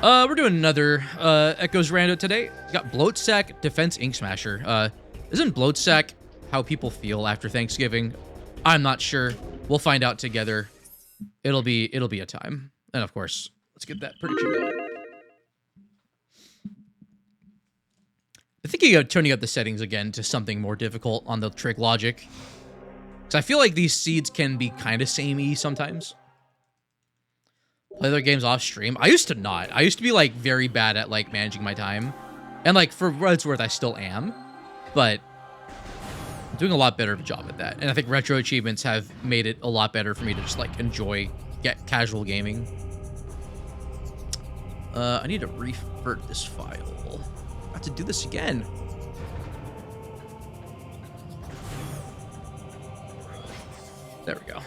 We're doing another Echoes Rando today. We got Bloatsack Defense Ink Smasher. Isn't Bloatsack how people feel after Thanksgiving? I'm not sure. We'll find out together. It'll be a time. And of course, let's get that prediction going. I think you got turning up the settings again to something more difficult on the trick logic. Because I feel like these seeds can be kind of samey sometimes. Play their games off stream. I used to not. I used to be like very bad at like managing my time. And like for what it's worth, I still am. But I'm doing a lot better of a job at that. And I think retro achievements have made it a lot better for me to just like enjoy casual gaming. I need to revert this file. I have to do this again. There we go.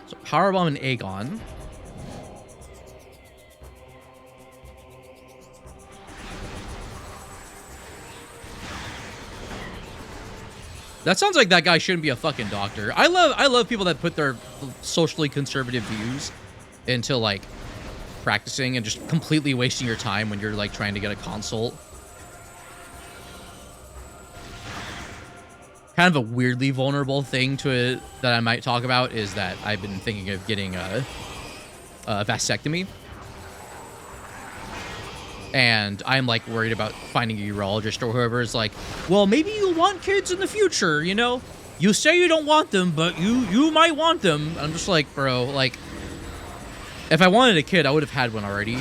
So Powerbomb and Aegon. That sounds like that guy shouldn't be a fucking doctor. I love people that put their socially conservative views into like practicing and just completely wasting your time when you're like trying to get a consult. Kind of a weirdly vulnerable thing to it that I might talk about is that I've been thinking of getting a vasectomy. And I'm like worried about finding a urologist or whoever is like, well, maybe you'll want kids in the future, you know? You say you don't want them, but you might want them. I'm just like, bro, like, if I wanted a kid, I would have had one already.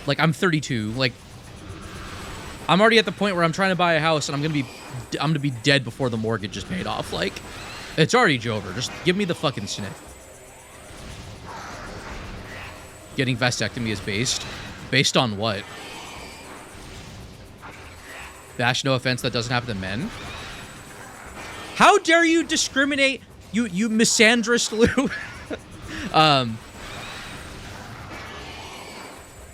Like, I'm 32. Like, I'm already at the point where I'm trying to buy a house and I'm gonna be dead before the mortgage is paid off. Like, it's already over. Just give me the fucking snip. Getting vasectomy is based on what? Bash, no offense, that doesn't happen to men. How dare you discriminate, you misandrist Lou?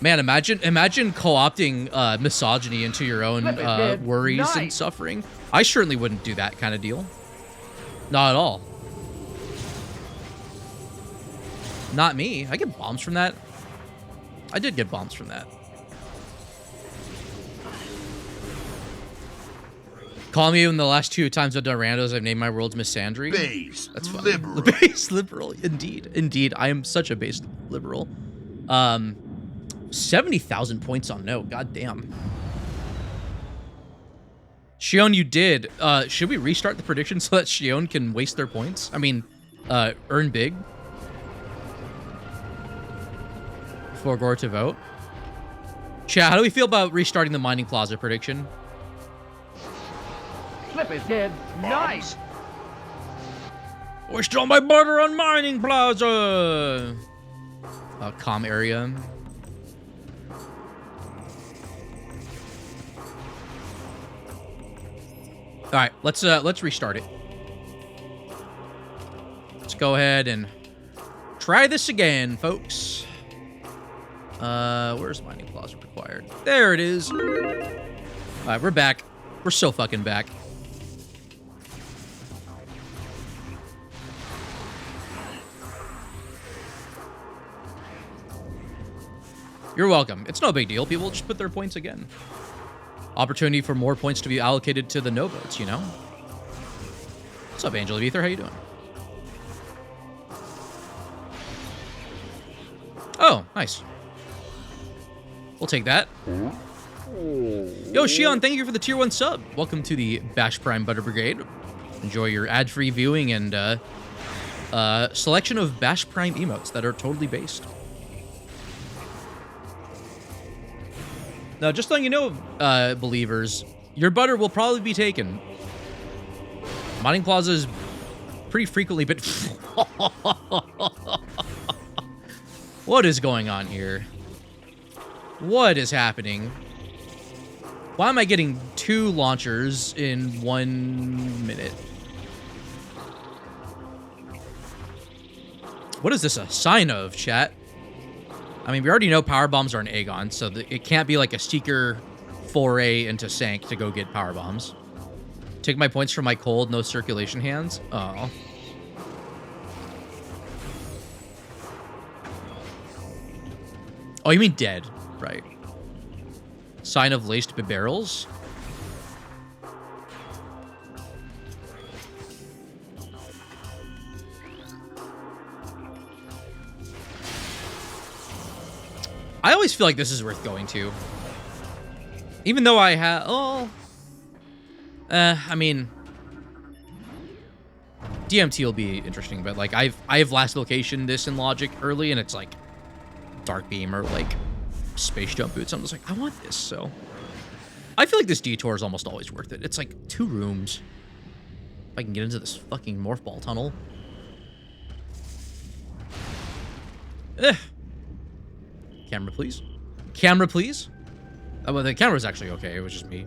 Man, imagine co-opting misogyny into your own worries and suffering. I certainly wouldn't do that kind of deal. Not at all. Not me. I get bombs from that. I did get bombs from that. Call me in the last 2 times I've done randos, I've named my worlds misandry. Base. That's fine. Liberal. Base liberal. Indeed. I am such a base liberal. 70,000 points on no. God damn. Shion, you did. Should we restart the prediction so that Shion can waste their points? I mean, earn big. For Gore to vote. Chat, how do we feel about restarting the Mining Plaza prediction? Flip is dead. Nice. We're still my butter on Mining Plaza. Calm area. All right, let's restart it. Let's go ahead and try this again, folks. Where's Mining Plaza required? There it is. All right, we're back. We're so fucking back. You're welcome. It's no big deal. People just put their points again. Opportunity for more points to be allocated to the no votes, you know? What's up, Angela Ether? How you doing? Oh, nice. We'll take that. Yo, Shion, thank you for the tier 1 sub. Welcome to the BashPrime Butter Brigade. Enjoy your ad-free viewing and selection of BashPrime emotes that are totally based. Now, just letting you know, believers, your butter will probably be taken. Mining Plaza is pretty frequently, but what is going on here? What is happening? Why am I getting 2 launchers in 1 minute? What is this a sign of, chat? I mean, we already know power bombs are an Aegon, so it can't be like a Seeker foray into Sank to go get power bombs. Take my points from my cold, no circulation hands. Oh. Oh, you mean dead? Right. Sign of laced barrels. I always feel like this is worth going to. Even though I have... Oh... I mean... DMT will be interesting, but, like, I have last location this in Logic early, and it's, like, Dark Beam or, like, Space Jump Boots. I'm just like, I want this, so... I feel like this detour is almost always worth it. It's, like, 2 rooms. If I can get into this fucking Morph Ball tunnel. Ugh. Camera, please. Camera, please. Oh, well, the camera's actually okay. It was just me.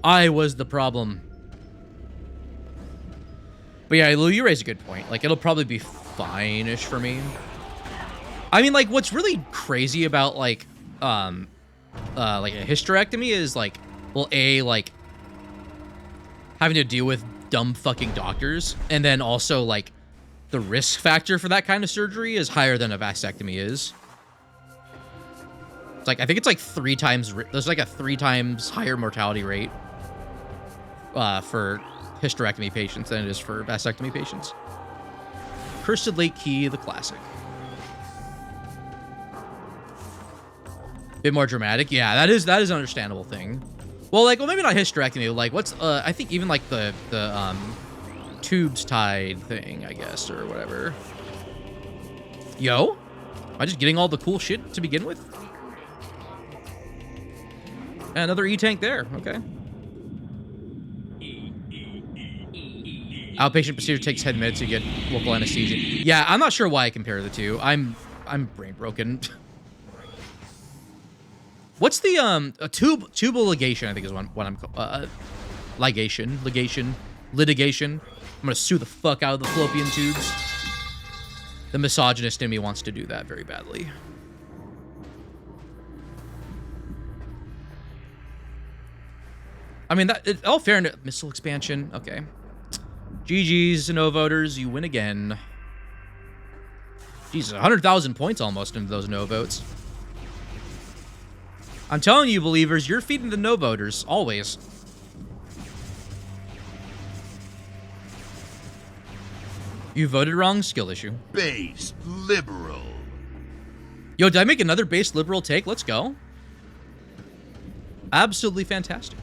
I was the problem. But yeah, Lou, you raise a good point. Like, it'll probably be fine-ish for me. I mean, like, what's really crazy about, like a hysterectomy is, like, well, like, having to deal with dumb fucking doctors, and then also, like, the risk factor for that kind of surgery is higher than a vasectomy is. It's like, I think it's like 3 times, there's like a 3 times higher mortality rate for hysterectomy patients than it is for vasectomy patients. Cursed Lake Key, the classic. Bit more dramatic. Yeah, that is an understandable thing. Well, like, well, maybe not hysterectomy. Like, what's, I think even like the tubes tied thing, I guess, or whatever. Yo? Am I just getting all the cool shit to begin with? Another E-tank there. Okay. Outpatient procedure takes 10 minutes to get local anesthesia. Yeah, I'm not sure why I compare the two. I'm brain broken. What's the a tubal ligation? I think is what I'm litigation. I'm gonna sue the fuck out of the fallopian tubes. The misogynist in me wants to do that very badly. I mean, that all fair enough. Missile expansion. Okay. GG's, no voters. You win again. Jesus, 100,000 points almost into those no votes. I'm telling you, believers, you're feeding the no voters. Always. You voted wrong. Skill issue. Base liberal. Yo, did I make another base liberal take? Let's go. Absolutely fantastic.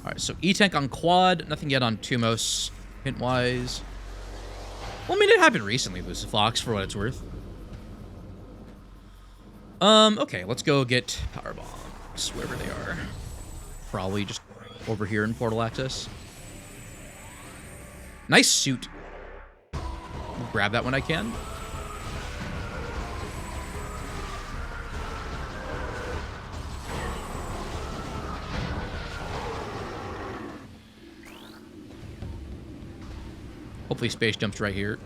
Alright, so E-Tank on quad. Nothing yet on Tumos, hint-wise. Well, I mean, it happened recently, Lucifer Fox, for what it's worth. Okay, let's go get power bombs, wherever they are. Probably just over here in portal access. Nice suit. I'll grab that when I can. Hopefully space jumps right here.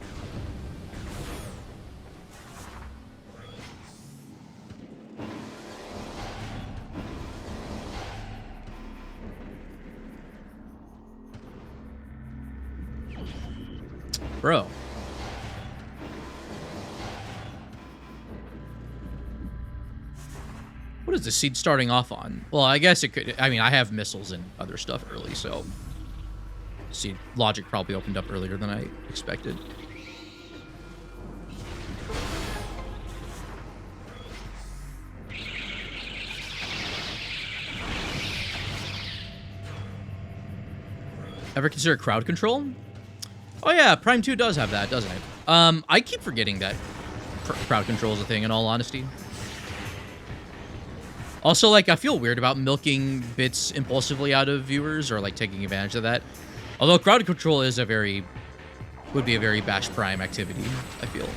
Bro. What is the seed starting off on? Well, I guess it could... I mean, I have missiles and other stuff early, so... See, logic probably opened up earlier than I expected. Ever consider crowd control? Oh yeah, Prime 2 does have that, doesn't it? I keep forgetting that crowd control is a thing, in all honesty. Also, like, I feel weird about milking bits impulsively out of viewers or, like, taking advantage of that. Although crowd control is would be a very BashPrime activity, I feel.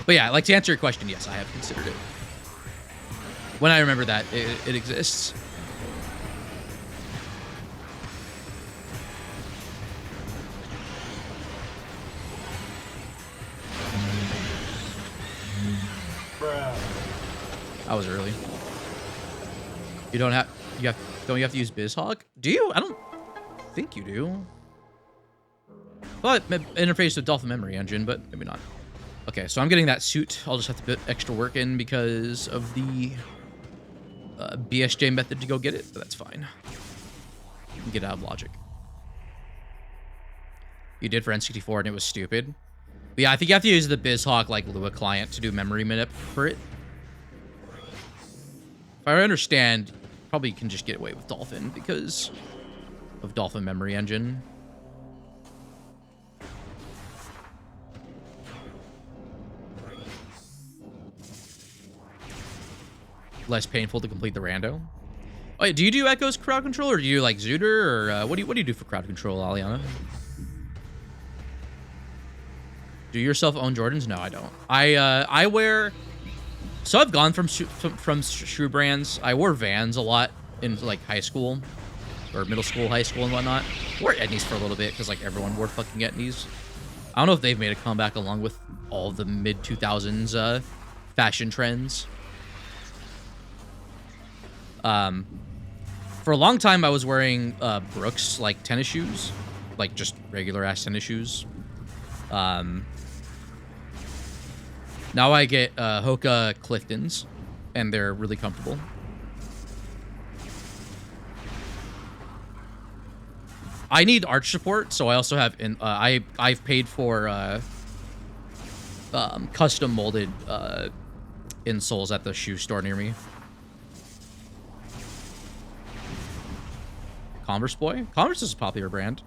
But yeah, like, to answer your question, yes, I have considered it. When I remember that it exists. I was early. Don't you have to use BizHawk? Do you? I don't think you do. Well, interface with Dolphin Memory Engine, but maybe not. Okay, so I'm getting that suit. I'll just have to put extra work in because of the BSJ method to go get it, but that's fine. Get out of logic. You did for N64 and it was stupid. But yeah, I think you have to use the BizHawk like Lua client to do memory manip for it. If I understand, probably can just get away with Dolphin because of Dolphin Memory Engine. Less painful to complete the rando. Oh, yeah, do you do Echo's crowd control, or do you do like Zooter, or what do you do for crowd control, Aliana? Do you yourself own Jordans? No, I don't. I wear. So I've gone from shoe brands. I wore Vans a lot in like high school, or middle school, high school, and whatnot. Wore Etnies for a little bit because like everyone wore fucking Etnies. I don't know if they've made a comeback along with all the mid 2000s fashion trends. For a long time, I was wearing Brooks like tennis shoes, like just regular ass tennis shoes. Now I get Hoka Cliftons, and they're really comfortable. I need arch support, so I also have I've paid for custom molded insoles at the shoe store near me. Converse boy? Converse is a popular brand.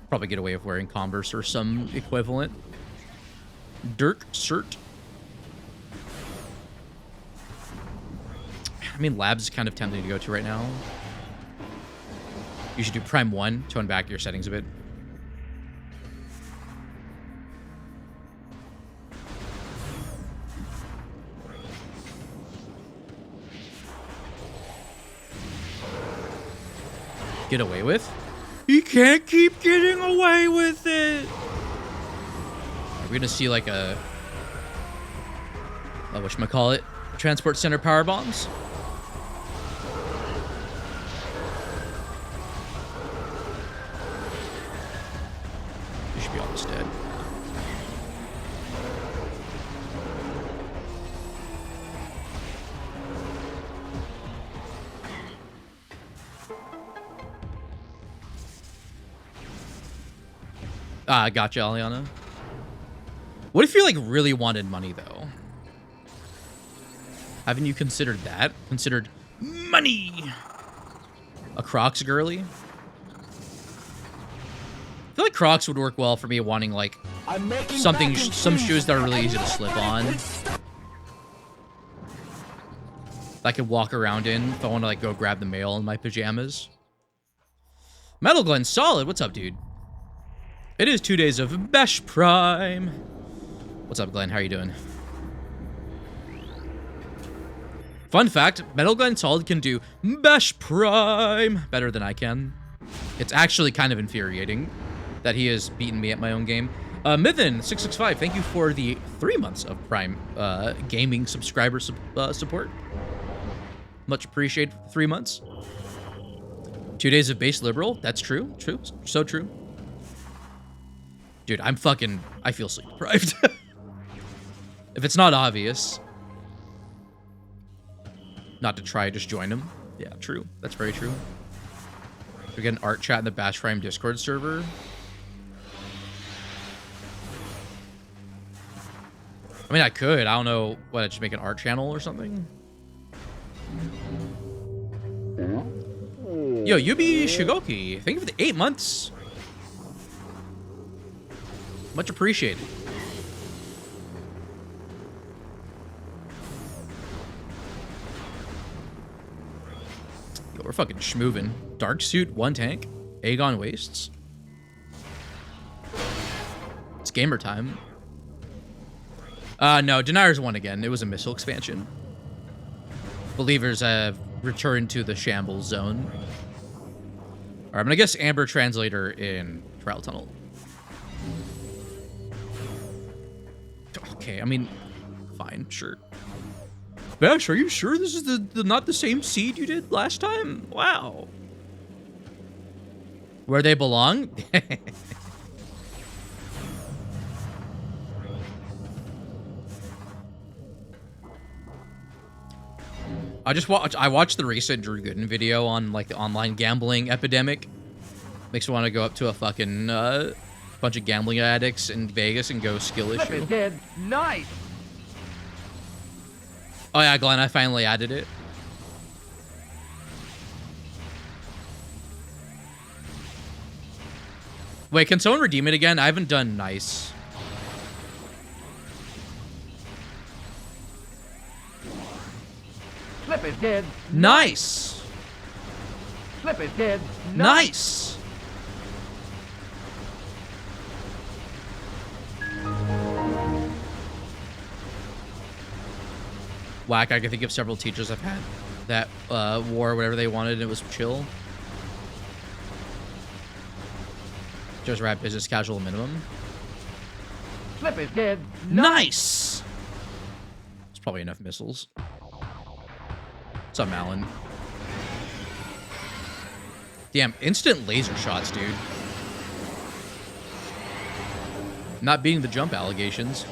Probably get away with wearing Converse or some equivalent. Dirk Cert. I mean, Labs is kind of tempting to go to right now. You should do Prime 1, tone back your settings a bit. Get away with? You can't keep getting away with it. We're gonna see like a whatchamacallit, transport center power bombs. You should be almost dead. Ah, gotcha, Aliana. What if you, like, really wanted money, though? Haven't you considered that? Considered money? A Crocs girly? I feel like Crocs would work well for me wanting, like, some shoes that are really easy to slip on. That I could walk around in if I want to, like, go grab the mail in my pajamas. Metal Glen Solid, what's up, dude? It is 2 days of BashPrime. What's up, Glenn? How are you doing? Fun fact, Metal Glen Solid can do BashPrime better than I can. It's actually kind of infuriating that he has beaten me at my own game. Mythin665, thank you for the 3 months of Prime gaming subscriber support. Much appreciated for 3 months. 2 days of base liberal. That's true. True. So true. Dude, I feel sleep deprived. If it's not obvious. Not to try, just join him. Yeah, true. That's very true. We get an art chat in the BashPrime Discord server. I mean, I could. I don't know. What, I just make an art channel or something? Yo, Yubi Shigoki, thank you for the 8 months. Much appreciated. Yo, we're fucking schmoovin'. Dark suit, 1 tank. Aegon wastes. It's gamer time. No, Denier's won again. It was a missile expansion. Believers have returned to the shambles zone. Alright, I'm gonna guess Amber Translator in Trial Tunnel. Okay, I mean, fine, sure. Bash, are you sure this is the not the same seed you did last time? Wow. Where they belong? I watched the recent Drew Gooden video on like the online gambling epidemic. Makes me want to go up to a fucking bunch of gambling addicts in Vegas and go skill Flip issue. it, kid. Nice. Oh yeah, Glenn, I finally added it. Wait, can someone redeem it again? I haven't done nice. Flip it, kid. Nice. Flip it, kid. Nice. Whack, I can think of several teachers I've had that wore whatever they wanted and it was chill. Just rap business casual minimum. Flip it, kid. Nice! It's probably enough missiles. What's up, Malin? Damn, instant laser shots, dude. Not beating the jump allegations.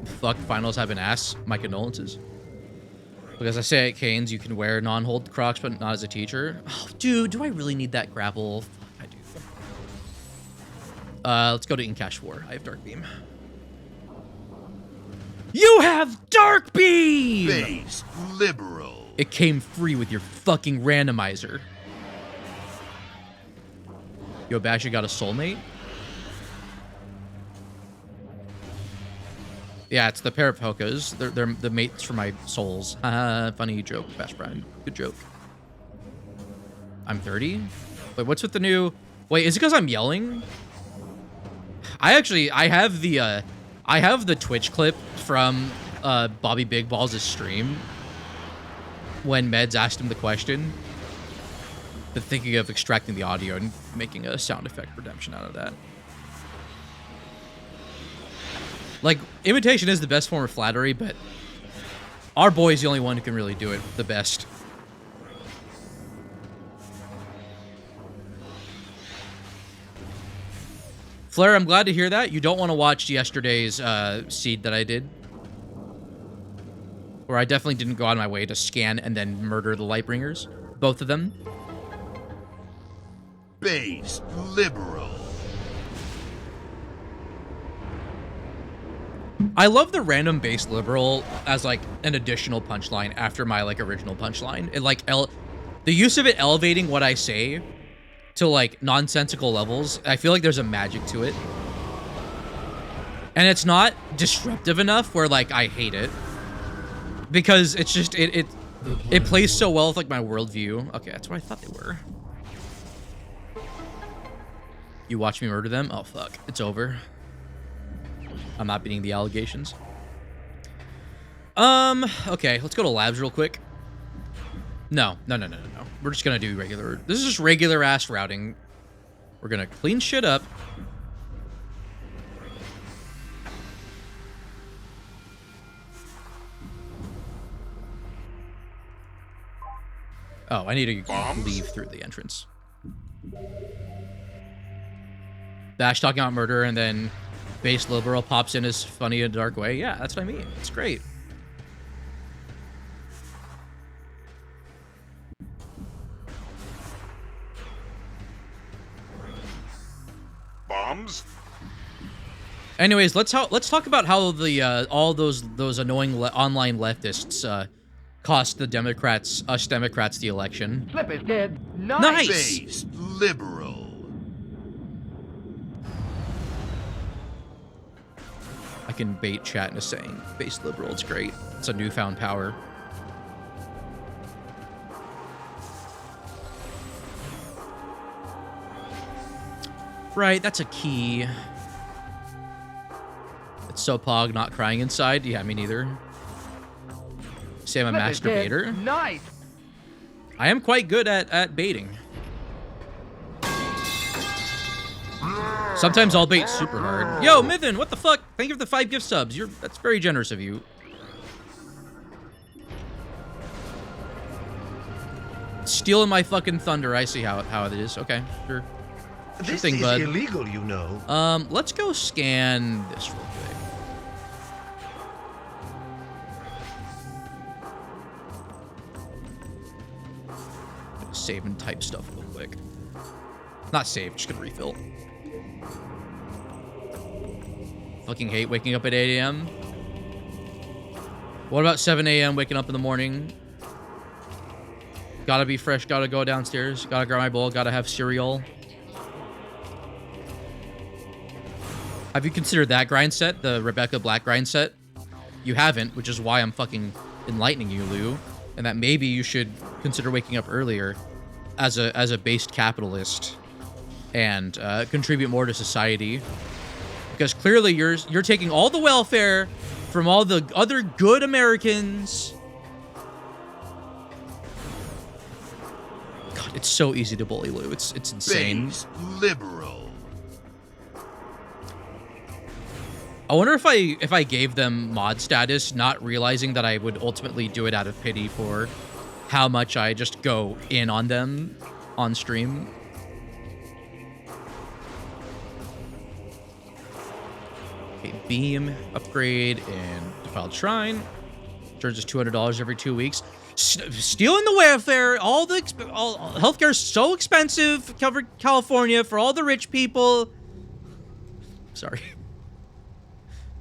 Fuck, finals have an ass. My condolences. Because I say at Canes, you can wear non-hold Crocs, but not as a teacher. Oh, dude, do I really need that grapple? Fuck, I do. Let's go to Incash 4. I have Dark Beam. You have Dark Beam! Base liberal. It came free with your fucking randomizer. Yo, Bash, you got a soulmate? Yeah, it's the pair of Hokas. They're the mates for my souls. Haha, funny joke, BashPrime. Good joke. I'm 30? Wait, what's with the new... Wait, is it because I'm yelling? I have the Twitch clip from Bobby Big Balls' stream when Meds asked him the question. Been thinking of extracting the audio and making a sound effect redemption out of that. Like, imitation is the best form of flattery, but our boy's the only one who can really do it the best. Flair, I'm glad to hear that. You don't want to watch yesterday's seed that I did. Where I definitely didn't go out of my way to scan and then murder the Lightbringers. Both of them. Base liberal. I love the random base liberal as like an additional punchline after my like original punchline. It like the use of it elevating what I say to like nonsensical levels. I feel like there's a magic to it. And it's not disruptive enough where like I hate it. Because it's just it plays so well with like my worldview. Okay, that's what I thought they were. You watch me murder them? Oh fuck. It's over. I'm not beating the allegations. Okay, let's go to labs real quick. No. We're just gonna do regular. This is just regular ass routing. We're gonna clean shit up. Oh, I need to leave through the entrance. Bash talking about murder and then base liberal pops in as funny in a dark way. Yeah, that's what I mean. It's great. Bombs? Anyways, let's talk about how the all those annoying online leftists cost the us Democrats the election. Flip it, kid. Nice. Base liberal. I can bait chat into saying base liberal. It's great. It's a newfound power. Right, that's a key. It's so pog not crying inside. Yeah, me neither. Say I'm a masturbator. Nice. I am quite good at baiting. Sometimes I'll bait super hard. Yo, Mithin, what the fuck? Thank you for the 5 gift subs. That's very generous of you. Stealing my fucking thunder. I see how it is. Okay, sure. This thing, is bud. illegal, you know. Let's go scan this real quick. Save and type stuff real quick. Not save, just gonna refill. Fucking hate waking up at 8 a.m. What about 7 a.m. waking up in the morning? Gotta be fresh, gotta go downstairs, gotta grab my bowl, gotta have cereal. Have you considered that grind set, the Rebecca Black grind set? You haven't, which is why I'm fucking enlightening you, Lou. And that maybe you should consider waking up earlier as a based capitalist and contribute more to society. Because clearly you're taking all the welfare from all the other good Americans. God, it's so easy to bully Lou. It's insane. Base liberal. I wonder if I gave them mod status, not realizing that I would ultimately do it out of pity for how much I just go in on them on stream. Okay, beam upgrade and defiled shrine. Charges $200 every 2 weeks. Stealing the welfare. All healthcare is so expensive. Cover California for all the rich people. Sorry.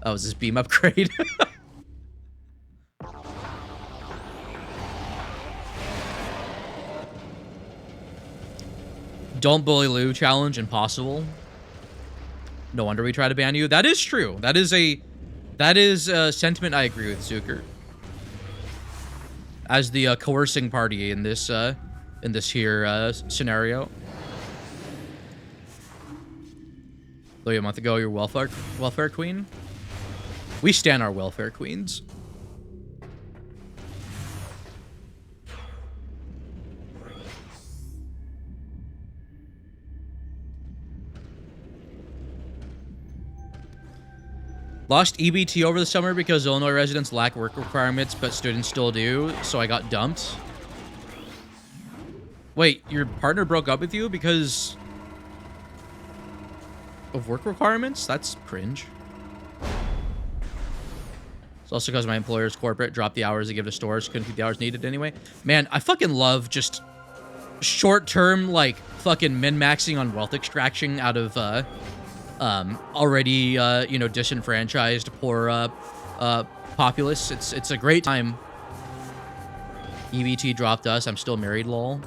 Oh, is this beam upgrade? Don't bully Lou challenge, impossible. No wonder we try to ban you. That is true. That is a sentiment I agree with, Zucker. As the coercing party in this here scenario. Literally a month ago, your welfare queen. We stand our welfare queens. Lost EBT over the summer because Illinois residents lack work requirements, but students still do, so I got dumped. Wait, your partner broke up with you because of work requirements? That's cringe. It's also because my employer's corporate dropped the hours they give to stores. Couldn't keep the hours needed anyway. Man, I fucking love just short-term, like, fucking min-maxing on wealth extraction out of, already, you know, disenfranchised, poor, populace. It's a great time. EBT dropped us. I'm still married, lol.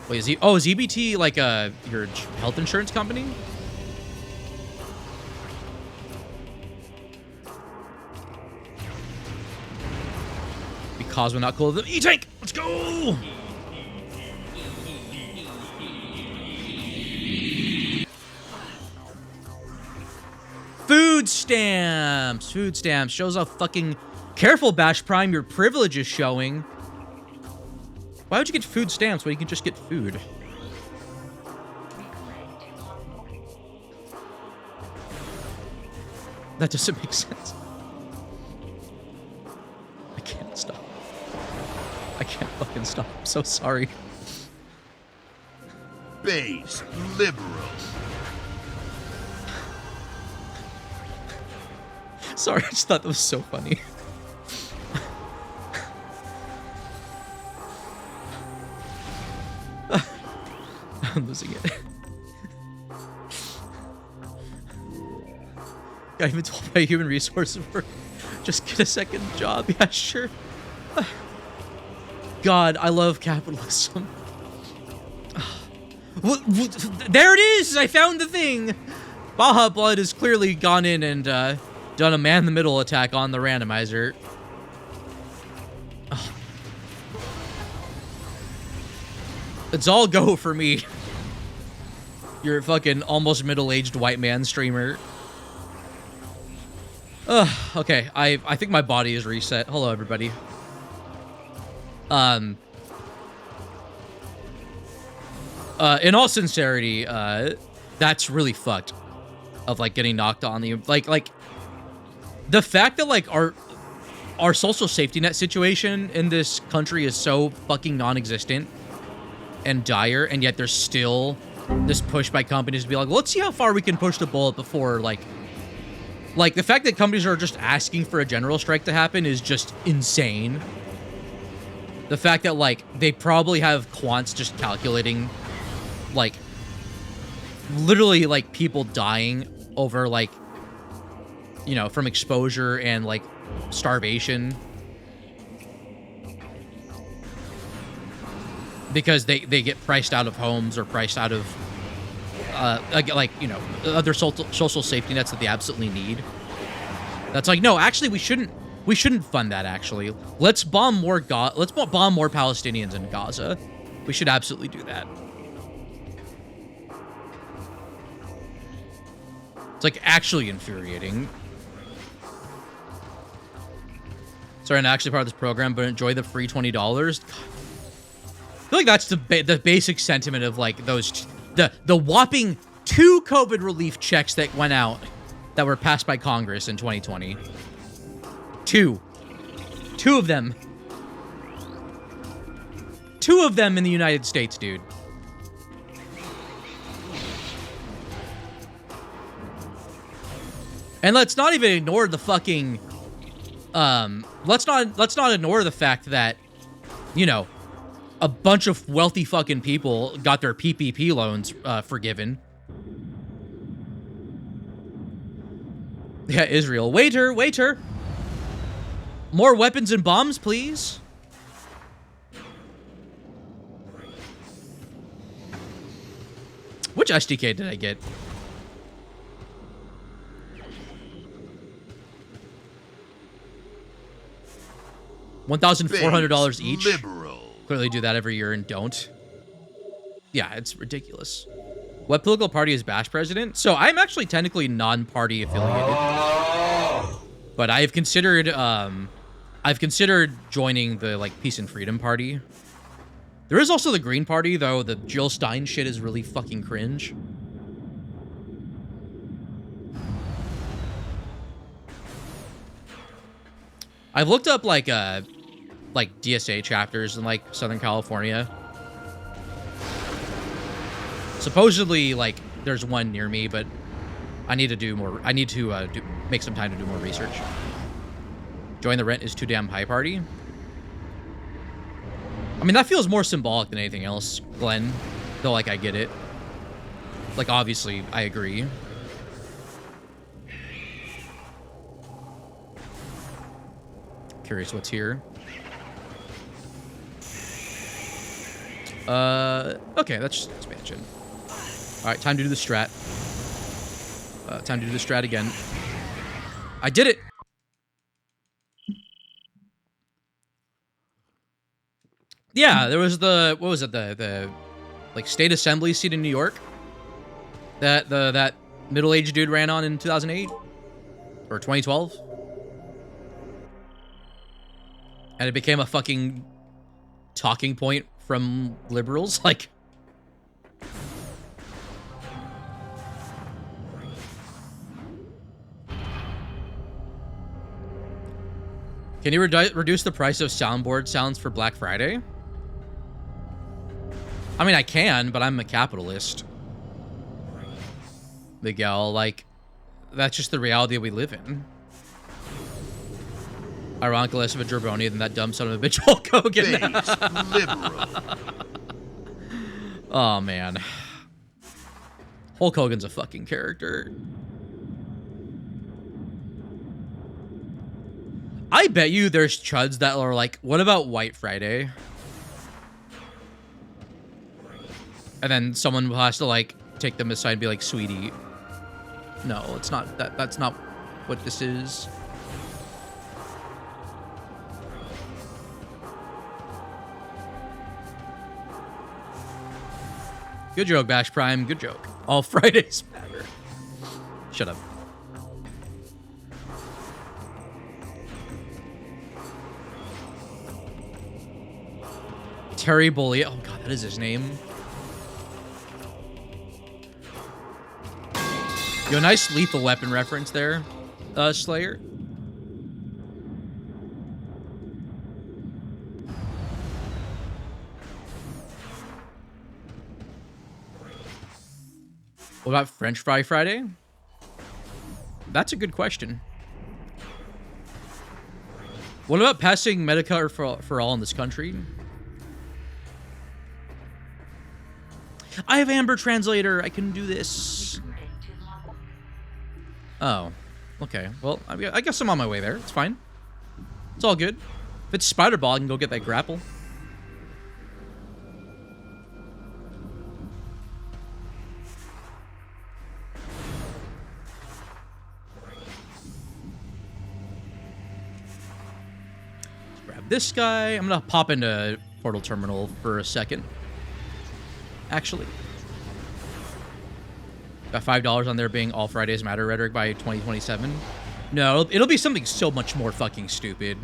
Wait, is EBT like your health insurance company? Because we're not cool. E-Tank! Let's go! Food stamps! Food stamps. Shows how fucking careful, BashPrime, your privilege is showing. Why would you get food stamps when you can just get food? That doesn't make sense. I can't stop. I can't fucking stop. I'm so sorry. Base liberal. Sorry, I just thought that was so funny. I'm losing it. Got even told by human resources work. Just get a second job. Yeah, sure. God, I love capitalism. There it is! I found the thing! Baja Blood has clearly gone in and done a man-in-the-middle attack on the randomizer. Oh. It's all go for me. You're a fucking almost middle-aged white man streamer. Okay, I think my body is reset. Hello, everybody. In all sincerity, that's really fucked. Of like getting knocked on the like the fact that like our social safety net situation in this country is so fucking non-existent and dire, and yet there's still this push by companies to be like, let's see how far we can push the bullet before, like the fact that companies are just asking for a general strike to happen is just insane. The fact that, like, they probably have quants just calculating, like, literally, like, people dying over, like, you know, from exposure and, like, starvation. Because they get priced out of homes or priced out of, like, you know, other social safety nets that they absolutely need. That's like, no, actually, we shouldn't fund that, actually. Let's bomb more Palestinians in Gaza. We should absolutely do that. It's, like, actually infuriating. Sorry, I'm not actually part of this program, but enjoy the free $20. God. I feel like that's the basic sentiment of, like, those... The whopping 2 COVID relief checks that went out that were passed by Congress in 2020. 2 of them. 2 of them in the United States, dude. And let's not even ignore the fucking... let's not ignore the fact that, you know, a bunch of wealthy fucking people got their PPP loans forgiven. Yeah, Israel. Waiter. More weapons and bombs, please. Which SDK did I get? $1,400 each. Liberal. Clearly do that every year and don't. Yeah, it's ridiculous. What political party is Bash president? So I'm actually technically non-party affiliated, but I've considered joining the, like, Peace and Freedom Party. There is also the Green Party, though. The Jill Stein shit is really fucking cringe. I've looked up, like DSA chapters in, like, Southern California. Supposedly, like, there's one near me, but I need to do more. I need to make some time to do more research. Join the Rent is Too Damn High Party. I mean, that feels more symbolic than anything else, Glenn. Though, like, I get it. Like, obviously, I agree. Curious what's here. Okay, that's just expansion. Alright, time to do the strat. Time to do the strat again. I did it! Yeah, there was the, what was it, the like, state assembly seat in New York? That middle-aged dude ran on in 2008? Or 2012? And it became a fucking talking point from liberals, like... Can you reduce the price of soundboard sounds for Black Friday? I mean, I can, but I'm a capitalist. Miguel, like, that's just the reality we live in. Ironically, less of a jabroni than that dumb son of a bitch Hulk Hogan. Base liberal. Oh, man. Hulk Hogan's a fucking character. I bet you there's chuds that are like, what about White Friday? And then someone has to, like, take them aside and be like, sweetie, no, it's not that. That's not what this is. Good joke, BashPrime. Good joke. All Fridays matter. Shut up. Terry Bully. Oh god, that is his name. Yo, nice Lethal Weapon reference there, Slayer. What about French Fry Friday? That's a good question. What about passing Medicare for all in this country? I have Amber Translator. I can do this. Oh, okay. Well, I guess I'm on my way there. It's fine. It's all good. If it's Spider Ball, I can go get that grapple. Let's grab this guy. I'm gonna pop into Portal Terminal for a second. Actually. Got $5 on there being All Fridays Matter rhetoric by 2027. No, it'll be something so much more fucking stupid.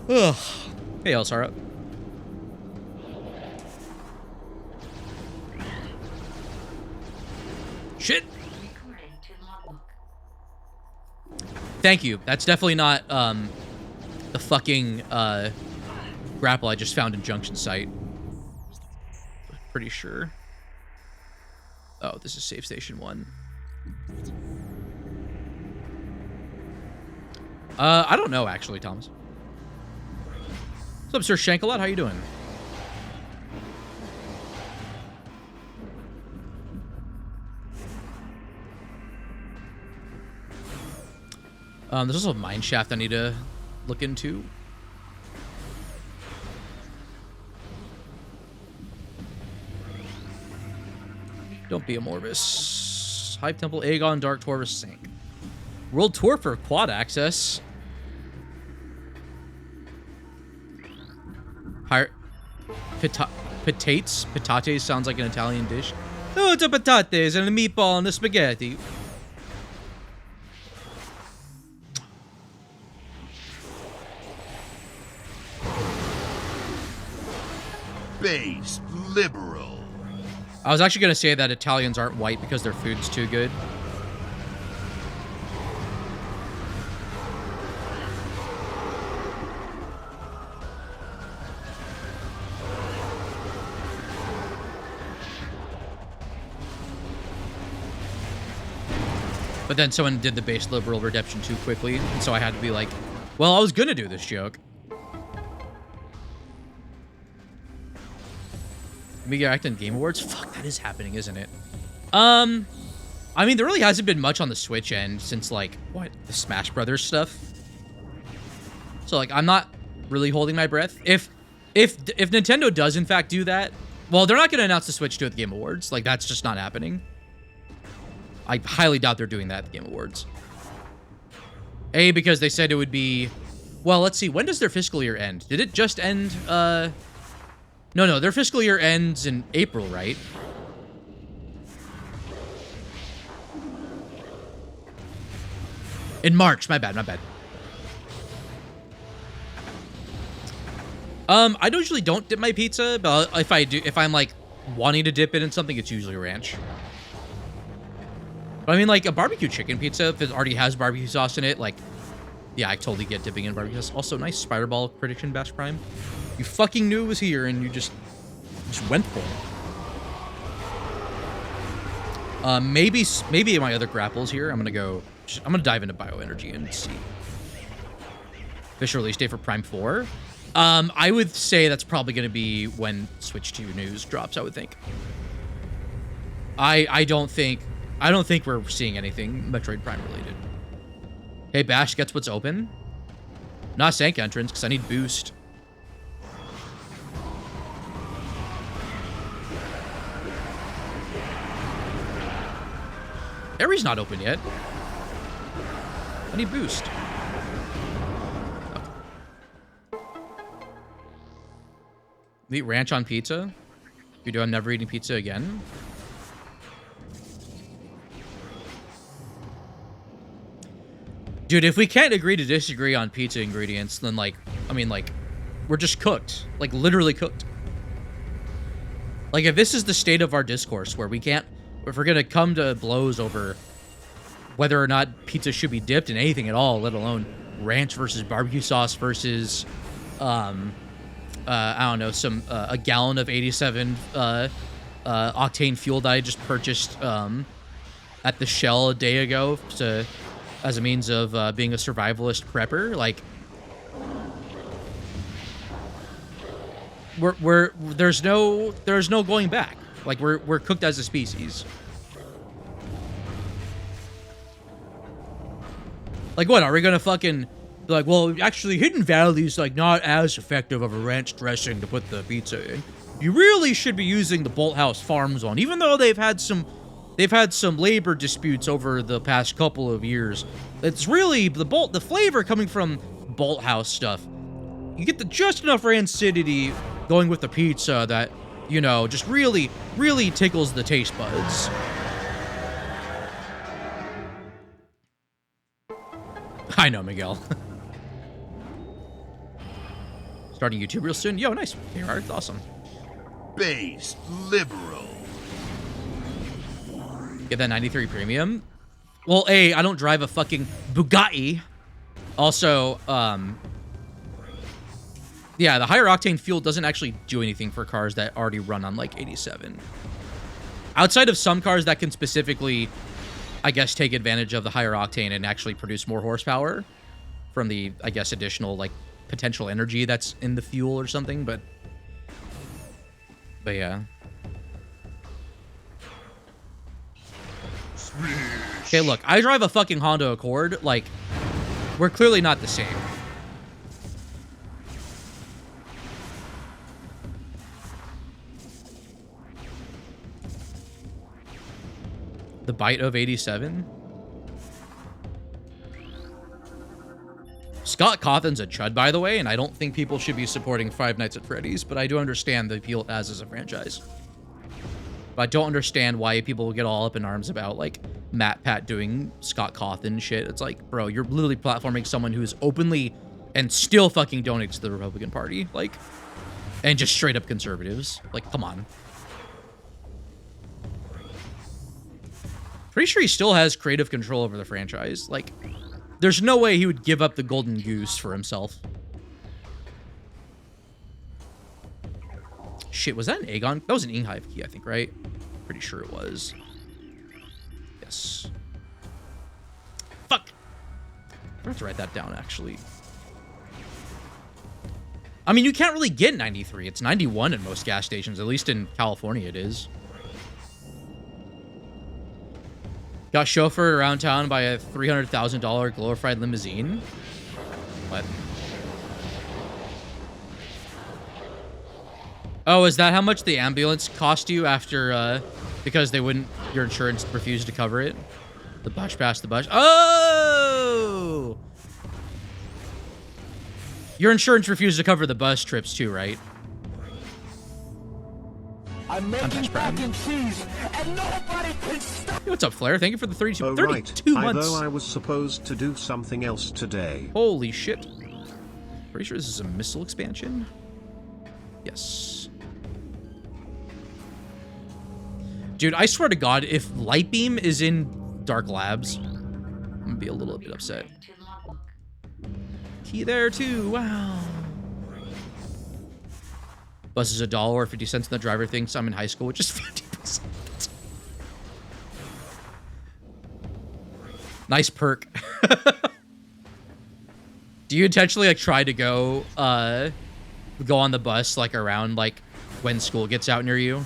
Ugh. Hey, Elsara. Shit. Thank you. That's definitely not the fucking grapple I just found in Junction Site. Pretty sure. Oh, this is Save Station 1. I don't know, actually, Thomas. What's up, Sir Shankalot? How you doing? There's also a mine shaft I need to look into. Don't be a Morbus. Hive Temple, Aegon, Dark Taurus, Sank. World Tour for quad access. Higher. Patates? Patates sounds like an Italian dish. Oh, it's a patates and a meatball and a spaghetti. Base liberal. I was actually going to say that Italians aren't white because their food's too good. But then someone did the base liberal redemption too quickly, and so I had to be like, well, I was going to do this joke. Amiga Act and Game Awards? Fuck, that is happening, isn't it? I mean, there really hasn't been much on the Switch end since, like, what? The Smash Brothers stuff? So, like, I'm not really holding my breath. If Nintendo does, in fact, do that, well, they're not going to announce the Switch 2 at the Game Awards. Like, that's just not happening. I highly doubt they're doing that at the Game Awards. A, because they said it would be... Well, let's see. When does their fiscal year end? Did it just end, No, their fiscal year ends in April, right? In March, my bad. I usually don't dip my pizza, but if I do, if I'm like wanting to dip it in something, it's usually ranch. But I mean, like a barbecue chicken pizza, if it already has barbecue sauce in it, like, yeah, I totally get dipping in barbecue sauce. Also, nice spider ball prediction, BashPrime. You fucking knew it was here, and you just went for it. Maybe my other grapples here. I'm gonna dive into bioenergy and see. Official release date for Prime 4. I would say that's probably gonna be when Switch 2 news drops. I would think. I don't think we're seeing anything Metroid Prime related. Hey, Bash gets what's open. Not Sank entrance because I need boost. Aries not open yet. I need boost. Okay. Meat ranch on pizza. You do. I'm never eating pizza again. Dude, if we can't agree to disagree on pizza ingredients, then like, I mean, like, we're just cooked. Like, literally cooked. Like, if this is the state of our discourse where we can't, if we're gonna come to blows over whether or not pizza should be dipped in anything at all, let alone ranch versus barbecue sauce versus I don't know, a gallon of 87 octane fuel that I just purchased at the Shell a day ago as a means of being a survivalist prepper. Like, there's no going back. Like, we're cooked as a species. Like, what, are we gonna fucking be like, well, actually, Hidden Valley's like not as effective of a ranch dressing to put the pizza in. You really should be using the Bolthouse Farm Zone, even though they've had some labor disputes over the past couple of years. It's really the flavor coming from Bolthouse stuff. You get just enough rancidity going with the pizza that, you know, just really, really tickles the taste buds. I know, Miguel. Starting YouTube real soon. Yo, nice. Here, Art. Awesome. Based liberal. Get that 93 premium. Well, A, I don't drive a fucking Bugatti. Also, yeah, the higher octane fuel doesn't actually do anything for cars that already run on like 87. Outside of some cars that can specifically, I guess, take advantage of the higher octane and actually produce more horsepower from the, I guess, additional like potential energy that's in the fuel or something, but yeah. Okay, look, I drive a fucking Honda Accord. Like, we're clearly not the same. The bite of 87? Scott Cawthon's a chud, by the way, and I don't think people should be supporting Five Nights at Freddy's, but I do understand the appeal it has as a franchise. But I don't understand why people get all up in arms about, like, Matt Pat doing Scott Cawthon shit. It's like, bro, you're literally platforming someone who is openly and still fucking donates to the Republican Party. Like, and just straight up conservatives. Like, come on. Pretty sure he still has creative control over the franchise. Like, there's no way he would give up the golden goose for himself. Shit, was that an Aegon? That was an Inghive key, I think, right? Pretty sure it was. Yes. Fuck! I have to write that down, actually. I mean, you can't really get 93. It's 91 in most gas stations. At least in California it is. Got chauffeured around town by a $300,000 glorified limousine. What? Oh, is that how much the ambulance cost you after, because they wouldn't, your insurance refused to cover it? The bush passed the bush. Oh! Your insurance refused to cover the bus trips too, right? I'm making mac and cheese, and nobody can stop. Hey, what's up, Flair? Thank you for the 32 Right. months. Although I was supposed to do something else today. Holy shit. Pretty sure this is a missile expansion? Yes. Dude, I swear to God, if Lightbeam is in Dark Labs, I'm gonna be a little bit upset. Key there too, wow. Bus is $1 or 50 cents, and the driver thinks I'm in high school, which is 50%. Nice perk. Do you intentionally like try to go on the bus like around like when school gets out near you?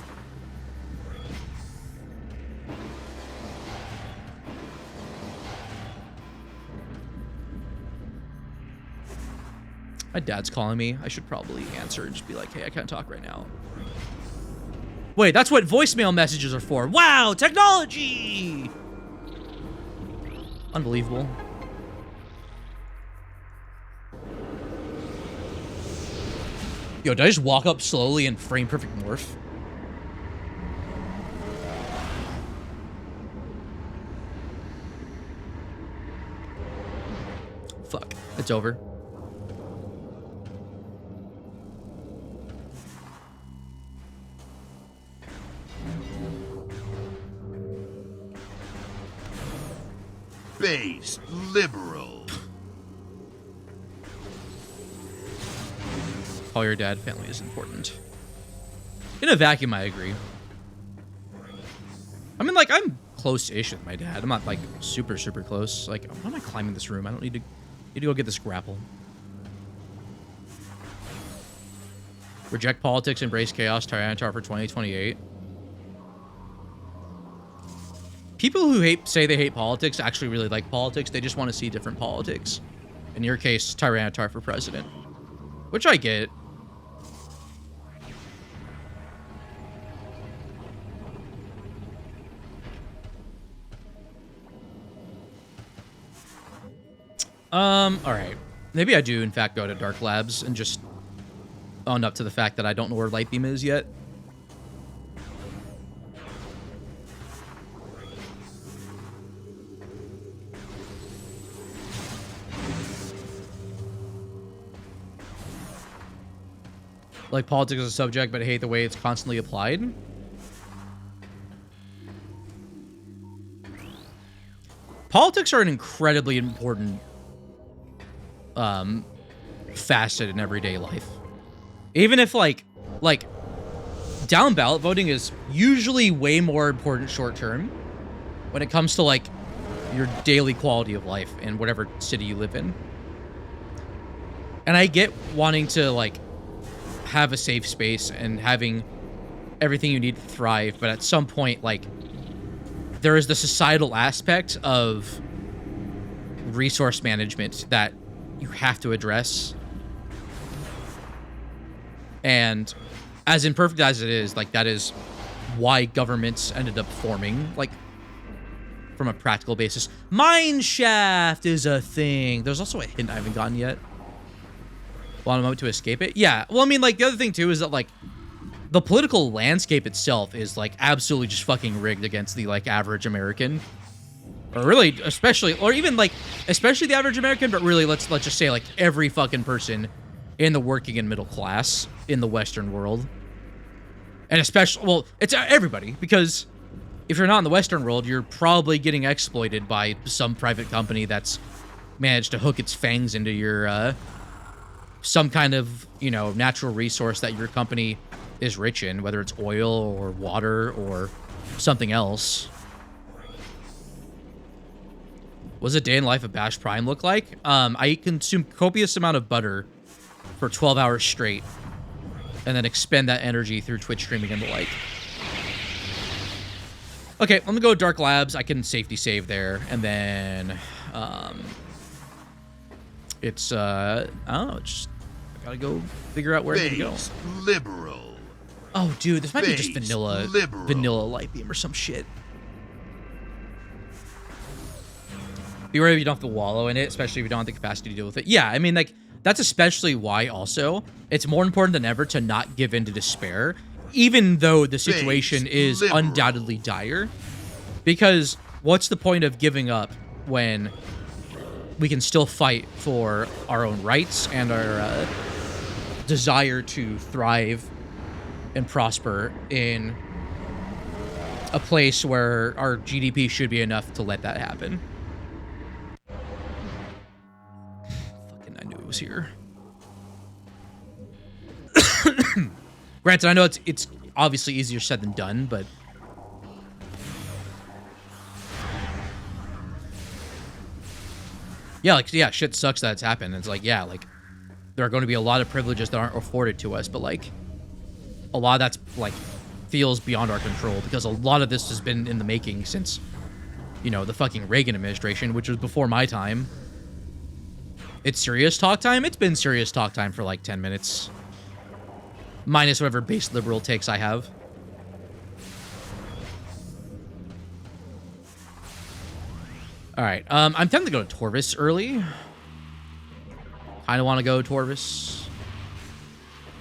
My dad's calling me. I should probably answer and just be like, hey, I can't talk right now. Wait, that's what voicemail messages are for. Wow, technology! Unbelievable. Yo, did I just walk up slowly and frame perfect morph? Fuck, it's over. Based liberal. call your dad family is important. In a vacuum, I agree. I mean, like, I'm close-ish with my dad. I'm not, like, super, super close. Like, why am I climbing this room? I don't need to go get this grapple. Reject politics, embrace chaos, Tyranitar for 2028. People who say they hate politics actually really like politics. They just want to see different politics. In your case, Tyranitar for president. Which I get. Alright. Maybe I do, in fact, go to Dark Labs and just own up to the fact that I don't know where Lightbeam is yet. Like politics as a subject, but I hate the way it's constantly applied. Politics are an incredibly important facet in everyday life. Even if like down ballot voting is usually way more important short term when it comes to like your daily quality of life in whatever city you live in. And I get wanting to like have a safe space and having everything you need to thrive, but at some point, like, there is the societal aspect of resource management that you have to address. And as imperfect as it is, like, that is why governments ended up forming, like, from a practical basis. Mine shaft is a thing. There's also a hint I haven't gotten yet. Want a moment to escape it? Yeah. Well, I mean, like, the other thing, too, is that, like, the political landscape itself is, like, absolutely just fucking rigged against the, like, average American. Or really, especially, or even, like, especially the average American, but really, let's just say, like, every fucking person in the working and middle class in the Western world. And especially, well, it's everybody, because if you're not in the Western world, you're probably getting exploited by some private company that's managed to hook its fangs into your, some kind of, you know, natural resource that your company is rich in, whether it's oil or water or something else. What does a day in the life of BashPrime look like? I consume copious amount of butter for 12 hours straight and then expend that energy through Twitch streaming and the like. Okay, let me go to Dark Labs. I can safety save there, and then it's I don't know, it's just I gotta go figure out where I'm gonna go. Liberal. Oh, dude, this might be just Base vanilla light beam or some shit. Be worried if you don't have to wallow in it, especially if you don't have the capacity to deal with it. Yeah, I mean, like, that's especially why also it's more important than ever to not give in to despair, even though the situation is undoubtedly dire. Because what's the point of giving up when we can still fight for our own rights and our desire to thrive and prosper in a place where our GDP should be enough to let that happen. Fucking, I knew it was here. Granted, I know it's obviously easier said than done, but yeah, like, yeah, shit sucks that it's happened. It's like, yeah, like, there are going to be a lot of privileges that aren't afforded to us, but, like, a lot of that's, like, feels beyond our control, because a lot of this has been in the making since, you know, the fucking Reagan administration, which was before my time. It's serious talk time? It's been serious talk time for, like, 10 minutes. Minus whatever base liberal takes I have. Alright, I'm tempted to go to Torvis early. Kinda want to go to Torvis.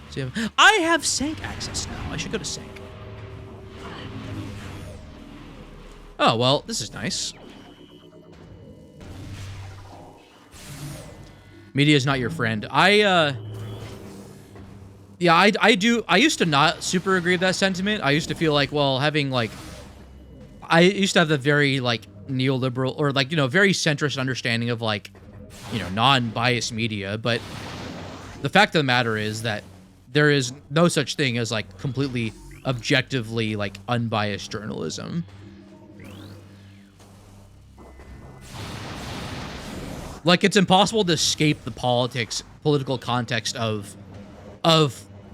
See if I have Sank access now. I should go to Sank. Oh, well, this is nice. Media is not your friend. Yeah, I used to not super agree with that sentiment. I used to feel like, well, having, like, I used to have the very, like, neoliberal, or, like, you know, very centrist understanding of, like, you know, non-biased media, but the fact of the matter is that there is no such thing as like completely objectively like unbiased journalism. Like, it's impossible to escape the political context of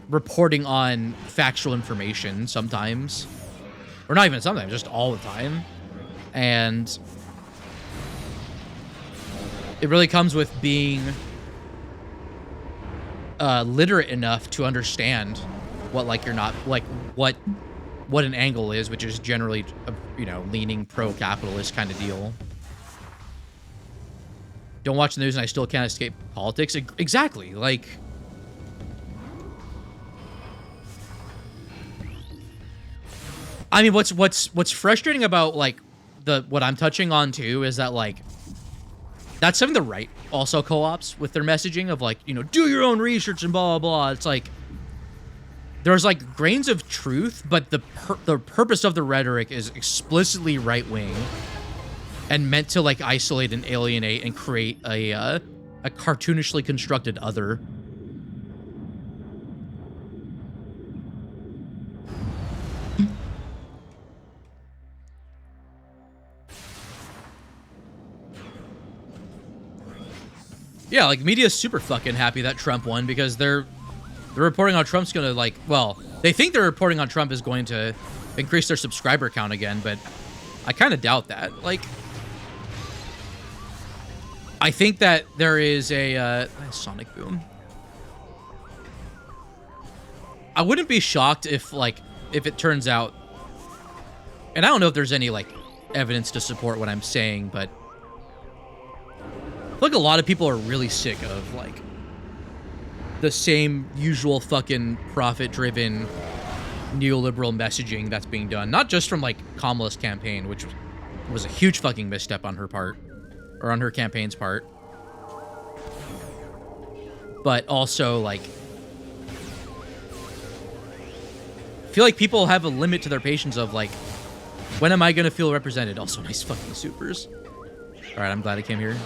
reporting on factual information sometimes. Or not even sometimes, just all the time. And it really comes with being literate enough to understand what, like, you're not, like, what an angle is, which is generally, you know, leaning pro-capitalist kind of deal. Don't watch the news and I still can't escape politics. Exactly. Like, I mean, what's frustrating about like what I'm touching on too is that like that's something the right also co-ops with their messaging of like, you know, do your own research and blah blah blah. It's like there's like grains of truth, but the purpose of the rhetoric is explicitly right wing. And meant to like isolate and alienate and create a cartoonishly constructed other. Yeah, like media's super fucking happy that Trump won because they're reporting on Trump's gonna like, well, they think they're reporting on Trump is going to increase their subscriber count again, but I kind of doubt that. Like, I think that there is a sonic boom. I wouldn't be shocked if it turns out, and I don't know if there's any like evidence to support what I'm saying, but I feel like a lot of people are really sick of like the same usual fucking profit-driven neoliberal messaging that's being done, not just from like Kamala's campaign, which was a huge fucking misstep on her part. Or on her campaign's part. But also, like, I feel like people have a limit to their patience of, like, when am I going to feel represented? Also, nice fucking supers. All right, I'm glad I came here.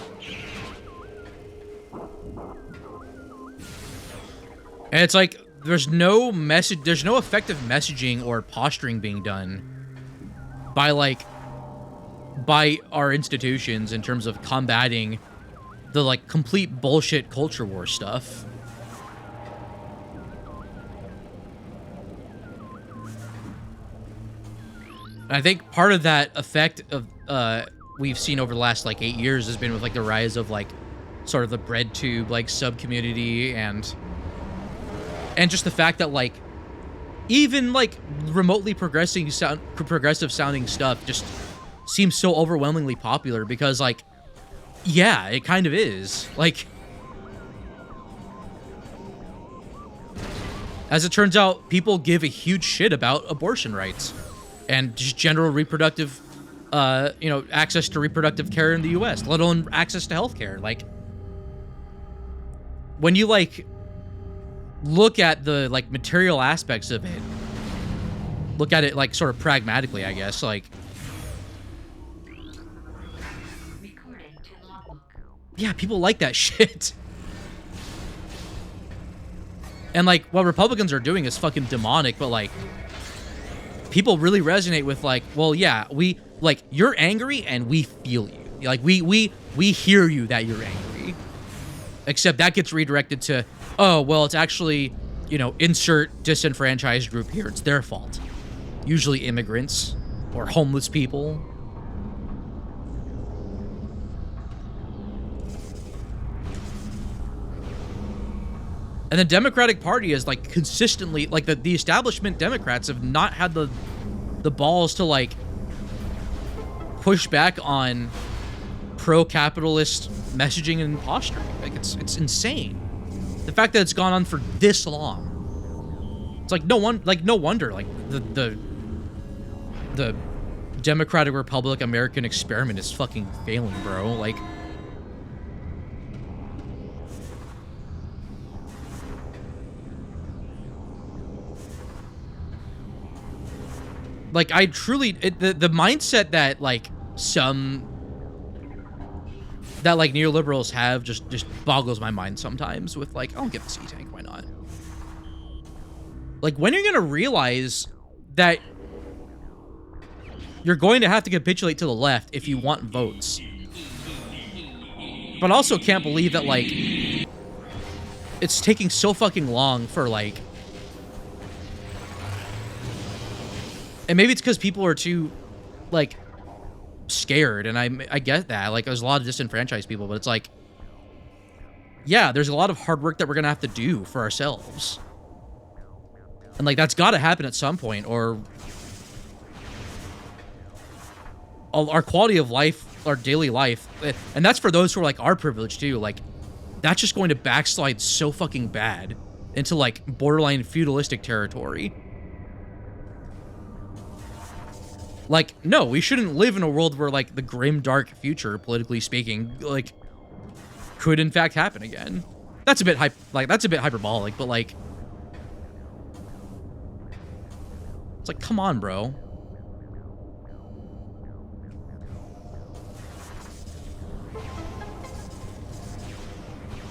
And it's like, there's no effective messaging or posturing being done by our institutions in terms of combating the like complete bullshit culture war stuff. And I think part of that effect of we've seen over the last like 8 years has been with like the rise of like sort of the bread tube like sub community and just the fact that like even like remotely progressive sounding stuff just seems so overwhelmingly popular because like, yeah, it kind of is. Like, as it turns out, people give a huge shit about abortion rights and just general reproductive, you know, access to reproductive care in the U.S., let alone access to healthcare. Like, when you like look at the like material aspects of it, look at it like sort of pragmatically, I guess, like, yeah, people like that shit. And like what Republicans are doing is fucking demonic, but like people really resonate with like, well, yeah, we like you're angry and we feel you. Like we hear you that you're angry. Except that gets redirected to, oh, well, it's actually, you know, insert disenfranchised group here. It's their fault. Usually immigrants or homeless people. And the Democratic Party is like consistently, like the establishment Democrats have not had the balls to like push back on pro-capitalist messaging and posturing. Like it's insane. The fact that it's gone on for this long. It's like no wonder like the Democratic Republic American experiment is fucking failing, bro. Like I truly, the mindset that like neoliberals have just boggles my mind sometimes with like, I'll get the C-Tank, why not? Like, when are you gonna realize that you're going to have to capitulate to the left if you want votes? But I also can't believe that, like, it's taking so fucking long for, like... And maybe it's because people are too, like, scared, and I get that. Like, there's a lot of disenfranchised people, but it's like... Yeah, there's a lot of hard work that we're gonna have to do for ourselves. And, like, that's gotta happen at some point, or... our quality of life, our daily life, and that's for those who are, like, our privilege, too. Like, that's just going to backslide so fucking bad into, like, borderline feudalistic territory. Like, no, we shouldn't live in a world where, like, the grim, dark future, politically speaking, like, could in fact happen again. That's a bit that's a bit hyperbolic, but, like, it's like, come on, bro.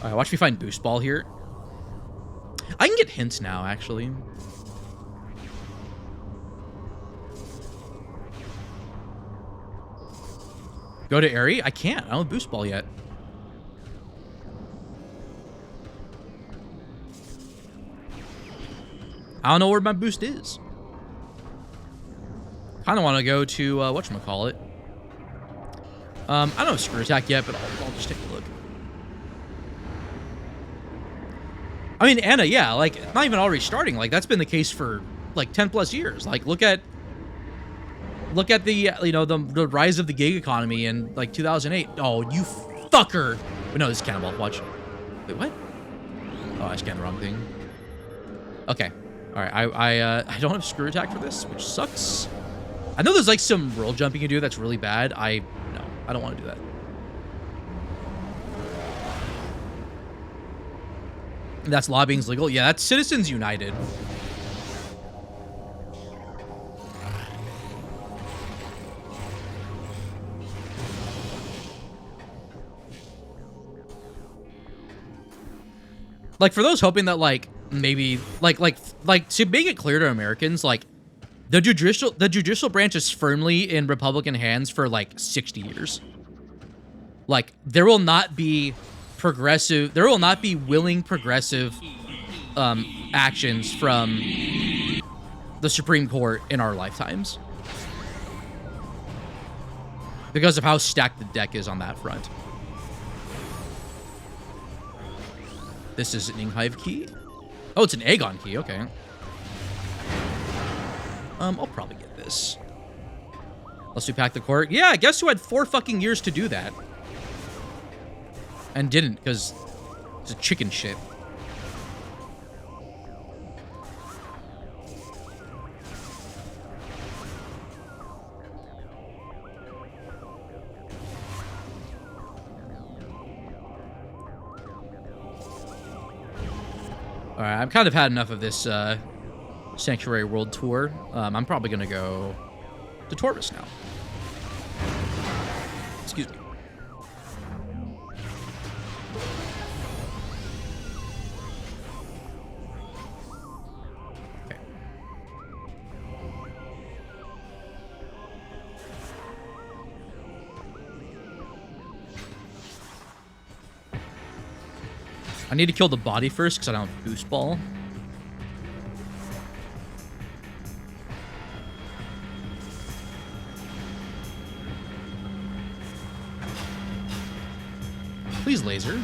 All right, watch me find Boost Ball here. I can get hints now, actually. Go to Airy? I can't. I don't have Boost Ball yet. I don't know where my boost is. Kind of want to go to, whatchamacallit. I don't have Screw Attack yet, but I'll just take a look. I mean, Anna, yeah, like, not even already starting. Like, that's been the case for, like, 10 plus years. Like, look at the, you know, the rise of the gig economy in, like, 2008. Oh, you fucker. But no, this is Cannonball. Watch. Wait, what? Oh, I scanned the wrong thing. Okay. All right, I don't have Screw Attack for this, which sucks. I know there's, like, some roll jump you can do that's really bad. No, I don't want to do that. That's lobbying's legal. Yeah, that's Citizens United. Like, for those hoping that, like, maybe, like to make it clear to Americans, like, the judicial branch is firmly in Republican hands for, like, 60 years. Like, there will not be willing progressive actions from the Supreme Court in our lifetimes, because of how stacked the deck is on that front. This is an Inghive key. Oh, it's an Aegon key. Okay. I'll probably get this. Let's do Pack the Court. Yeah, guess who had 4 fucking years to do that? And didn't, because it's a chicken shit. Alright, I've kind of had enough of this Sanctuary World Tour. I'm probably going to go to Torvis now. Excuse me. Okay. I need to kill the body first because I don't have Boost Ball. Please, laser.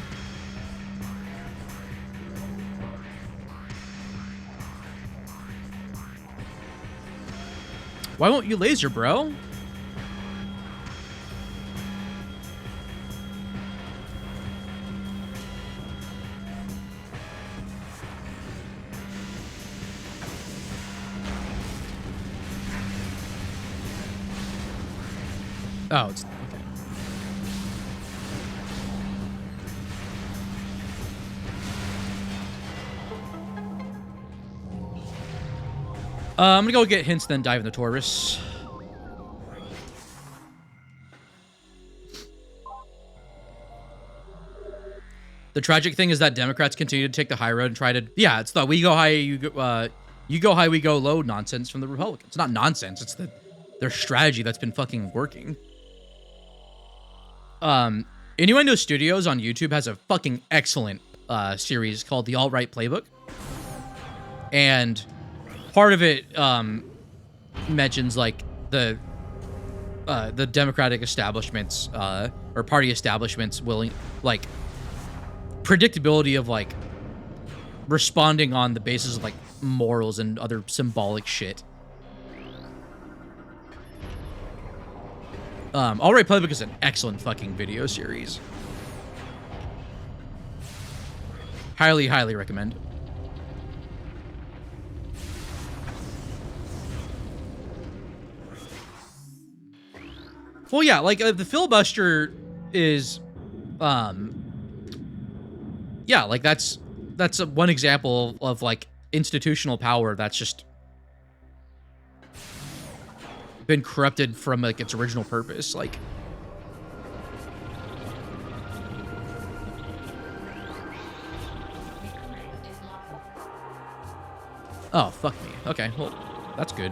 Why won't you laser, bro? Oh, it's okay. I'm gonna go get hints, then dive in the Taurus. The tragic thing is that Democrats continue to take the high road and try to... Yeah, it's the we go high, You go high, we go low nonsense from the Republicans. Not nonsense, it's their strategy that's been fucking working. Innuendo Studios on YouTube has a fucking excellent series called The Alt-Right Playbook. And part of it mentions like the Democratic establishments or party establishments willing, like, predictability of like responding on the basis of like morals and other symbolic shit. Alt-Right Playbook is an excellent fucking video series. Highly, highly recommend. Well, yeah, like the filibuster is, yeah, like that's one example of like institutional power that's just been corrupted from like its original purpose. Like, oh, fuck me. Okay, well, that's good.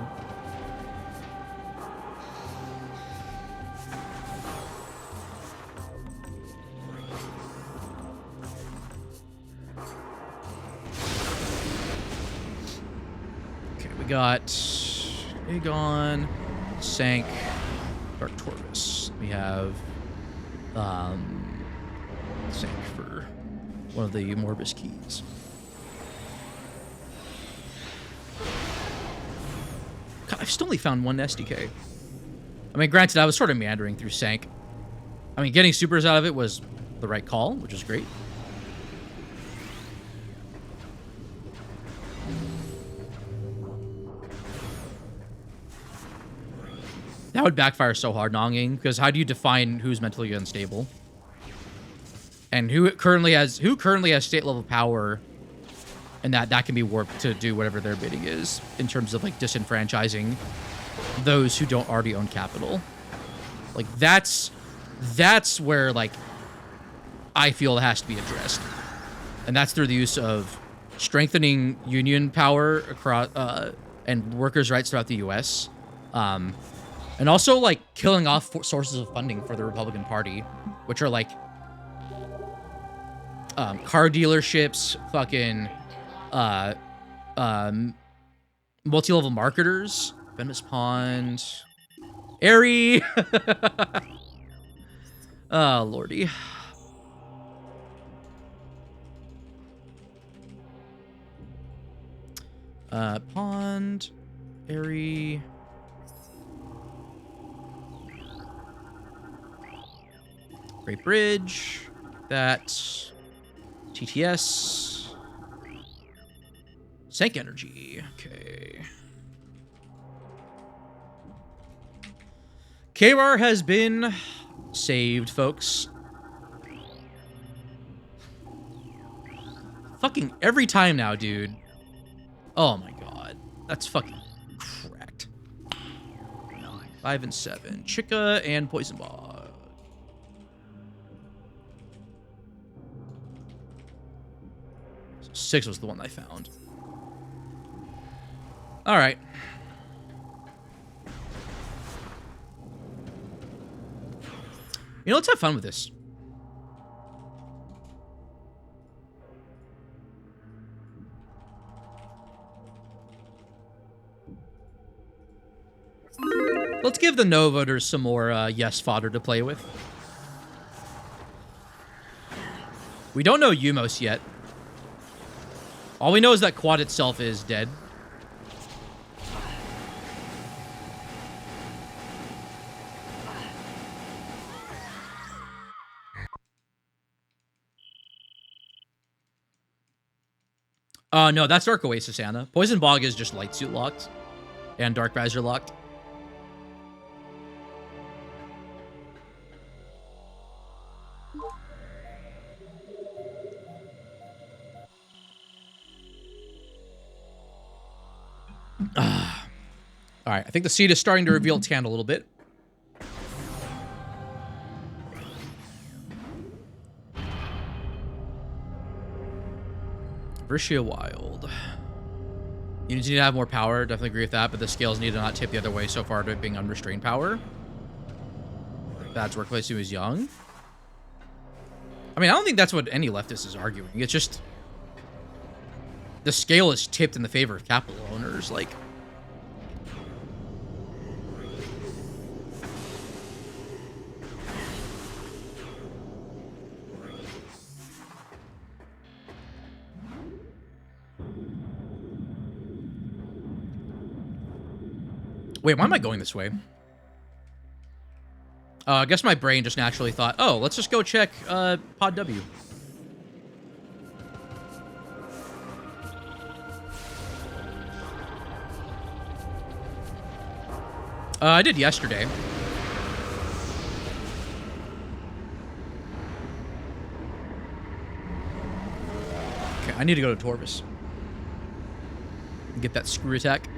Okay, we got Aegon, Sank, Dark Tortoise. We have Sank for one of the Morbus keys. God, I've still only found one SDK. I mean, granted, I was sort of meandering through Sank. I mean, getting supers out of it was the right call, which is great. That would backfire so hard, Nonging, because how do you define who's mentally unstable? And who currently has state level power, and that can be warped to do whatever their bidding is in terms of like disenfranchising those who don't already own capital. Like that's where like I feel it has to be addressed, and that's through the use of strengthening union power across and workers' rights throughout the U.S. And also, like, killing off sources of funding for the Republican Party, which are, like, car dealerships, fucking, multi-level marketers, Venice Pond, Airy. Oh, lordy. Pond, Airy. Great Bridge, that, TTS, Sank Energy, okay. KR has been saved, folks. Fucking every time now, dude. Oh my god, that's fucking cracked. 5 and 7, Chica and Poison Ball. 6 was the one I found. All right. You know, let's have fun with this. Let's give the no voters some more yes fodder to play with. We don't know Umos yet. All we know is that Quad itself is dead. No, that's Dark Oasis, Anna. Poison Bog is just Light Suit locked. And Dark Visor locked. All right, I think the seed is starting to reveal its hand a little bit. Vertia Wild. You need to have more power. Definitely agree with that. But the scales need to not tip the other way so far to it being unrestrained power. That's workplace who is young. I mean, I don't think that's what any leftist is arguing. It's just the scale is tipped in the favor of capital owners. Like, wait, why am I going this way? I guess my brain just naturally thought, oh, let's just go check Pod W. I did yesterday. Okay, I need to go to Torvis. Get that screw attack.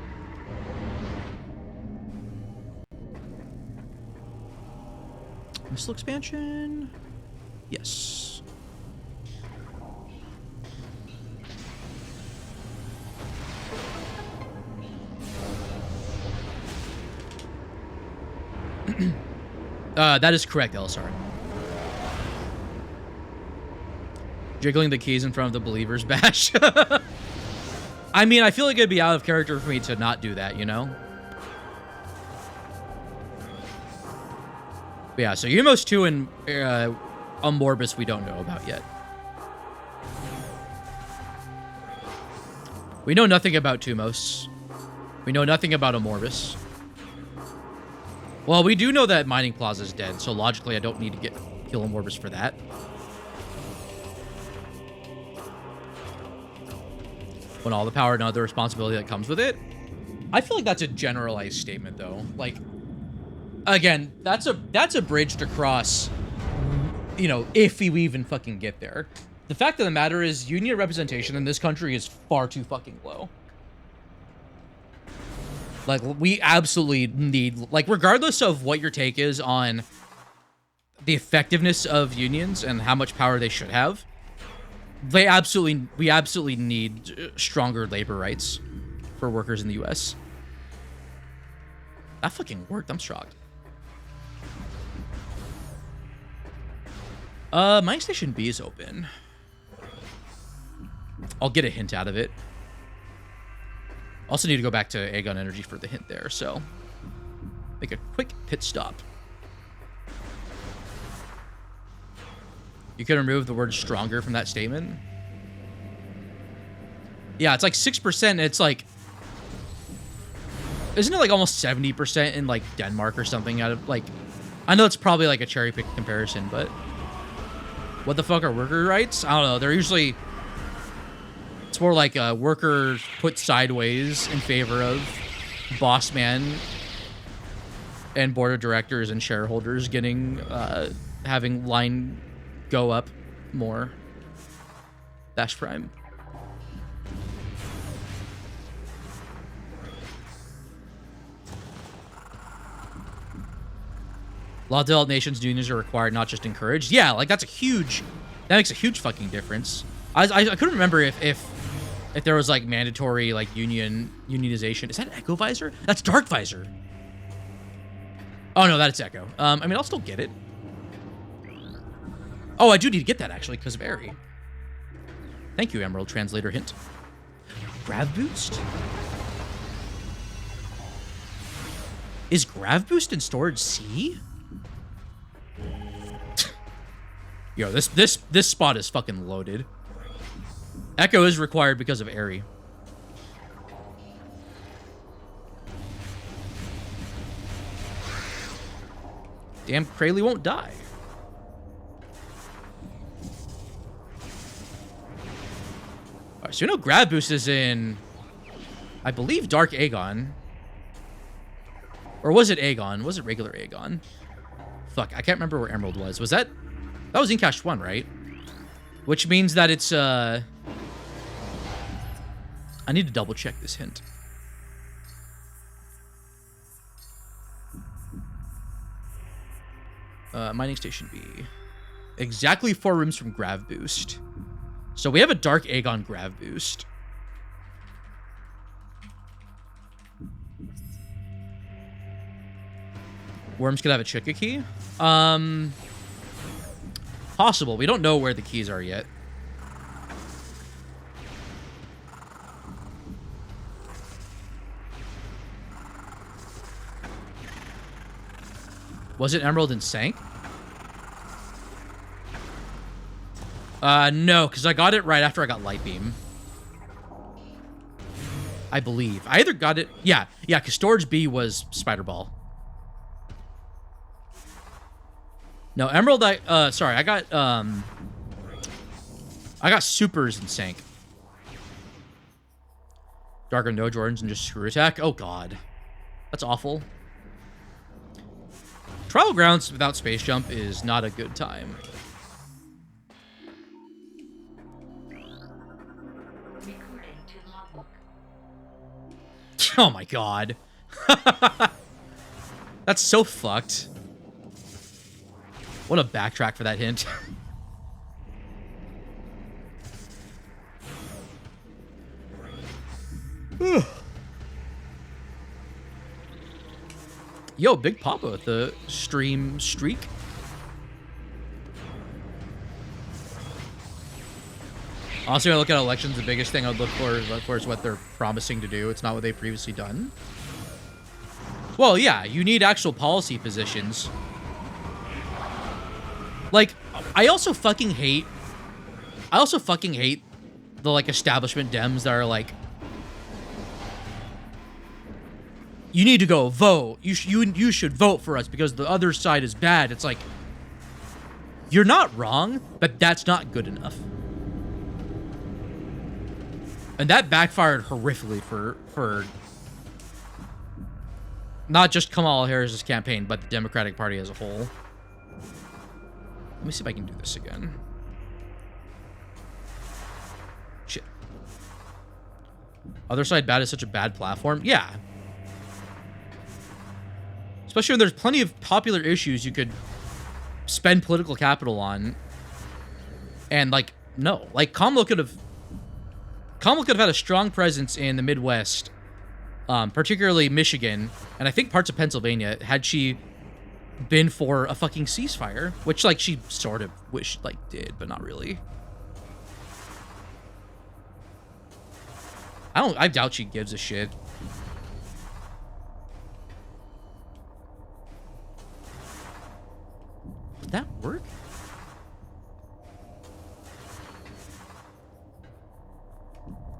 Missile expansion? Yes. That is correct, LSR. Jiggling the keys in front of the believers bash. I mean, I feel like it'd be out of character for me to not do that, you know? But yeah, so Umos 2 and Morbus we don't know about yet. We know nothing about Tumos. We know nothing about Morbus. Well, we do know that Mining Plaza is dead, so logically I don't need to kill Morbus for that. When all the power and other responsibility that comes with it. I feel like that's a generalized statement, though. Like, again, that's a bridge to cross, you know, if we even fucking get there. The fact of the matter is, union representation in this country is far too fucking low. Like, we absolutely need, like, regardless of what your take is on the effectiveness of unions and how much power they should have, we absolutely need stronger labor rights for workers in the U.S. That fucking worked. I'm shocked. Mining Station B is open. I'll get a hint out of it. Also need to go back to Aegon Energy for the hint there, so make a quick pit stop. You can remove the word stronger from that statement. Yeah, it's like 6%. It's like, isn't it like almost 70% in like Denmark or something? Out of like, I know it's probably like a cherry pick comparison, but what the fuck are worker rights? I don't know. They're usually, it's more like a worker put sideways in favor of boss man and board of directors and shareholders getting, having line go up more. BashPrime. Law developed nations unions are required, not just encouraged. Yeah, like that makes a huge fucking difference. I couldn't remember if there was like mandatory like unionization. Is that Echo Visor? That's Dark Visor. Oh no, that's Echo. I mean, I'll still get it. Oh, I do need to get that actually because of Airy. Thank you, Emerald Translator hint. Grav boost? Is Grav boost in storage C? Yo, this spot is fucking loaded. Echo is required because of Airy. Damn, Krayley won't die. Alright, so you know Grab Boost is in, I believe, Dark Aegon. Or was it Aegon? Was it regular Aegon? Fuck, I can't remember where Emerald was. Was that was Incash 1, right? Which means that it's, I need to double check this hint. Mining Station B. Exactly 4 rooms from Grav Boost. So we have a Dark Aegon Grav Boost. Worms could have a Chika key. Possible. We don't know where the keys are yet. Was it Emerald and sank? No, because I got it right after I got Light Beam. I believe. I either got it... Yeah, because Storage B was Spider Ball. No, Emerald, sorry, I got Supers and sank. Darker no Jordans and just screw attack. Oh, God. That's awful. Trial Grounds without Space Jump is not a good time. Oh, my God. That's so fucked. What a backtrack for that hint. Yo, Big Papa with the stream streak. Also, when I look at elections, the biggest thing I'd look for is what they're promising to do. It's not what they've previously done. Well, yeah, you need actual policy positions. Like, I also fucking hate the, like, establishment Dems that are like, you need to go vote. You should vote for us because the other side is bad. It's like, you're not wrong, but that's not good enough. And that backfired horrifically for not just Kamala Harris's campaign, but the Democratic Party as a whole. Let me see if I can do this again. Shit. Other side bad is such a bad platform? Yeah. Especially when there's plenty of popular issues you could spend political capital on. And, like, no. Like, Kamala could have had a strong presence in the Midwest, particularly Michigan, and I think parts of Pennsylvania, had she been for a fucking ceasefire, which, like, she sort of wished, like, did, but not really. I doubt she gives a shit. Did that work?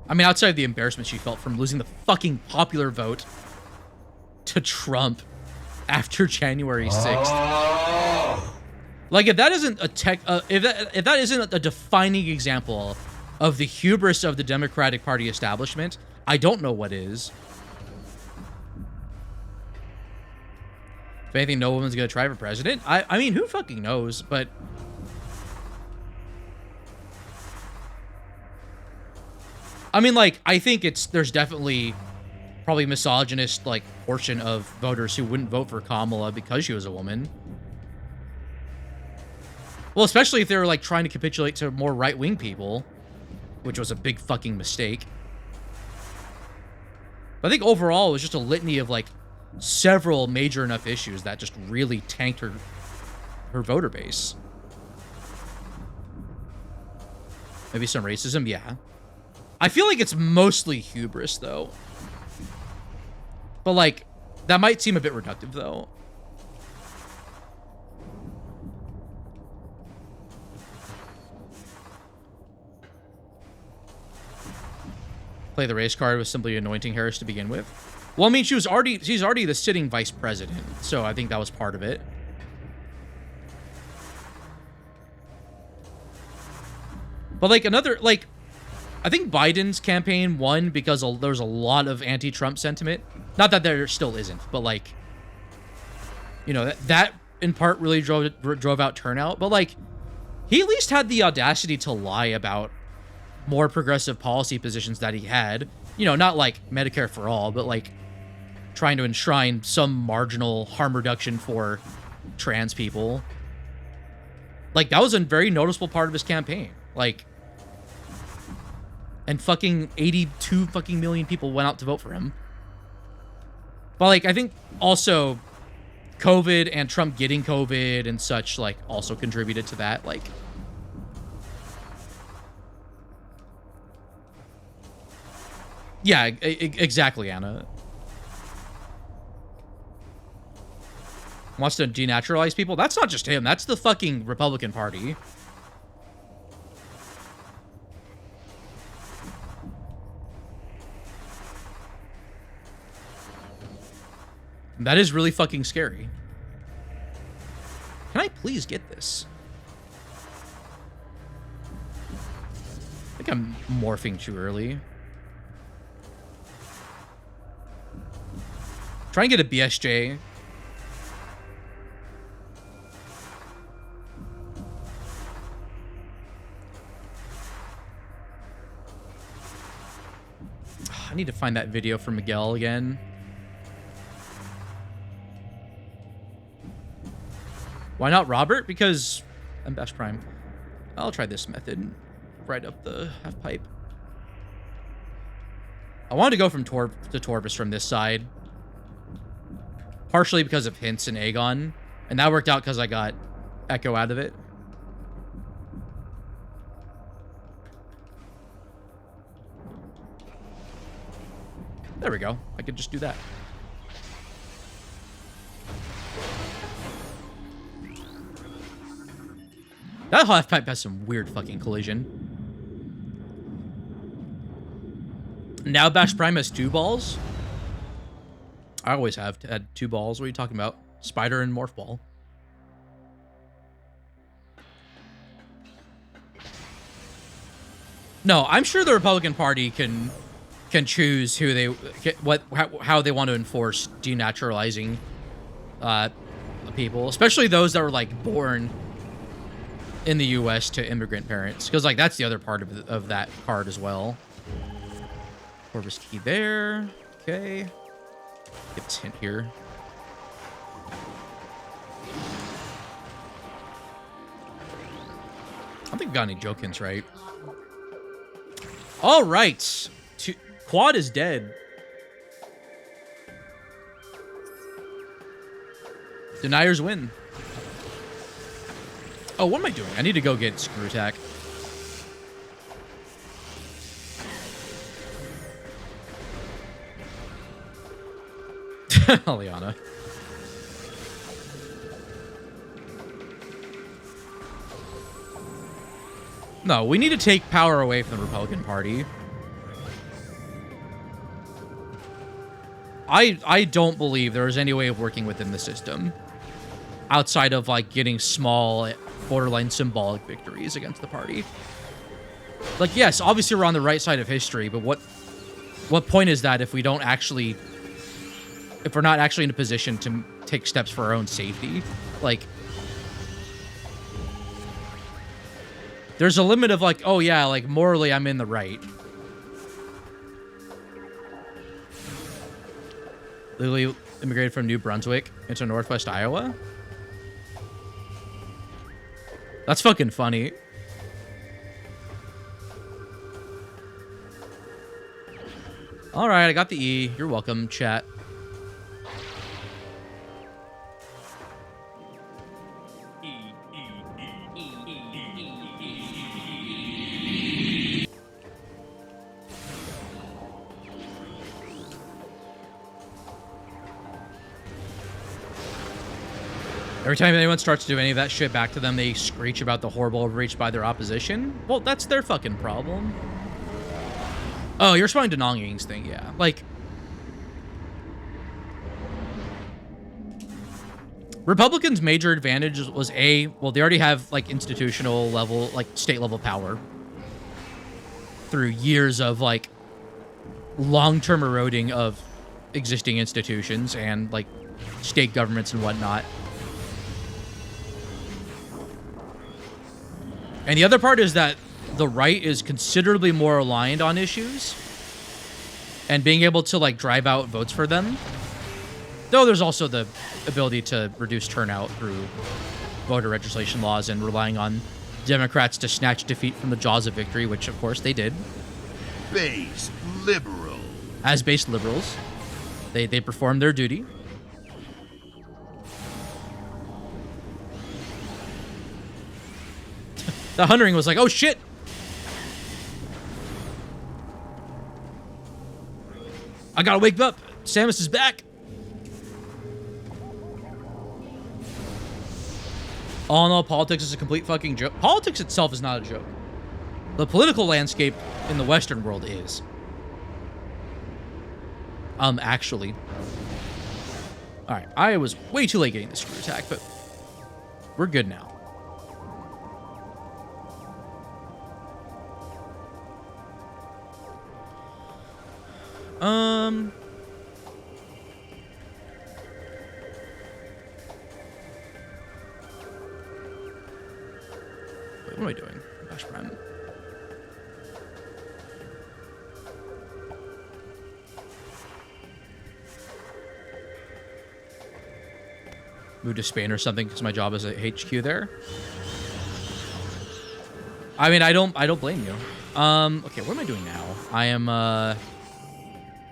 I mean, outside of the embarrassment she felt from losing the fucking popular vote to Trump after January 6th. Like, if that isn't a if that isn't a defining example of the hubris of the Democratic Party establishment, I don't know what is. If anything, no woman's gonna try for president. I mean, who fucking knows? But I mean, like, I think there's definitely probably misogynist, like, portion of voters who wouldn't vote for Kamala because she was a woman. Well, especially if they were, like, trying to capitulate to more right-wing people, which was a big fucking mistake. But I think overall it was just a litany of, like, several major enough issues that just really tanked her voter base. Maybe some racism, yeah. I feel like it's mostly hubris, though. But, like, that might seem a bit reductive, though. Play the race card was simply anointing Harris to begin with. Well, I mean, she's already the sitting vice president, so I think that was part of it. But, like, I think Biden's campaign won because there's a lot of anti-Trump sentiment. Not that there still isn't, but, like, you know, that in part really drove out turnout. But, like, he at least had the audacity to lie about more progressive policy positions that he had. You know, not like Medicare for all, but, like, trying to enshrine some marginal harm reduction for trans people. Like, that was a very noticeable part of his campaign. Like, and fucking 82 fucking million people went out to vote for him. But, like, I think also COVID and Trump getting COVID and such, like, also contributed to that. Like, yeah, exactly, Anna. Wants to denaturalize people? That's not just him. That's the fucking Republican Party. That is really fucking scary. Can I please get this? I think I'm morphing too early. Try and get a BSJ. I need to find that video from Miguel again. Why not Robert? Because I'm BashPrime. I'll try this method. Right up the half pipe. I wanted to go from to Torbus from this side. Partially because of hints and Aegon. And that worked out because I got Echo out of it. There we go. I could just do that. That half pipe has some weird fucking collision. Now BashPrime has 2 balls. I always have had 2 balls. What are you talking about? Spider and Morph Ball. No, I'm sure the Republican Party can choose who they how they want to enforce denaturalizing people, especially those that were like born in the U.S. to immigrant parents, because like that's the other part of that card as well. Corvus key there. Okay. Get this hint here. I don't think we got any joke hints right. All right. Quad is dead. Deniers win. Oh, what am I doing? I need to go get Screw Attack. Liana. No, we need to take power away from the Republican Party. I don't believe there is any way of working within the system outside of like getting small, borderline symbolic victories against the party. Like, yes, obviously we're on the right side of history, but what point is that if we're not actually in a position to take steps for our own safety? Like, there's a limit of like, oh yeah, like morally I'm in the right. Lily immigrated from New Brunswick into Northwest Iowa. That's fucking funny. All right, I got the E. You're welcome, chat. Every time anyone starts to do any of that shit back to them, they screech about the horrible overreach by their opposition. Well, that's their fucking problem. Oh, you're responding to Nong Ying's thing, yeah. Like, Republicans' major advantage was well, they already have, like, institutional level, like, state level power through years of, like, long-term eroding of existing institutions and, like, state governments and whatnot. And the other part is that the right is considerably more aligned on issues and being able to, like, drive out votes for them. Though there's also the ability to reduce turnout through voter registration laws and relying on Democrats to snatch defeat from the jaws of victory, which, of course, they did. Base liberal. As base liberals, they performed their duty. The Huntering was like, oh shit! I gotta wake up! Samus is back! All in all, politics is a complete fucking joke. Politics itself is not a joke. The political landscape in the Western world is. Actually. Alright, I was way too late getting the screw attack, but we're good now. Wait, what am I doing? BashPrime. Move to Spain or something because my job is at HQ there. I mean, I don't blame you. Okay, what am I doing now? I am, I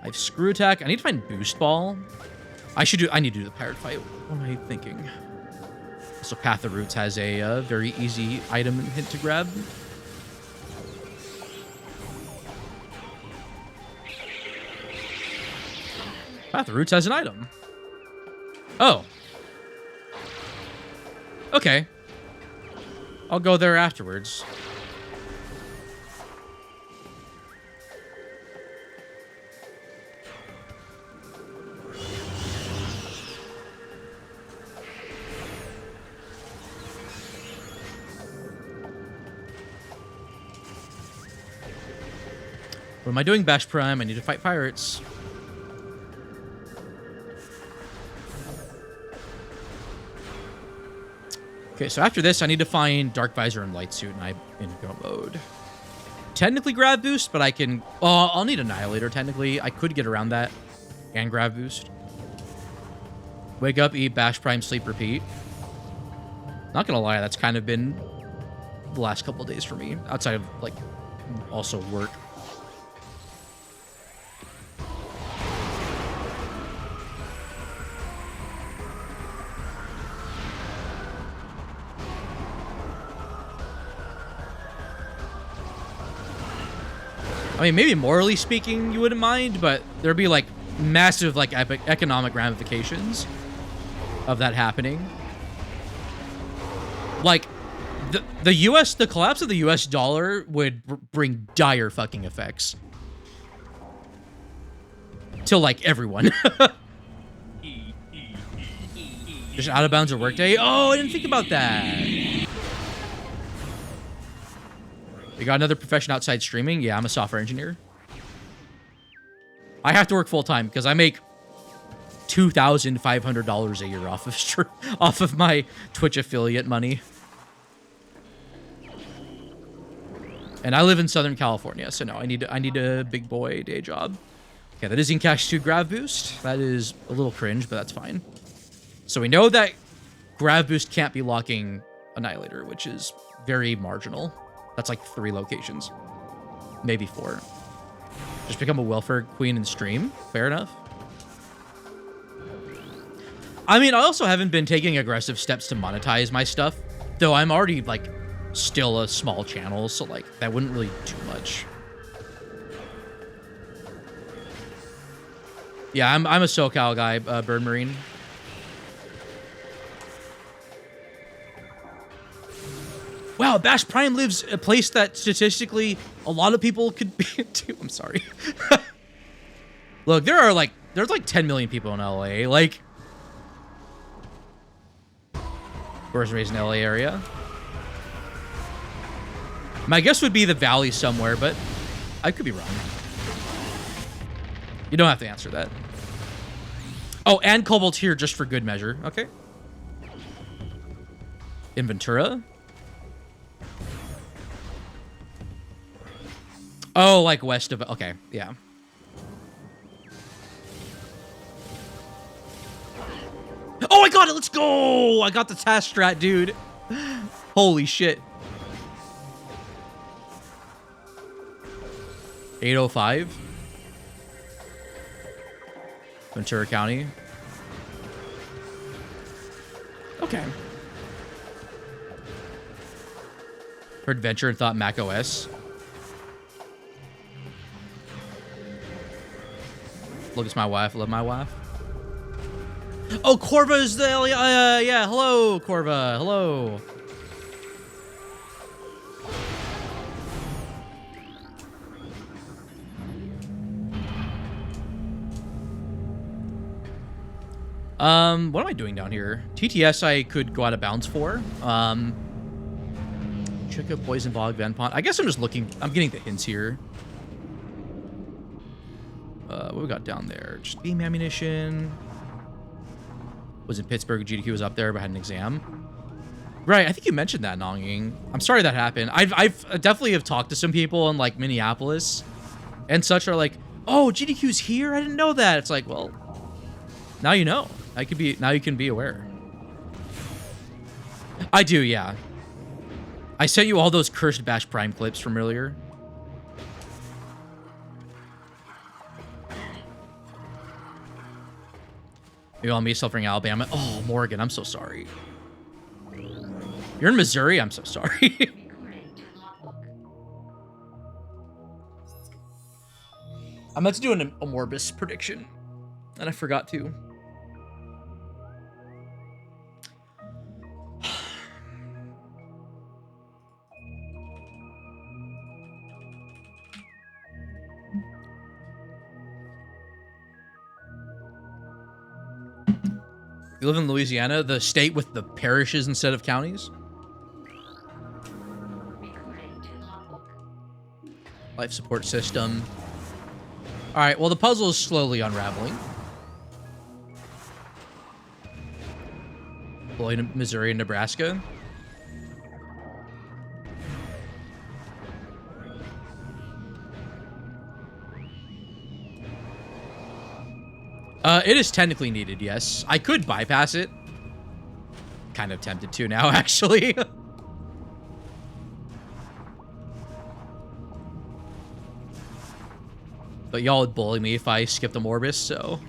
have screw attack. I need to find boost ball. I need to do the pirate fight. What am I thinking? So Path of Roots has a very easy item and hint to grab. Path of Roots has an item. Oh. Okay. I'll go there afterwards. What am I doing, BashPrime? I need to fight pirates. Okay, so after this, I need to find Dark Visor and Light Suit, and I'm in go mode. Technically grab boost, but I can... Oh, I'll need Annihilator, technically. I could get around that and grab boost. Wake up, eat, BashPrime, sleep, repeat. Not gonna lie, that's kind of been the last couple of days for me, outside of, like, also work. I mean, maybe morally speaking, you wouldn't mind, but there'd be, like, massive, like, economic ramifications of that happening. Like, the collapse of the US dollar would bring dire fucking effects. To, like, everyone. Just out of bounds of workday? Oh, I didn't think about that. You got another profession outside streaming? Yeah, I'm a software engineer. I have to work full time because I make $2,500 a year off of my Twitch affiliate money. And I live in Southern California, so no, I need a big boy day job. Okay, that is in cash 2 grab boost. That is a little cringe, but that's fine. So we know that grab boost can't be locking Annihilator, which is very marginal. That's like 3 locations. Maybe 4. Just become a welfare queen and stream. Fair enough. I mean, I also haven't been taking aggressive steps to monetize my stuff. Though I'm already, like, still a small channel. So, like, that wouldn't really do much. Yeah, I'm a SoCal guy, Bird Marine. Wow, BashPrime lives a place that statistically a lot of people could be into. I'm sorry. Look, there's like 10 million people in LA. Like, born and raised in LA area. My guess would be the Valley somewhere, but I could be wrong. You don't have to answer that. Oh, and Cobalt here just for good measure. Okay. In Ventura. Oh, like west of... Okay, yeah. Oh, I got it! Let's go! I got the task strat, dude. Holy shit. 805. Ventura County. Okay. for adventure and thought Mac OS. Look, it's my wife. Love my wife. Oh, Corva is the yeah. Hello, Corva. Hello. What am I doing down here? TTS I could go out of bounds for. Check out Poison Bog, Venpont. I guess I'm just looking. I'm getting the hints here. What we got down there? Just beam ammunition. Was in Pittsburgh. GDQ was up there, but had an exam. Right, I think you mentioned that, Nonging. I'm sorry that happened. I've definitely have talked to some people in like Minneapolis and such are like, oh, GDQ's here? I didn't know that. It's like, well, now you know. Now you can be aware. I do, yeah. I sent you all those cursed BashPrime clips from earlier. Maybe I'll meet suffering Alabama. Oh, Morgan, I'm so sorry. You're in Missouri? I'm so sorry. I meant to do a Morbus prediction, and I forgot to. You live in Louisiana, the state with the parishes instead of counties? Life support system. All right, well, the puzzle is slowly unraveling. Floyd, Missouri, and Nebraska. It is technically needed, yes. I could bypass it. Kind of tempted to now, actually. But y'all would bully me if I skipped a Morbus, so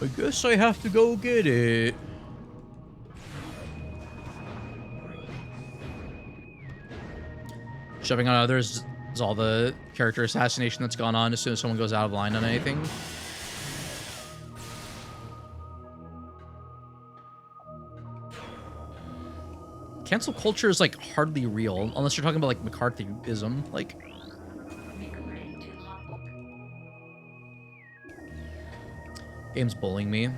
I guess I have to go get it. Shoving on others is all the character assassination that's gone on as soon as someone goes out of line on anything. Cancel culture is like hardly real unless you're talking about like McCarthyism. Like, game's bullying me.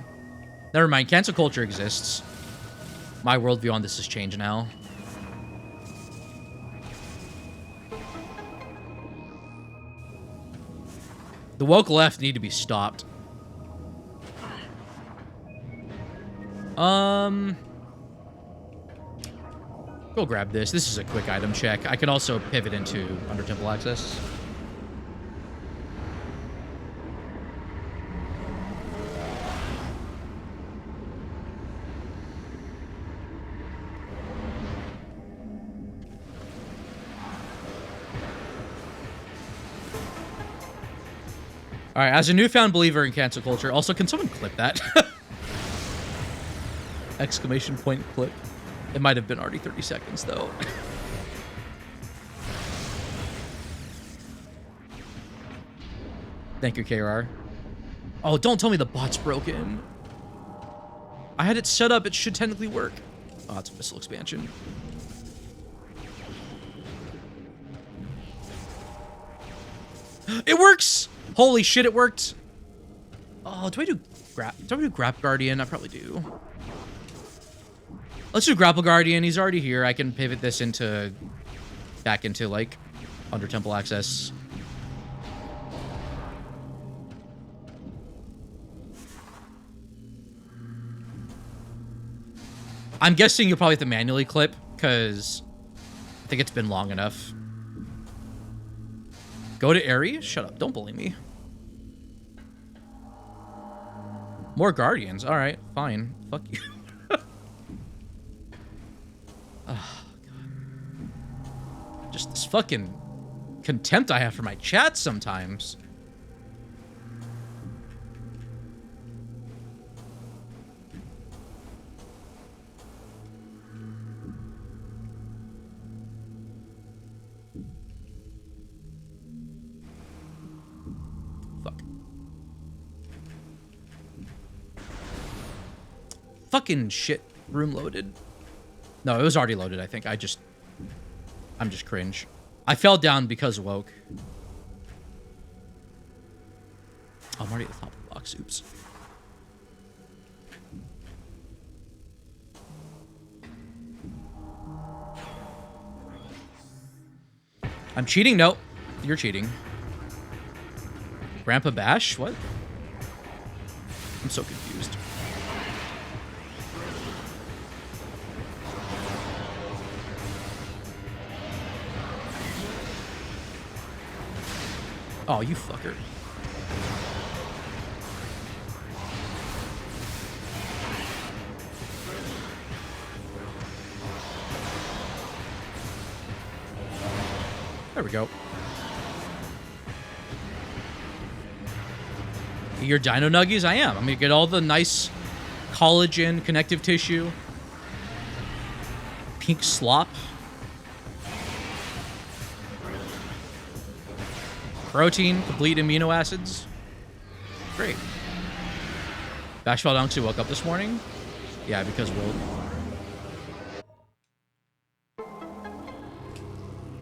Never mind. Cancel culture exists. My worldview on this has changed now. The woke left need to be stopped. Go grab this. This is a quick item check. I can also pivot into Under Temple Access. All right, as a newfound believer in cancel culture, also, can someone clip that? Exclamation point clip. It might have been already 30 seconds, though. Thank you, KR. Oh, don't tell me the bot's broken. I had it set up. It should technically work. Oh, it's a missile expansion. It works! Holy shit, it worked. Oh, do I do Grap Guardian? I probably do. Let's do Grapple Guardian. He's already here. I can pivot this back into like Under Temple Access. I'm guessing you'll probably have to manually clip because I think it's been long enough. Go to Aerie? Shut up. Don't bully me. More Guardians. All right, fine. Fuck you. Oh, God. Just this fucking contempt I have for my chat sometimes. fucking shit room loaded? No, it was already loaded, I think. I'm just cringe. I fell down because woke. Oh, I'm already at the top of the box. Oops. I'm cheating? No. You're cheating. Grandpa Bash? What? I'm so confused. Oh, you fucker. There we go. Your dino nuggies? I am. I'm gonna get all the nice collagen, connective tissue, pink slop, protein, complete amino acids. Great. Bashfall Dunks, woke up this morning? Yeah, because we'll...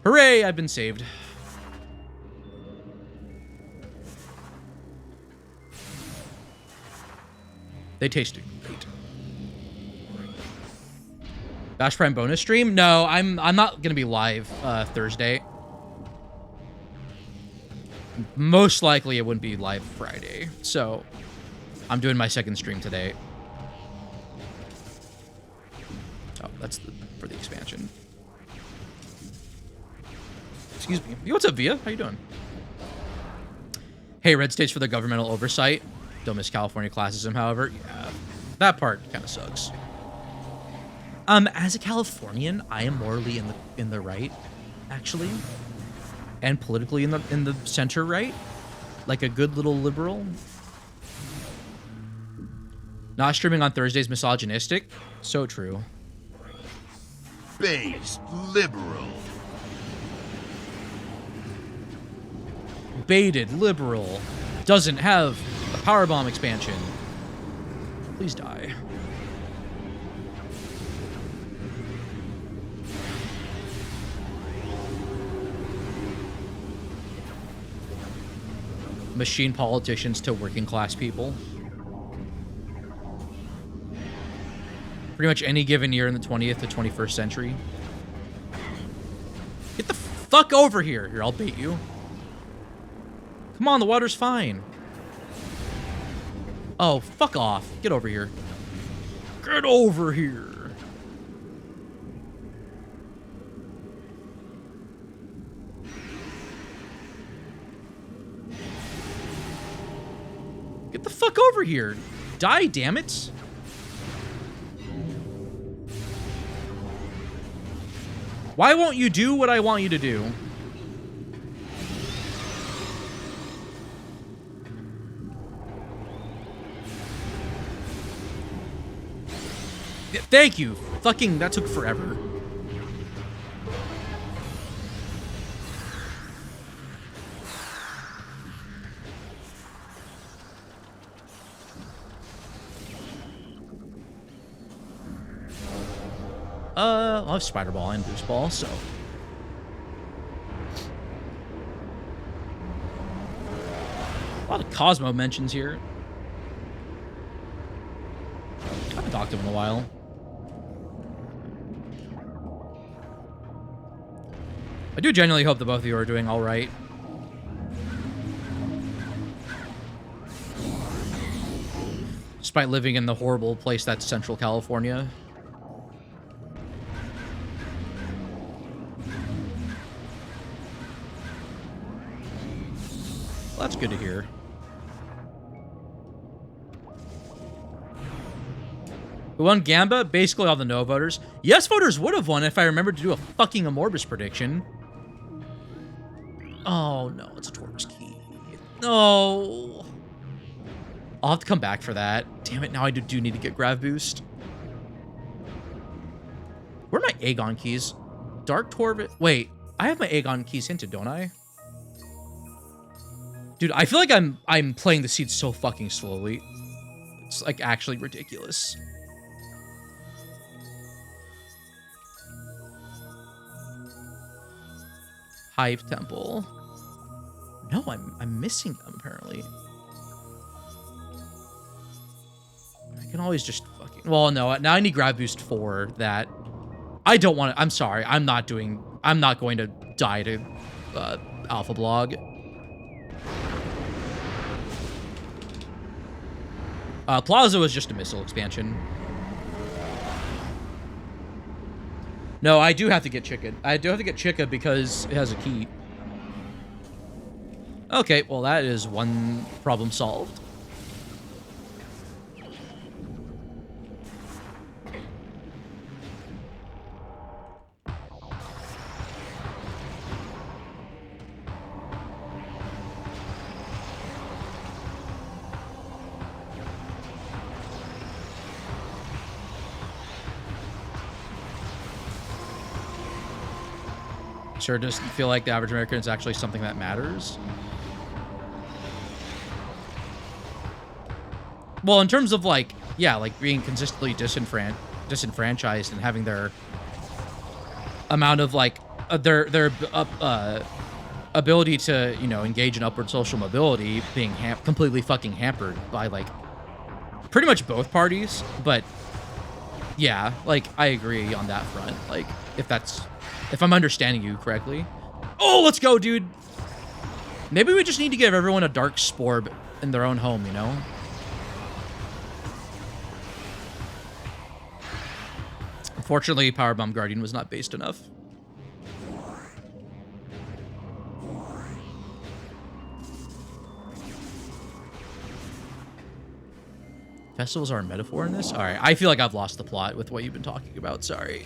Hooray, I've been saved. They tasted great. BashPrime bonus stream? No, I'm not gonna be live Thursday. Most likely it wouldn't be live Friday. So I'm doing my second stream today. Oh, that's for the expansion. Excuse me. Yo, what's up, Via? How you doing? Hey, red states for the governmental oversight. Don't miss California classism, however. Yeah, that part kind of sucks. As a Californian, I am morally in the right, actually, and politically in the center right, like a good little liberal. Not streaming on Thursdays misogynistic. So true. Base liberal. Baited liberal doesn't have a powerbomb expansion. Please die. Machine politicians to working class people. Pretty much any given year in the 20th to 21st century. Get the fuck over here. Here, I'll bait you. Come on, the water's fine. Oh, fuck off. Get over here. Get over here. Get the fuck over here. Die, damn it. Why won't you do what I want you to do? Thank you. Fucking, that took forever. I'll have Spider Ball and Boost Ball, so. A lot of Cosmo mentions here. I haven't talked to him in a while. I do genuinely hope that both of you are doing all right. Despite living in the horrible place that's Central California. Well, that's good to hear. Who won Gamba? Basically all the no voters. Yes voters would have won if I remembered to do a fucking Amorbus prediction. Oh, no, it's a Tortoise Key. No. I'll have to come back for that. Damn it, now I do need to get Grav Boost. Where are my Aegon keys? Dark Torvit. Wait, I have my Aegon keys hinted, don't I? Dude, I feel like I'm playing the seeds so fucking slowly. It's like actually ridiculous. Hive Temple. No, I'm missing them apparently. I can always just fucking. Well, no. Now I need grab boost 4. That I don't want to. I'm sorry. I'm not going to die to Alpha Blog. Plaza was just a missile expansion. No, I do have to get Chica. I do have to get Chica because it has a key. Okay, well that is one problem solved. Sure doesn't feel like the average American is actually something that matters. Well, in terms of like, yeah, like being consistently disenfranchised and having their amount of like their ability to, you know, engage in upward social mobility being completely fucking hampered by like pretty much both parties. But yeah, like I agree on that front. Like if I'm understanding you correctly. Oh, let's go, dude. Maybe we just need to give everyone a dark spore in their own home, you know? Unfortunately, Powerbomb Guardian was not based enough. Festivals are a metaphor in this? All right, I feel like I've lost the plot with what you've been talking about. Sorry.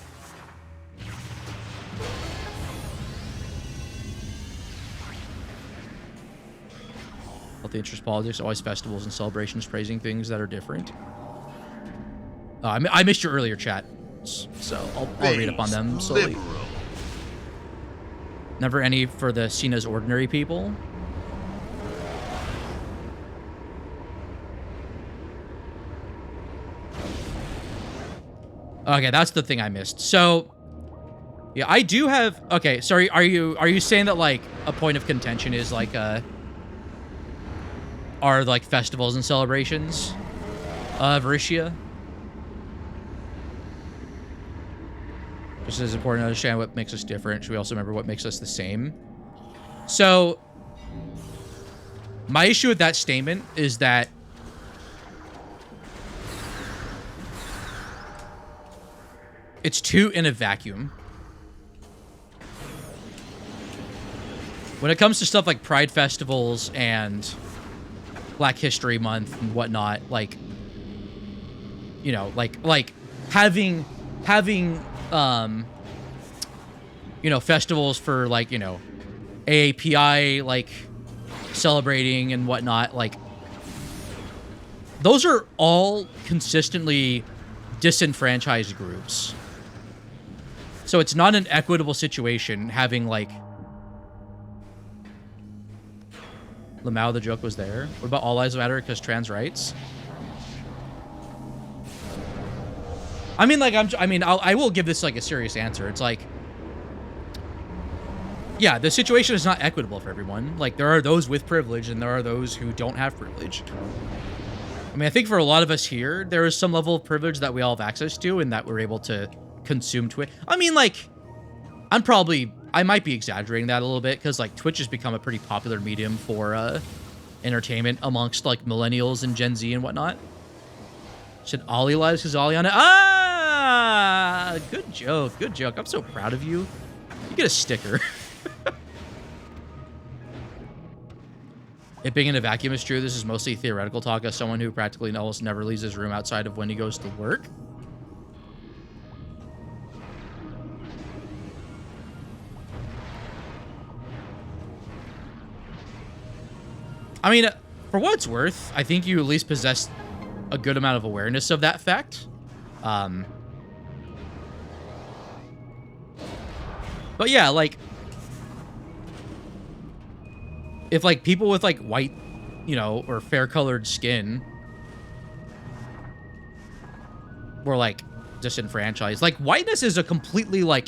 Healthy interest politics, always festivals and celebrations praising things that are different. I missed your earlier chat, so I'll read up on them slowly. Liberal. Never any for the seen as ordinary people. Okay, that's the thing I missed. So, yeah, I do have. Okay, sorry. Are you saying that like a point of contention is like are like festivals and celebrations of Russia? Just as important to understand what makes us different, should we also remember what makes us the same? So, my issue with that statement is that it's too in a vacuum. When it comes to stuff like Pride festivals and Black History Month and whatnot, like, you know, like having you know, festivals for like, you know, AAPI, like celebrating and whatnot, like those are all consistently disenfranchised groups. So it's not an equitable situation having like Lamau, the joke was there. What about All Lives Matter because trans rights? I mean, like, I will give this like a serious answer. It's like, yeah, the situation is not equitable for everyone. Like, there are those with privilege and there are those who don't have privilege. I mean, I think for a lot of us here, there is some level of privilege that we all have access to and that we're able to consume Twitch. I mean, like, I might be exaggerating that a little bit because like Twitch has become a pretty popular medium for entertainment amongst like millennials and Gen Z and whatnot. Should Ollie lives because Ollie on it? Ah, good joke, good joke. I'm so proud of you. You get a sticker. It being in a vacuum is true. This is mostly theoretical talk as someone who practically almost never leaves his room outside of when he goes to work. I mean, for what it's worth, I think you at least possess a good amount of awareness of that fact. But yeah, like, if like people with like white, you know, or fair colored skin were like disenfranchised, like whiteness is a completely like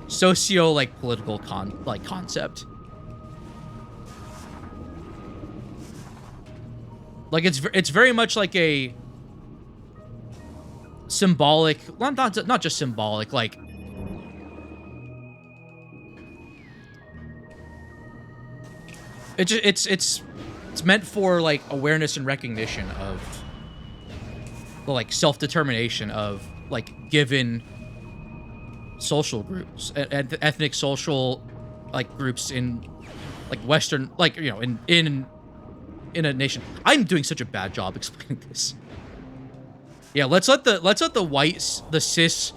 socio like political concept. Like it's very much like a symbolic, well, not just symbolic, like it's meant for like awareness and recognition of the like self-determination of like given social groups and ethnic social like groups in like Western, like, you know, in a nation. I'm doing such a bad job explaining this. Yeah, let's let the white, the cis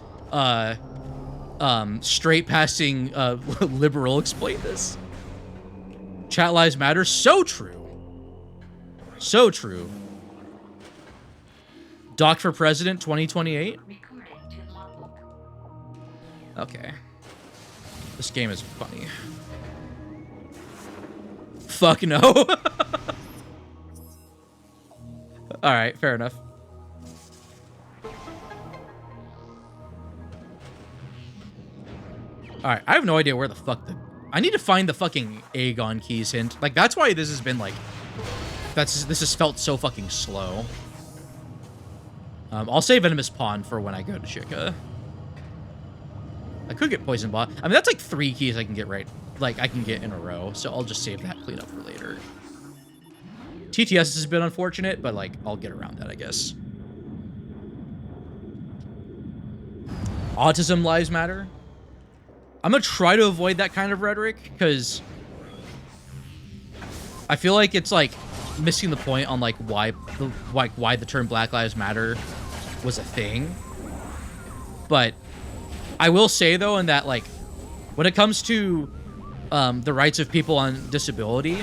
straight passing liberal explain this. Chat lives matter. So true. So true. Doc for president 2028. Okay. This game is funny. Fuck no. All right, fair enough. All right, I have no idea where the fuck I need to find the fucking Aegon keys hint. Like, that's why this has been like, this has felt so fucking slow. I'll say Venomous Pawn for when I go to Chica. I could get Poison Bot. I mean, that's like 3 keys I can get right. Like, I can get in a row, so I'll just save that cleanup for later. TTS has been unfortunate, but like, I'll get around that, I guess. Autism lives matter. I'm gonna try to avoid that kind of rhetoric, because I feel like it's like missing the point on like why the term Black Lives Matter was a thing. But I will say though, in that like when it comes to the rights of people on disability,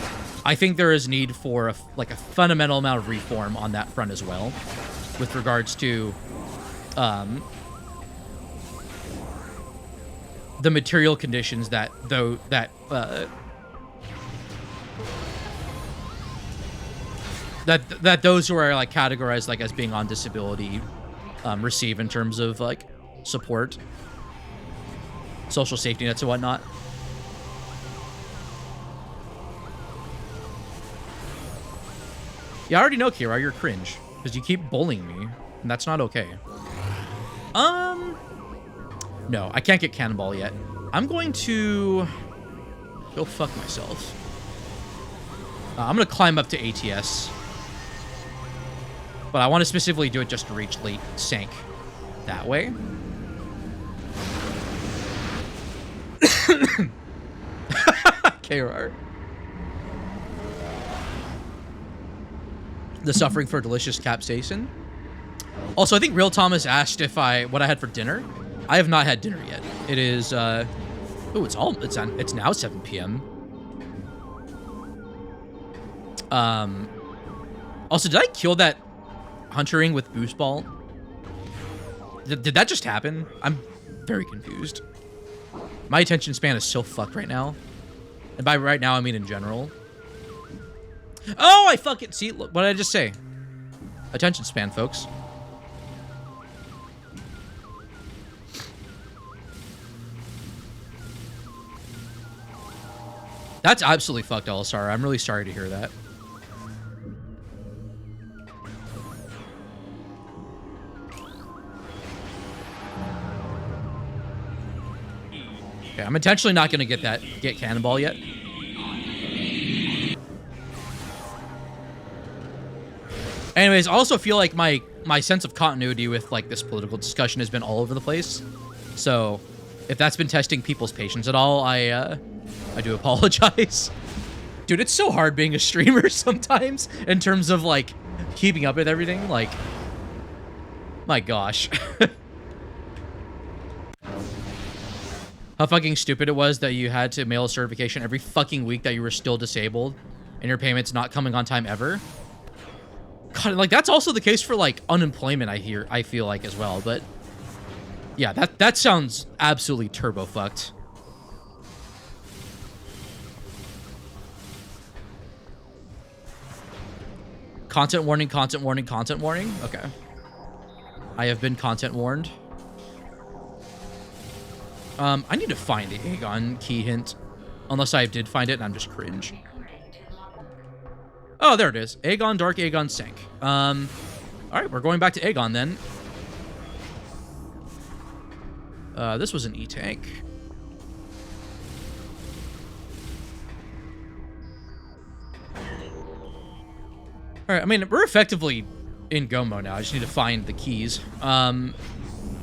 I think there is need for a fundamental amount of reform on that front as well, with regards to the material conditions that those who are like categorized like as being on disability receive in terms of like support, social safety nets and whatnot. Yeah, I already know, Kira, you're cringe because you keep bullying me, and that's not okay. No, I can't get Cannonball yet. I'm going to go fuck myself. I'm going to climb up to ATS. But I want to specifically do it just to reach late Sank that way. KR. The suffering for delicious capsaicin. Also, I think Real Thomas asked what I had for dinner. I have not had dinner yet. It is it's now 7 p.m. Also, did I kill that huntering with boost ball? Did that just happen? I'm very confused. My attention span is so fucked right now. And by right now, I mean in general. Oh, I fucking see. Look, what did I just say? Attention span, folks. That's absolutely fucked, LSR. I'm really sorry to hear that. Okay, I'm intentionally not going to get Cannonball yet. Anyways, I also feel like my sense of continuity with like this political discussion has been all over the place. So if that's been testing people's patience at all, I do apologize. Dude, it's so hard being a streamer sometimes in terms of like keeping up with everything. Like, my gosh. How fucking stupid it was that you had to mail a certification every fucking week that you were still disabled and your payment's not coming on time ever. God, like that's also the case for like unemployment, I feel like as well, but yeah, that sounds absolutely turbo fucked. Content warning, content warning, content warning. Okay. I have been content warned. I need to find the Aegon key hint. Unless I did find it and I'm just cringe. Oh, there it is. Aegon, Dark Aegon, Sank. Alright, we're going back to Aegon then. This was an E-tank. Alright, I mean, we're effectively in go mode now. I just need to find the keys.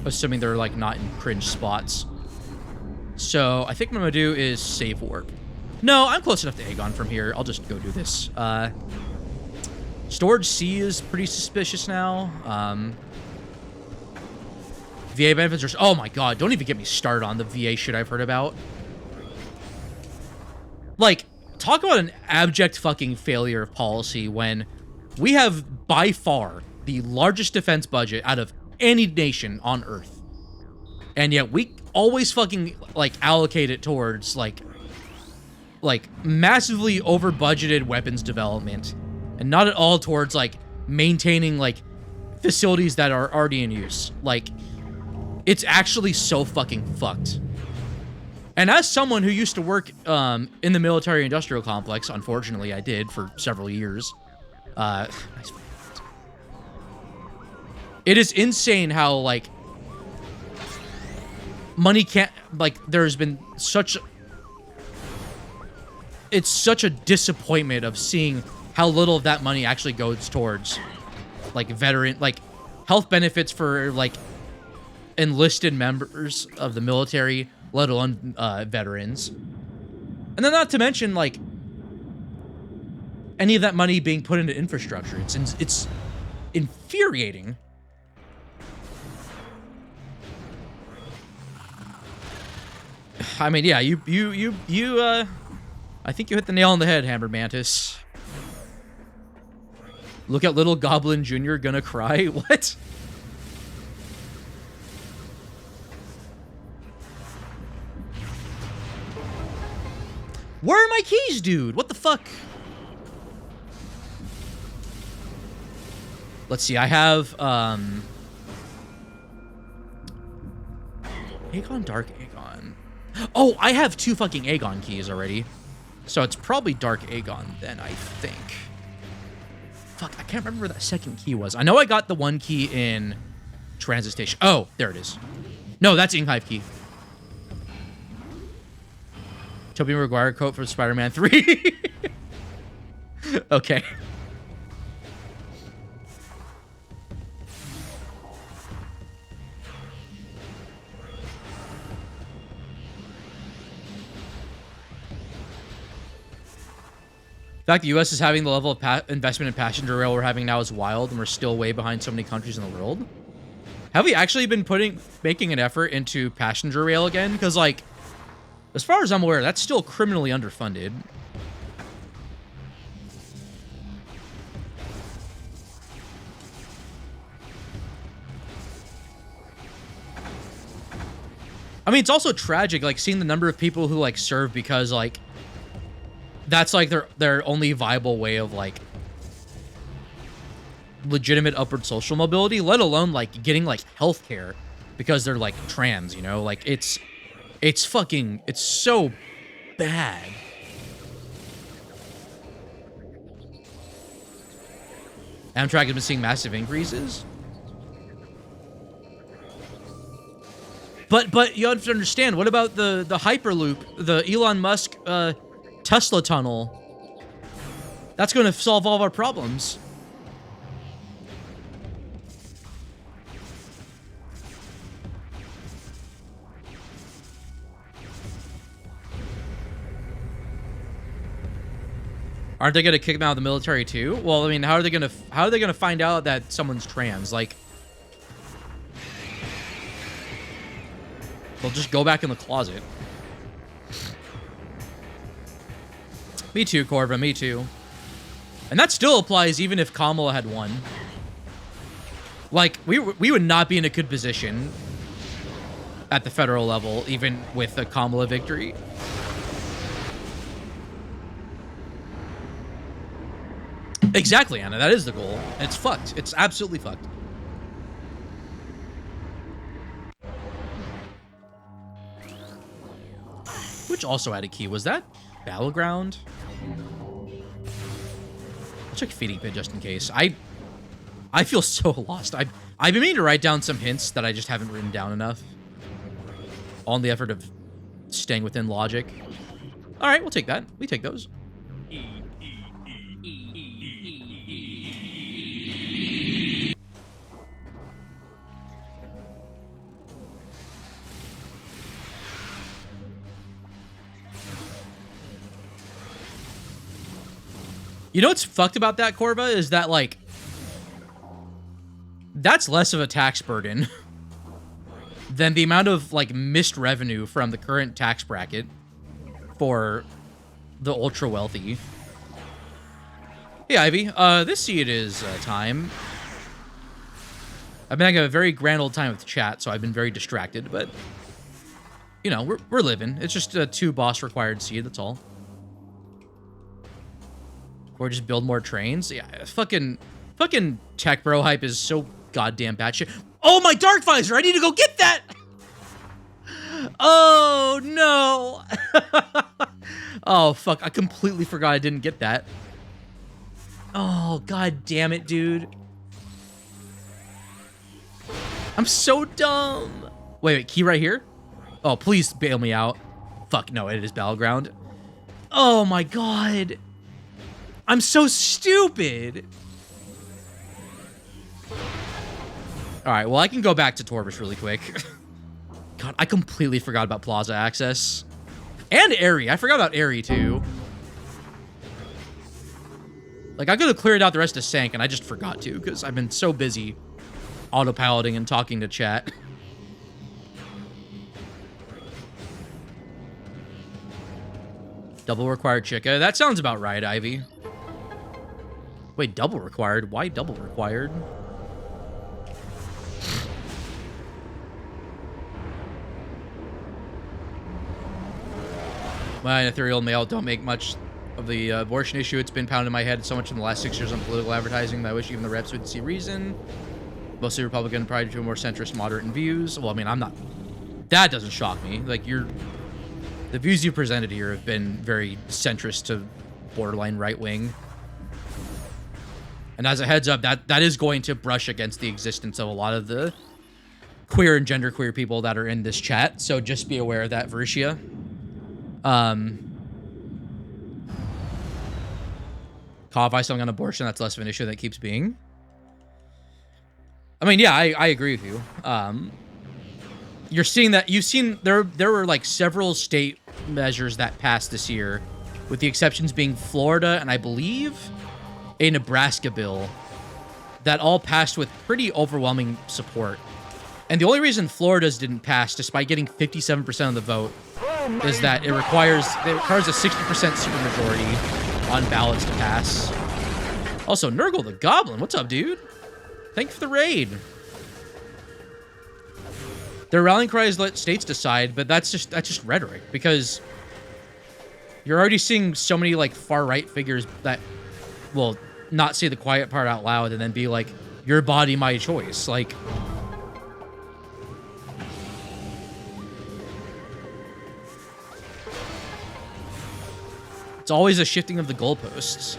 Assuming they're, like, not in cringe spots. So, I think what I'm gonna do is save warp. No, I'm close enough to Aegon from here. I'll just go do this. Storage C is pretty suspicious now. VA benefits are... Oh my god, don't even get me started on the VA shit I've heard about. Like, talk about an abject fucking failure of policy when we have, by far, the largest defense budget out of any nation on Earth. And yet we always fucking, like, allocate it towards, like massively over-budgeted weapons development. And not at all towards, like, maintaining, like, facilities that are already in use. Like, it's actually so fucking fucked. And as someone who used to work in the military-industrial complex, unfortunately I did for several years, it is insane how, like, money can't, like, there's been such... It's such a disappointment of seeing how little of that money actually goes towards, like, veteran, like, health benefits for, like, enlisted members of the military, let alone veterans. And then not to mention, like, any of that money being put into infrastructure. It's infuriating. I mean, yeah, I think you hit the nail on the head, Hammered Mantis. Look at Little Goblin Jr. gonna cry? What? Where are my keys, dude? What the fuck? Let's see, I have, Aegon, Dark Aegon. Oh, I have 2 fucking Aegon keys already. So it's probably Dark Aegon then, I think. Fuck, I can't remember where that second key was. I know I got the 1 key in Transit Station. Oh, there it is. No, that's Inghive key. Tobey Maguire quote for Spider-Man 3. Okay. The fact the U.S. is having the level of investment in passenger rail we're having now is wild, and we're still way behind so many countries in the world. Have we actually been making an effort into passenger rail again? Because, like, as far as I'm aware, that's still criminally underfunded. I mean, it's also tragic, like, seeing the number of people who, like, serve because, like, that's, like, their only viable way of, like, legitimate upward social mobility, let alone, like, getting, like, healthcare because they're, like, trans, you know? Like, it's fucking, it's so bad. Amtrak has been seeing massive increases. But you have to understand, what about the Hyperloop, the Elon Musk, Tesla tunnel? That's going to solve all of our problems. Aren't they going to kick them out of the military too? Well, I mean, how are they going to find out that someone's trans? Like, they'll just go back in the closet. Me too, Corva, me too. And that still applies even if Kamala had won. Like, we would not be in a good position at the federal level, even with a Kamala victory. Exactly, Anna, that is the goal. And it's fucked. It's absolutely fucked. Which also had a key. Was that Battleground? I'll check Feeding Pit just in case. I feel so lost. I've been meaning to write down some hints that I just haven't written down enough. All in the effort of staying within logic. All right, we'll take that. We take those. You know what's fucked about that, Corva, is that, like, that's less of a tax burden than the amount of, like, missed revenue from the current tax bracket for the ultra-wealthy. Hey, Ivy. This seed is time. I've been having a very grand old time with chat, so I've been very distracted, but, you know, we're living. It's just a 2 boss-required seed, that's all. Or just build more trains. Yeah, fucking tech bro hype is so goddamn batshit. Oh, my Dark Visor! I need to go get that! Oh, no! Oh, fuck. I completely forgot I didn't get that. Oh, god damn it, dude. I'm so dumb. Wait, key right here? Oh, please bail me out. Fuck, no, it is Battleground. Oh, my god. I'm so stupid. All right, well, I can go back to Torbish really quick. God, I completely forgot about Plaza Access. And Airy. I forgot about Airy, too. Like, I could have cleared out the rest of Sank, and I just forgot to, because I've been so busy autopiloting and talking to chat. Double required Chica. That sounds about right, Ivy. Wait, double required? Why double required? My ethereal male don't make much of the abortion issue. It's been pounded in my head so much in the last 6 years on political advertising that I wish even the reps would see reason. Mostly Republican, probably to more centrist, moderate in views. Well, I mean, I'm not... That doesn't shock me. Like, the views you presented here have been very centrist to borderline right-wing. And as a heads up, that is going to brush against the existence of a lot of the queer and genderqueer people that are in this chat. So just be aware of that, Verutia. Call advice on abortion, that's less of an issue than it keeps being. I mean, yeah, I agree with you. You're seeing that, you've seen, there were like several state measures that passed this year, with the exceptions being Florida and I believe a Nebraska bill that all passed with pretty overwhelming support. And the only reason Florida's didn't pass, despite getting 57% of the vote, is that it requires a 60% supermajority on ballots to pass. Also, Nurgle the Goblin, what's up, dude? Thank you for the raid. Their rallying cry is let states decide, but that's just rhetoric, because you're already seeing so many like far right figures that will not say the quiet part out loud and then be like, your body, my choice. Like, it's always a shifting of the goalposts.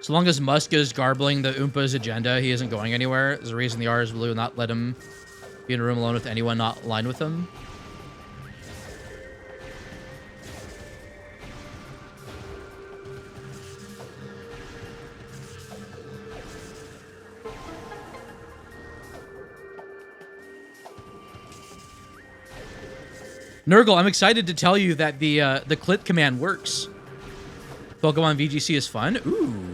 So long as Musk is garbling the Oompa's agenda, he isn't going anywhere. There's a reason the R's will not let him be in a room alone with anyone not aligned with him. Nurgle, I'm excited to tell you that the clip command works. Pokemon VGC is fun. Ooh.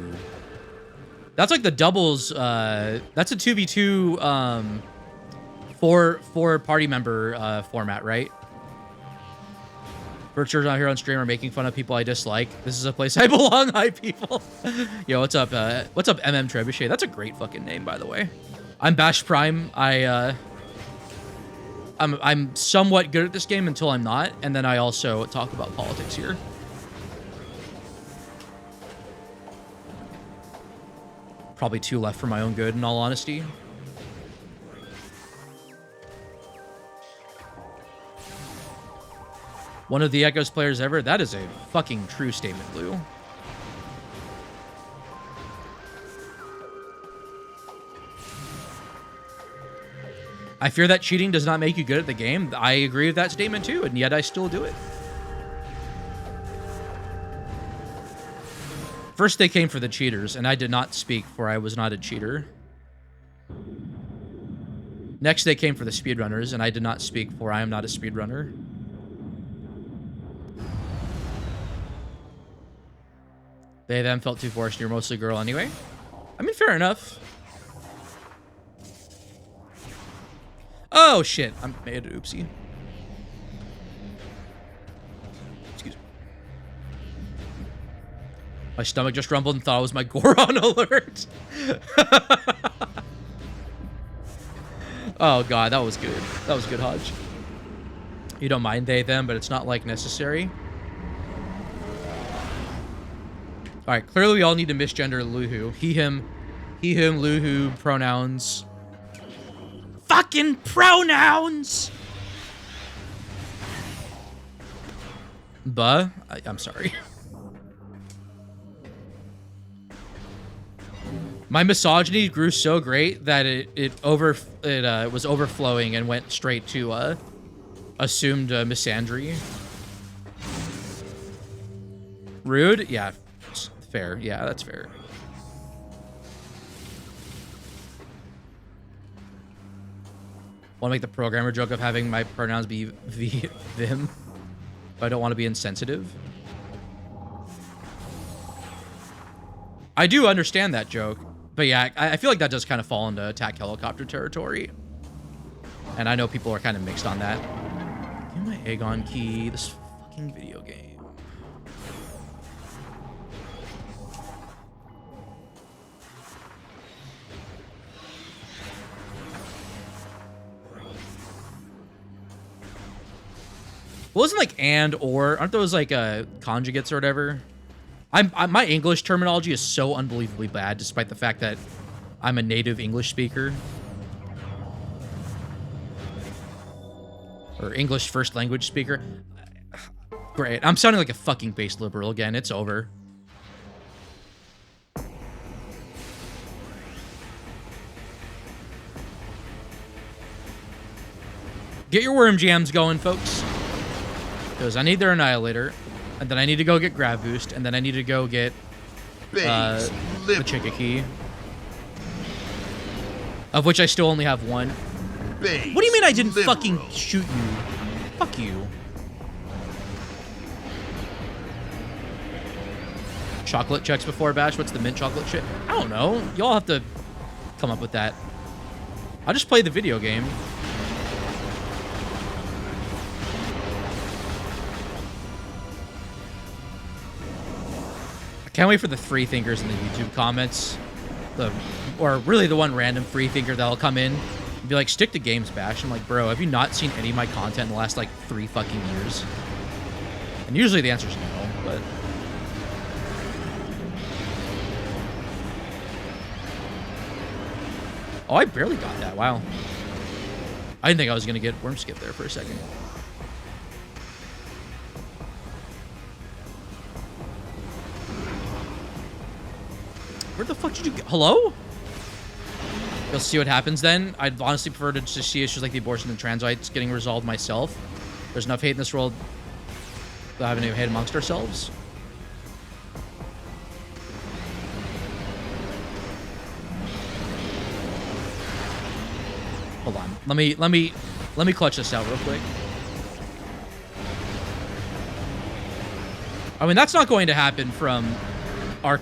That's like the doubles. That's a 2v2 four party member format, right? Virtue's not here on stream or making fun of people I dislike. This is a place I belong. Hi, people. Yo, what's up? What's up, MM Trebuchet? That's a great fucking name, by the way. I'm BashPrime. I'm somewhat good at this game until I'm not, and then I also talk about politics here. probably 2 left for my own good, in all honesty. One of the Echoes players ever? That is a fucking true statement, Lou. I fear that cheating does not make you good at the game. I agree with that statement too, and yet I still do it. First they came for the cheaters, and I did not speak, for I was not a cheater. Next they came for the speedrunners, and I did not speak, for I am not a speedrunner. They then felt too forced. You're mostly girl anyway. I mean, fair enough. Oh shit! I made an oopsie. Excuse me. My stomach just rumbled and thought it was my Goron alert. Oh god, that was good. That was good, Hodge. You don't mind they, them, but it's not like necessary. Alright, clearly we all need to misgender Luhu. He, him, Luhu, pronouns. Fucking pronouns! I'm sorry. My misogyny grew so great that it was overflowing and went straight to assumed misandry. Rude? Yeah. Fair. Yeah, that's fair. Want to make the programmer joke of having my pronouns be them, but I don't want to be insensitive. I do understand that joke, but yeah, I feel like that does kind of fall into attack helicopter territory. And I know people are kind of mixed on that. Give me my Aegon key, this fucking video game. Wasn't like and or, aren't those like conjugates or whatever? My English terminology is so unbelievably bad, despite the fact that I'm a native English speaker. Or English first language speaker. Great. I'm sounding like a fucking base liberal again. It's over. Get your worm jams going, folks. Because I need their Annihilator, and then I need to go get Grab Boost, and then I need to go get the Chicka Key. Of which I still only have one. What do you mean I didn't fucking shoot you? Fuck you. Chocolate checks before Bash? What's the mint chocolate shit? I don't know. Y'all have to come up with that. I'll just play the video game. Can't wait for the free thinkers in the YouTube comments. Or really the one random free thinker that'll come in and be like, stick to games, Bash. I'm like, bro, have you not seen any of my content in the last like 3 fucking years? And usually the answer is no, but... Oh, I barely got that. Wow. I didn't think I was going to get Worm Skip there for a second. Where the fuck did you go? Hello? You'll see what happens then. I'd honestly prefer to just see issues like the abortion and trans rights getting resolved myself. There's enough hate in this world without having to hate amongst ourselves. Hold on. Let me clutch this out real quick. I mean, that's not going to happen from our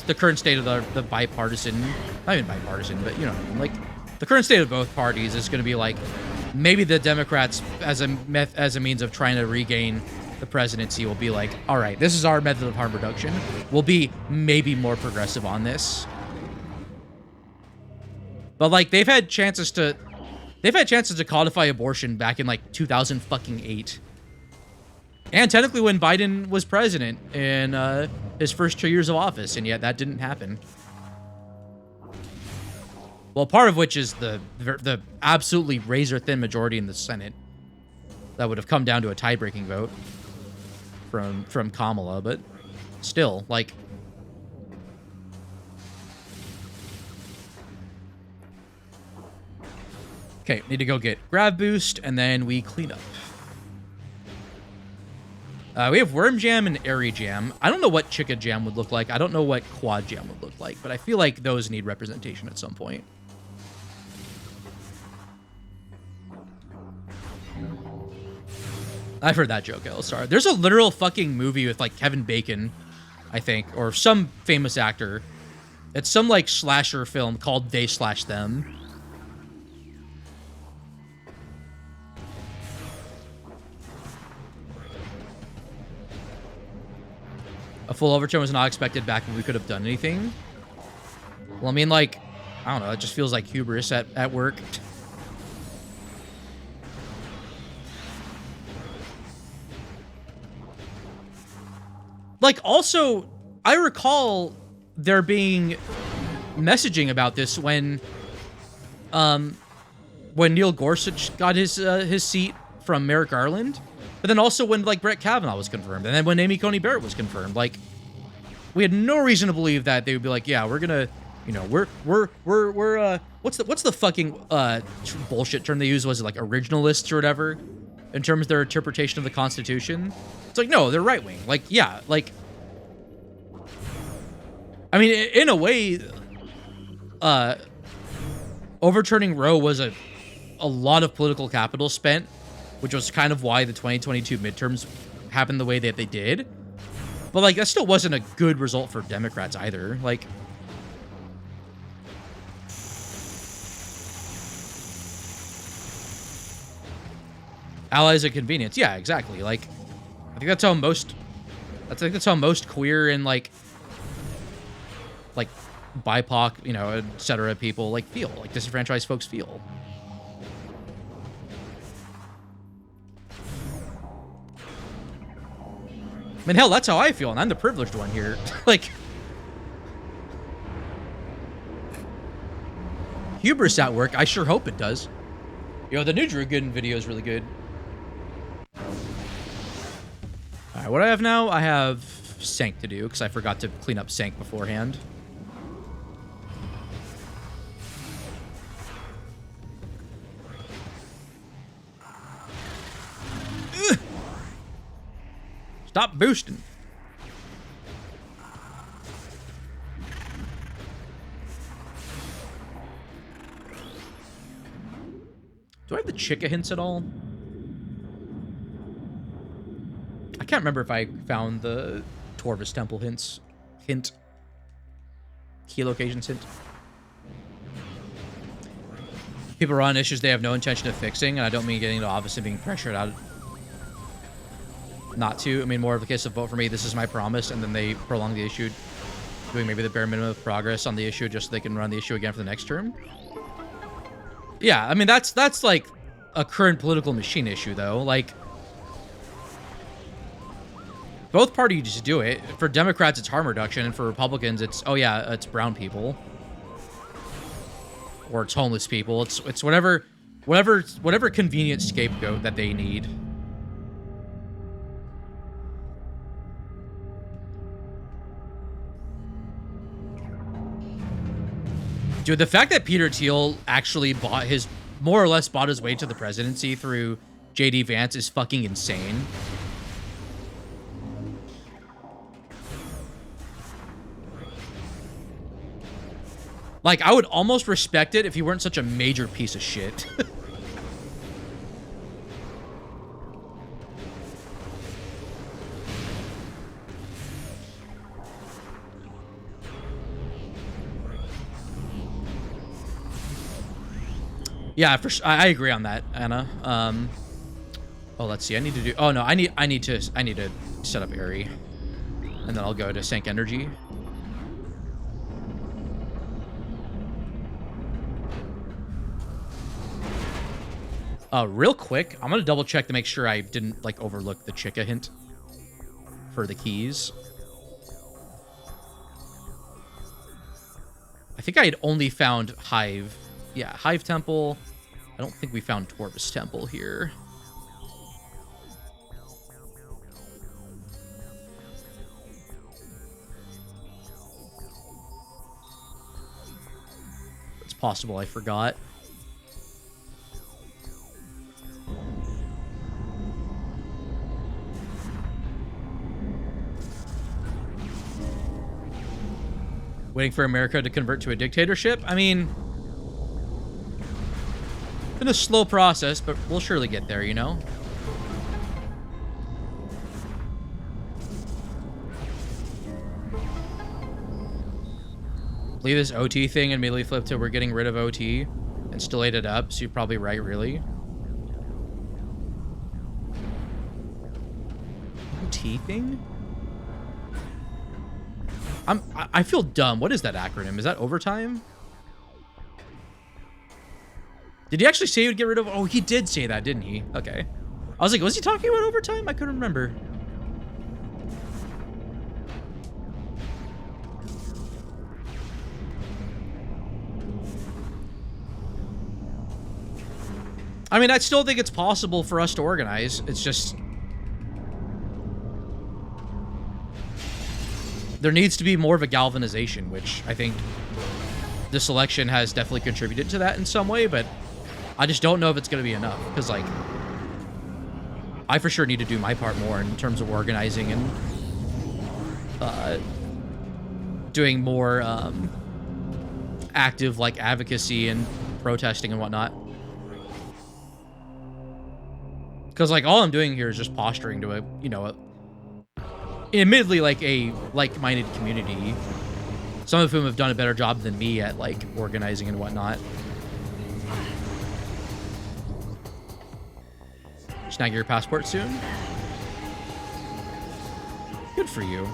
the current state of the bipartisan, not even bipartisan, but you know, like the current state of both parties is going to be like maybe the Democrats as a means of trying to regain the presidency will be like, all right, this is our method of harm reduction. We'll be maybe more progressive on this. But like they've had chances to codify abortion back in like 2008. And technically when Biden was president in his first 2 years of office, and yet that didn't happen. Well, part of which is the absolutely razor-thin majority in the Senate that would have come down to a tie-breaking vote from Kamala, but still, like... Okay, need to go get Grab Boost, and then we clean up. We have Worm Jam and Airy Jam. I don't know what Chica Jam would look like. I don't know what Quad Jam would look like, but I feel like those need representation at some point. I've heard that joke, Elstar. There's a literal fucking movie with, like, Kevin Bacon, I think, or some famous actor. It's some, like, slasher film called They Slash Them. A full overturn was not expected back when we could have done anything. Well, I mean, like, I don't know. It just feels like hubris at work. Like, also, I recall there being messaging about this when Neil Gorsuch got his seat from Merrick Garland. But then also when, like, Brett Kavanaugh was confirmed, and then when Amy Coney Barrett was confirmed, like, we had no reason to believe that they would be like, yeah, we're gonna, you know, we're what's the fucking bullshit term they use? Was it like originalists or whatever, in terms of their interpretation of the Constitution? It's like, no, they're right wing. Like, yeah, like, I mean, in a way, overturning Roe was a lot of political capital spent, which was kind of why the 2022 midterms happened the way that they did. But, like, that still wasn't a good result for Democrats either. Like, allies of convenience. Yeah, exactly. Like, I think that's how most queer and, like BIPOC, you know, etc. people, like, feel. Like, disenfranchised folks feel. I mean, hell, that's how I feel, and I'm the privileged one here. Like, hubris at work. I sure hope it does. Yo, the new Drew Gooden video is really good. All right, what do I have now? I have Sank to do, because I forgot to clean up Sank beforehand. Stop boosting. Do I have the Chica hints at all? I can't remember if I found the Torvus Temple hint. Key locations hint. People are on issues they have no intention of fixing, and I don't mean getting into office and being pressured out not to. I mean, more of a case of vote for me, this is my promise, and then they prolong the issue, doing maybe the bare minimum of progress on the issue just so they can run the issue again for the next term. Yeah, I mean, that's like a current political machine issue, though. Like, both parties just do it. For Democrats, it's harm reduction, and for Republicans, it's, oh yeah, it's brown people. Or it's homeless people. It's whatever convenient scapegoat that they need. Dude, the fact that Peter Thiel actually more or less bought his way to the presidency through JD Vance is fucking insane. Like, I would almost respect it if he weren't such a major piece of shit. Yeah, I agree on that, Anna. Oh, let's see. I need to do. Oh no, I need to set up Airy, and then I'll go to Sank Energy. Real quick, I'm gonna double check to make sure I didn't like overlook the Chica hint for the keys. I think I had only found Hive Yeah, Hive Temple. I don't think we found Torvus Temple here. It's possible I forgot. Waiting for America to convert to a dictatorship? I mean, been a slow process, but we'll surely get there, you know? Leave this OT thing and immediately flip to we're getting rid of OT and still ate it up, so you're probably right, really. OT thing? I feel dumb. What is that acronym? Is that overtime? Did he actually say he would get rid of... Oh, he did say that, didn't he? Okay. I was like, was he talking about overtime? I couldn't remember. I mean, I still think it's possible for us to organize. It's just... there needs to be more of a galvanization, which I think this election has definitely contributed to that in some way, but I just don't know if it's going to be enough, because, like, I for sure need to do my part more in terms of organizing and doing more active, like, advocacy and protesting and whatnot. Because, like, all I'm doing here is just posturing to a, you know, admittedly, like, a like-minded community, some of whom have done a better job than me at, like, organizing and whatnot. Snag your passport soon? Good for you.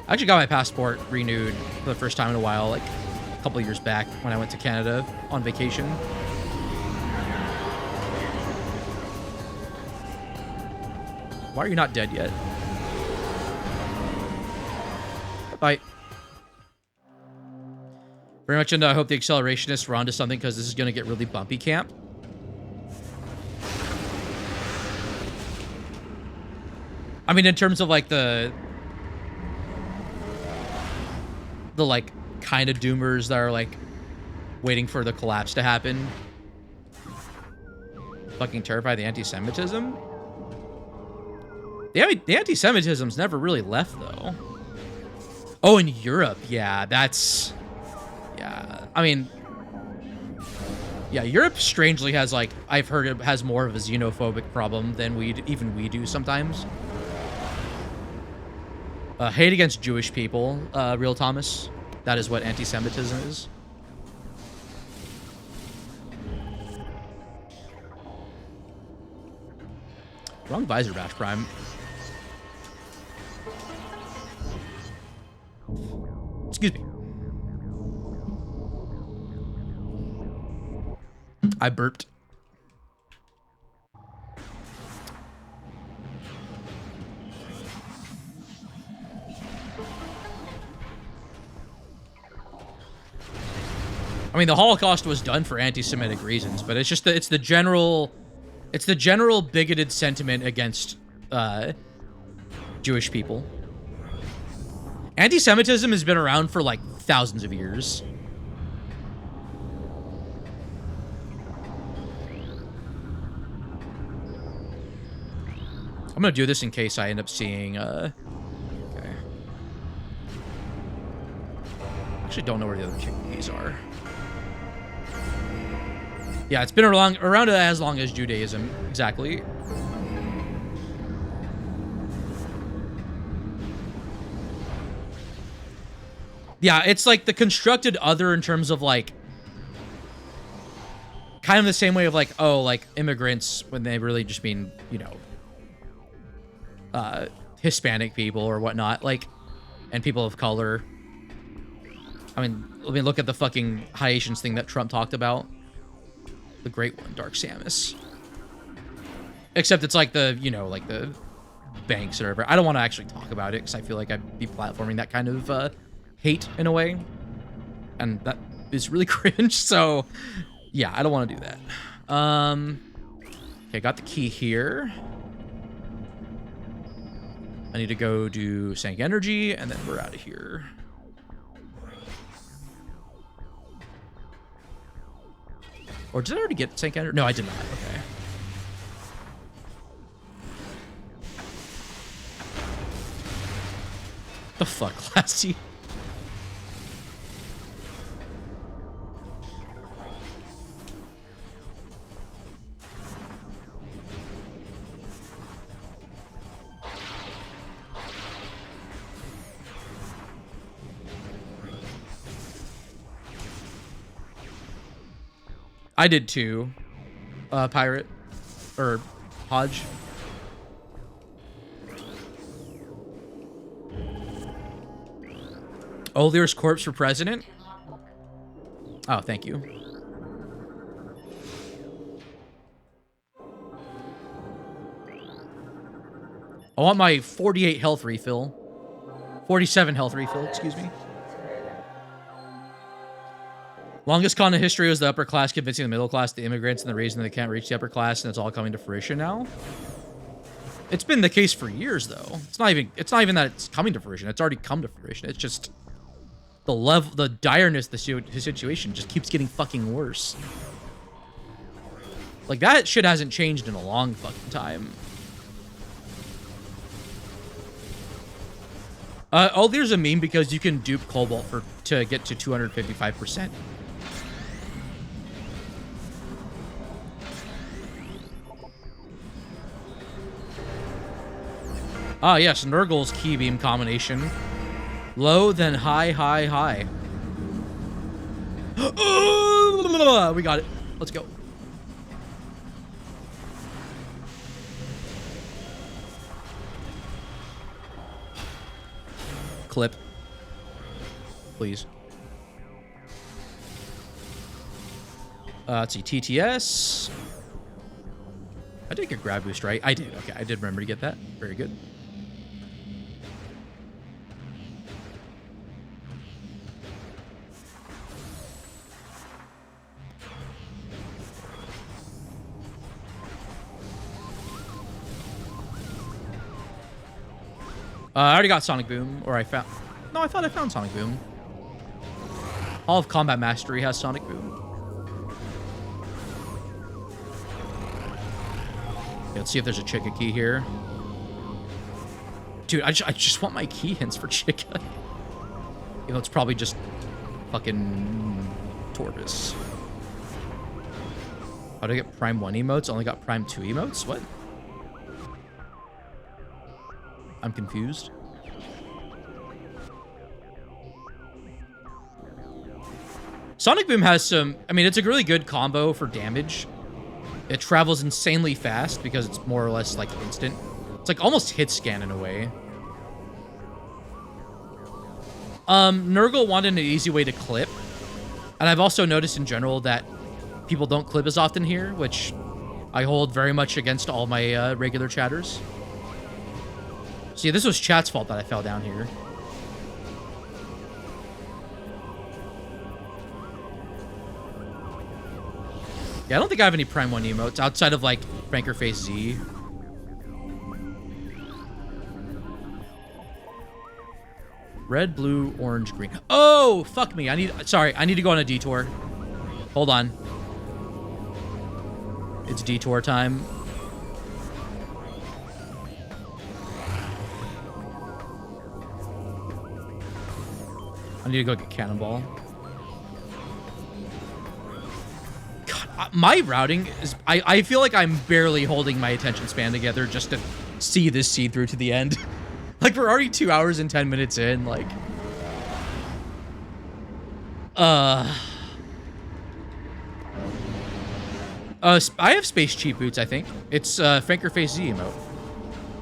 I actually got my passport renewed for the first time in a while, like, a couple of years back when I went to Canada on vacation. Why are you not dead yet? Bye. Very much into I hope the accelerationists are onto something, because this is going to get really bumpy camp. I mean, in terms of, like, the like, kind of doomers that are, like, waiting for the collapse to happen. Fucking terrified the anti-Semitism. The anti-Semitism's never really left, though. Oh, in Europe, yeah, that's... yeah, I mean... yeah, Europe strangely has, like, I've heard it has more of a xenophobic problem than we do sometimes. Hate against Jewish people, Real Thomas. That is what anti-Semitism is. Wrong visor, BashPrime. Excuse me. I burped. I mean, the Holocaust was done for anti-Semitic reasons, but it's just it's the general bigoted sentiment against Jewish people. Anti-Semitism has been around for, like, thousands of years. I'm gonna do this in case I end up seeing, okay. Actually don't know where the other chickpeas are. Yeah, it's been around as long as Judaism, exactly. Yeah, it's like the constructed other in terms of, like, kind of the same way of, like, oh, like, immigrants when they really just mean, you know, Hispanic people or whatnot, like, and people of color. I mean, look at the fucking Haitians thing that Trump talked about. The great one, Dark Samus. Except it's like the, you know, like the banks or whatever. I don't want to actually talk about it because I feel like I'd be platforming that kind of hate in a way. And is really cringe. So yeah, I don't want to do that. Okay, got the key here. I need to go do Sank Energy, and then we're out of here. Or did I already get Sank Energy? No, I did not. Okay. The fuck, Classy? I did too. Pirate. Or Hodge. Olir's corpse for president? Oh, thank you. I want my 48 health refill. 47 health refill, excuse me. Longest con in history was the upper class convincing the middle class, the immigrants, and the reason they can't reach the upper class, and it's all coming to fruition now. It's been the case for years, though. It's not even that it's coming to fruition. It's already come to fruition. It's just the level, the direness of the situation just keeps getting fucking worse. Like, that shit hasn't changed in a long fucking time. Oh, there's a meme because you can dupe Cobalt to get to 255%. Ah, yes, Nurgle's key beam combination. Low, then high, high, high. We got it. Let's go. Clip. Please. Let's see, TTS. I did get grab boost, right? I did. Okay, I did remember to get that. Very good. I already got Sonic Boom, or I found... No, I thought I found Sonic Boom. All of Combat Mastery has Sonic Boom. Okay, let's see if there's a Chica key here. Dude, I just want my key hints for Chica. You know, it's probably just fucking Tortoise. How do I get Prime 1 emotes? Only got Prime 2 emotes? What? I'm confused. Sonic Boom has some... I mean, it's a really good combo for damage. It travels insanely fast because it's more or less, like, instant. It's, like, almost hit scan in a way. Nurgle wanted an easy way to clip. And I've also noticed in general that people don't clip as often here, which I hold very much against all my regular chatters. See, this was chat's fault that I fell down here. Yeah, I don't think I have any Prime 1 emotes outside of, like, Franker Face Z. Red, blue, orange, green. Oh, fuck me. I need to go on a detour. Hold on. It's detour time. I need to go get Cannonball. God, my routing is... I feel like I'm barely holding my attention span together just to see this seed through to the end. Like, we're already 2 hours and 10 minutes in, like... I have Space Cheap Boots, I think. It's Franker Face Z emote.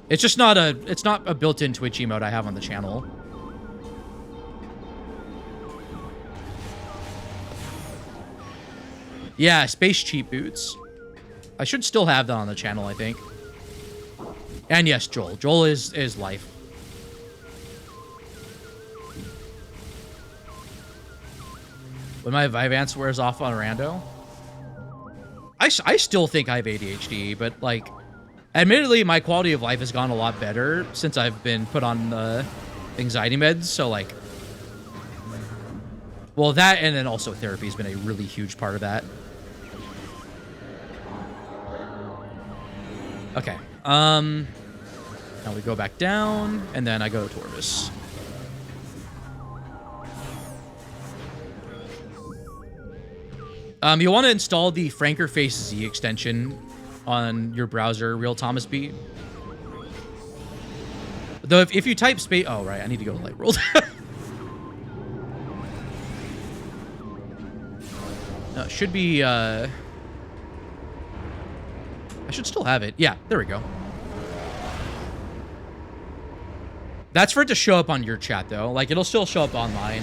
It's just not a... It's not a built-in Twitch emote I have on the channel. Yeah, Space Cheap Boots. I should still have that on the channel, I think. And yes, Joel. Joel is life. When my Vyvanse wears off on Rando. I still think I have ADHD, but like, admittedly, my quality of life has gone a lot better since I've been put on anxiety meds. So like, well, that and then also therapy has been a really huge part of that. Okay. Now we go back down, and then I go to Torvis. You'll want to install the Frankerface Z extension on your browser, Real Thomas B. Though if you type space... Oh, right. I need to go to Light World. No, it should be... I should still have it. Yeah, there we go. That's for it to show up on your chat, though. Like, it'll still show up online.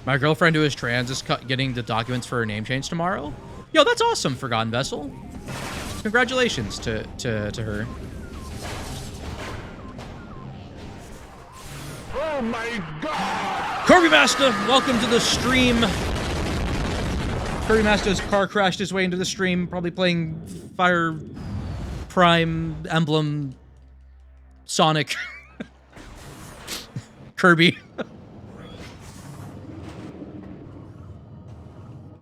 My girlfriend who is trans is getting the documents for her name change tomorrow. Yo, that's awesome, Forgotten Vessel. Congratulations to her. Oh my god! Kirby Master, welcome to the stream. Kirby Master's car crashed his way into the stream, probably playing Fire Prime Emblem Sonic. Kirby.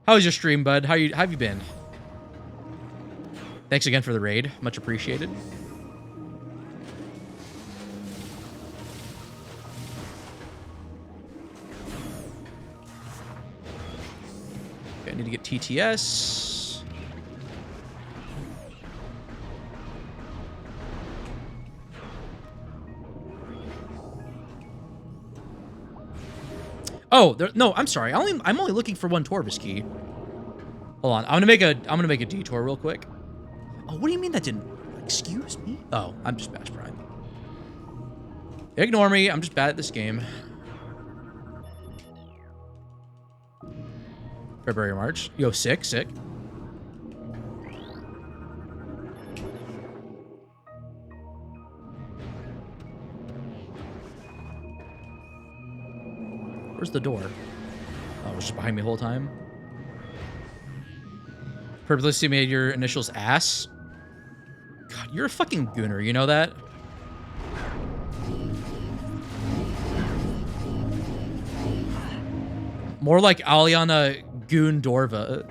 How was your stream, bud? How have you been? Thanks again for the raid. Much appreciated. Okay, I need to get TTS. Oh, no, I'm sorry. I'm only looking for one Torvis key. Hold on. I'm gonna make a detour real quick. Oh, what do you mean that didn't? Excuse me? Oh, I'm just BashPrime. Ignore me. I'm just bad at this game. February, March. Yo, sick. Where's the door? Oh, it was just behind me the whole time. Purposely made your initials ass. God, you're a fucking gooner. You know that? More like Aliana Gundova,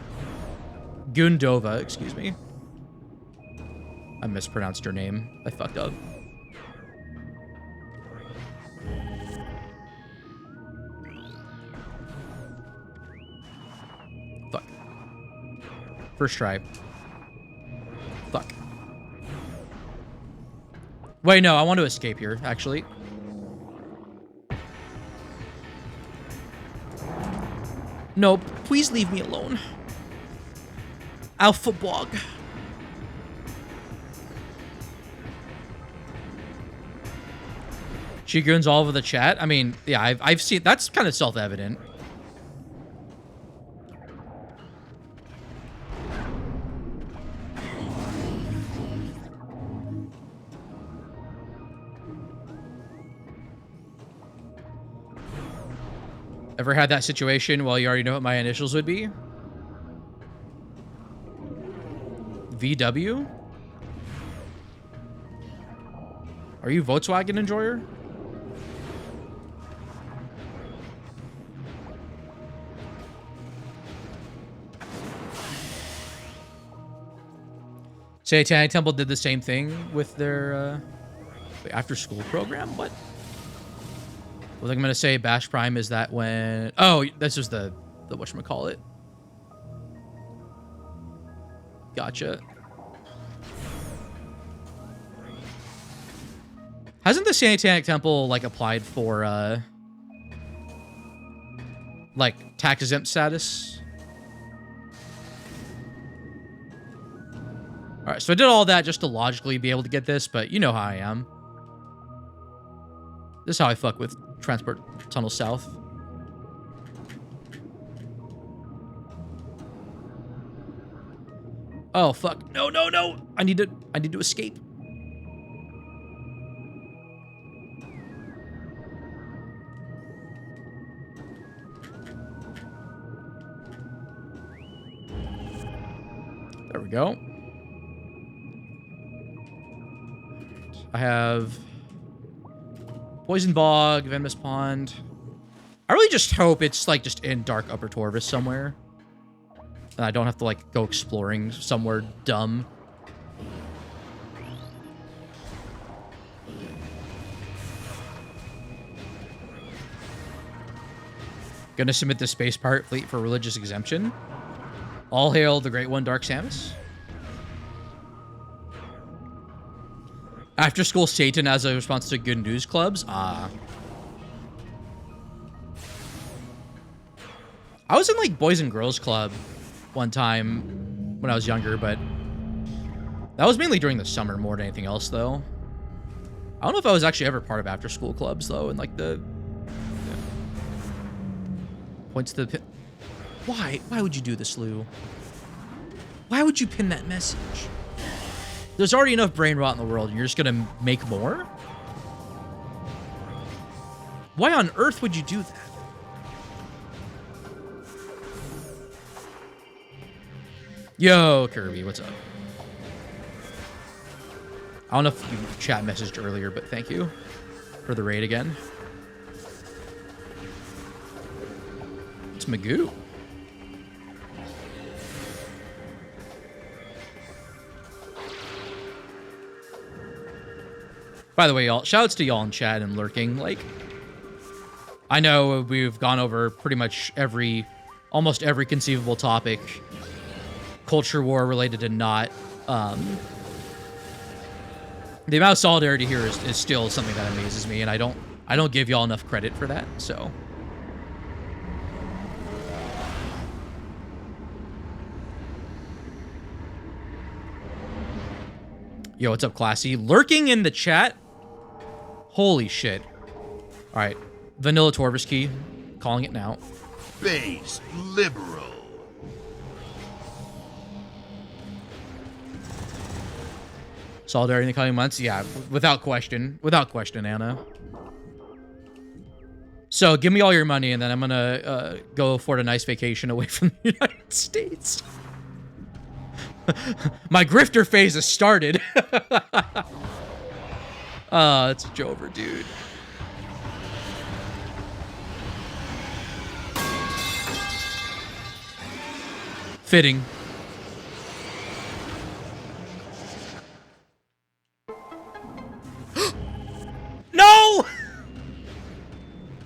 excuse me. I mispronounced her name. I fucked up. Fuck. First try. Fuck. Wait, no, I want to escape here, actually. No, please leave me alone. Alpha Bog. She goons all over the chat. I mean, yeah, I've seen... That's kind of self-evident. Ever had that situation? Well, you already know what my initials would be. VW? Are you Volkswagen enjoyer? Satanic Temple did the same thing with their after-school program? What? What I'm going to say, BashPrime, is that when... Oh, this was the whatchamacallit. Gotcha. Hasn't the Satanic Temple, like, applied for, like, tax-exempt status? Alright, so I did all that just to logically be able to get this, but you know how I am. This is how I fuck with Transport Tunnel South. Oh, fuck. No, no, no! I need to escape. we go. I have Poison Bog, Venomous Pond. I really just hope it's like just in Dark Upper Torvus somewhere. And I don't have to like go exploring somewhere dumb. Gonna submit the Space Pirate Fleet for religious exemption. All hail the Great One, Dark Samus. After school Satan as a response to good news clubs. I was in like Boys and Girls Club one time when I was younger, but that was mainly during the summer more than anything else, though. I don't know if I was actually ever part of after school clubs, though, and like the points to the pin. Why? Why would you do this, Lou? Why would you pin that message? There's already enough brain rot in the world, and you're just gonna make more? Why on earth would you do that? Yo, Kirby, what's up? I don't know if you chat messaged earlier, but thank you for the raid again. It's Magoo. By the way, y'all, shoutouts to y'all in chat and lurking. Like, I know we've gone over pretty much almost every conceivable topic, culture war related to not. The amount of solidarity here is still something that amazes me, and I don't give y'all enough credit for that. So, yo, what's up, Classy? Lurking in the chat. Holy shit! All right, Vanilla Torvus key, calling it now. Base liberal. Solidarity in the coming months? Yeah, without question. Without question, Anna. So, give me all your money, and then I'm gonna go afford a nice vacation away from the United States. My grifter phase has started. It's Jover, dude. Fitting. No!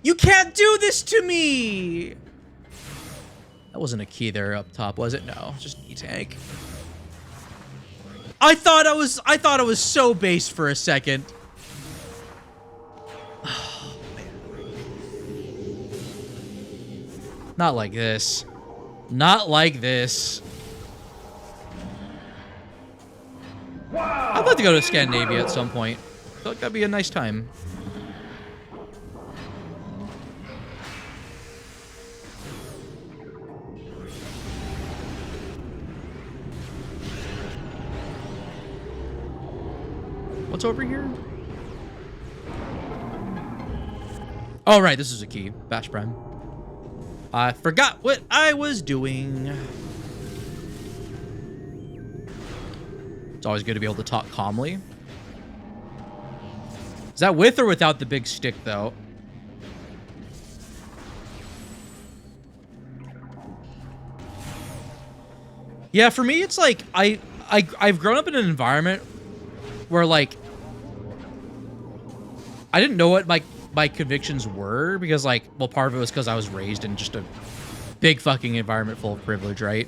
You can't do this to me! That wasn't a key there up top, was it? No, just E-Tank. I thought I was so base for a second. Oh, man. Not like this. Not like this. I'd like to go to Scandinavia at some point. I feel like that'd be a nice time. What's over here? Oh, right, this is a key. BashPrime. I forgot what I was doing. It's always good to be able to talk calmly. Is that with or without the big stick, though? Yeah, for me, it's like I've grown up in an environment where, like, I didn't know what my convictions were because, like, well, part of it was because I was raised in just a big fucking environment full of privilege, right?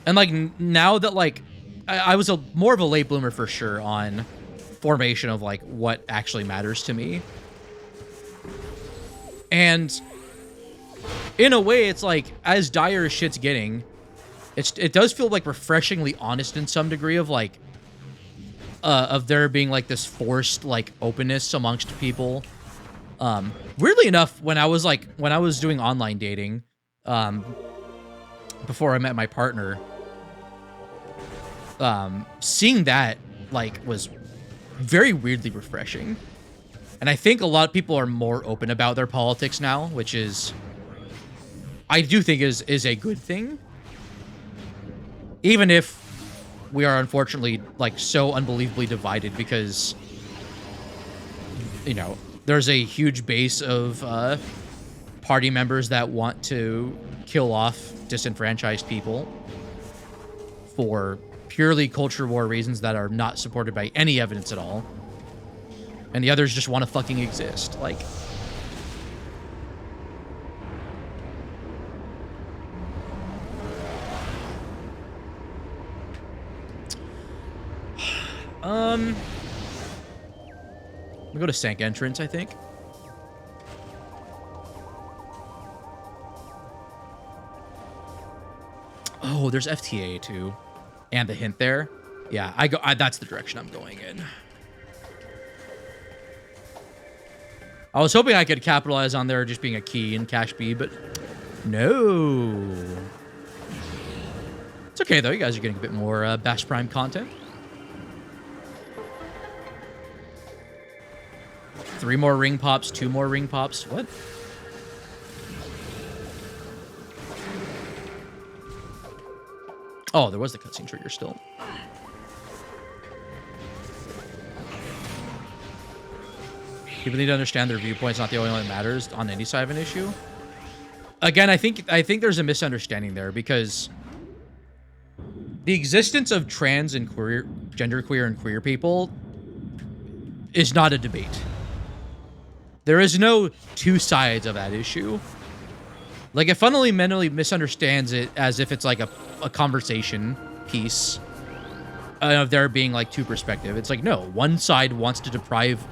And, like, now that, like, I was more of a late bloomer for sure on formation of, like, what actually matters to me. And in a way, it's like, as dire as shit's getting, it does feel, like, refreshingly honest in some degree of, like, of there being, like, this forced, like, openness amongst people. Weirdly enough, when I was doing online dating, before I met my partner, seeing that, like, was very weirdly refreshing. And I think a lot of people are more open about their politics now, which is I do think is a good thing. Even if we are unfortunately like so unbelievably divided because, you know, there's a huge base of party members that want to kill off disenfranchised people for purely culture war reasons that are not supported by any evidence at all. And the others just want to fucking exist. Like, we go to Sank Entrance, I think. Oh, there's FTA too. And the hint there. Yeah, that's the direction I'm going in. I was hoping I could capitalize on there just being a key in Cash B, but no. It's okay though, you guys are getting a bit more BashPrime content. 3 more ring pops, 2 more ring pops. What? Oh, there was the cutscene trigger still. People need to understand their viewpoint's not the only one that matters on any side of an issue. Again, I think there's a misunderstanding there because the existence of trans and queer, genderqueer and queer people is not a debate. There is no two sides of that issue. Like, it fundamentally misunderstands it as if it's like a conversation piece of there being like two perspectives. It's like, no, one side wants to deprive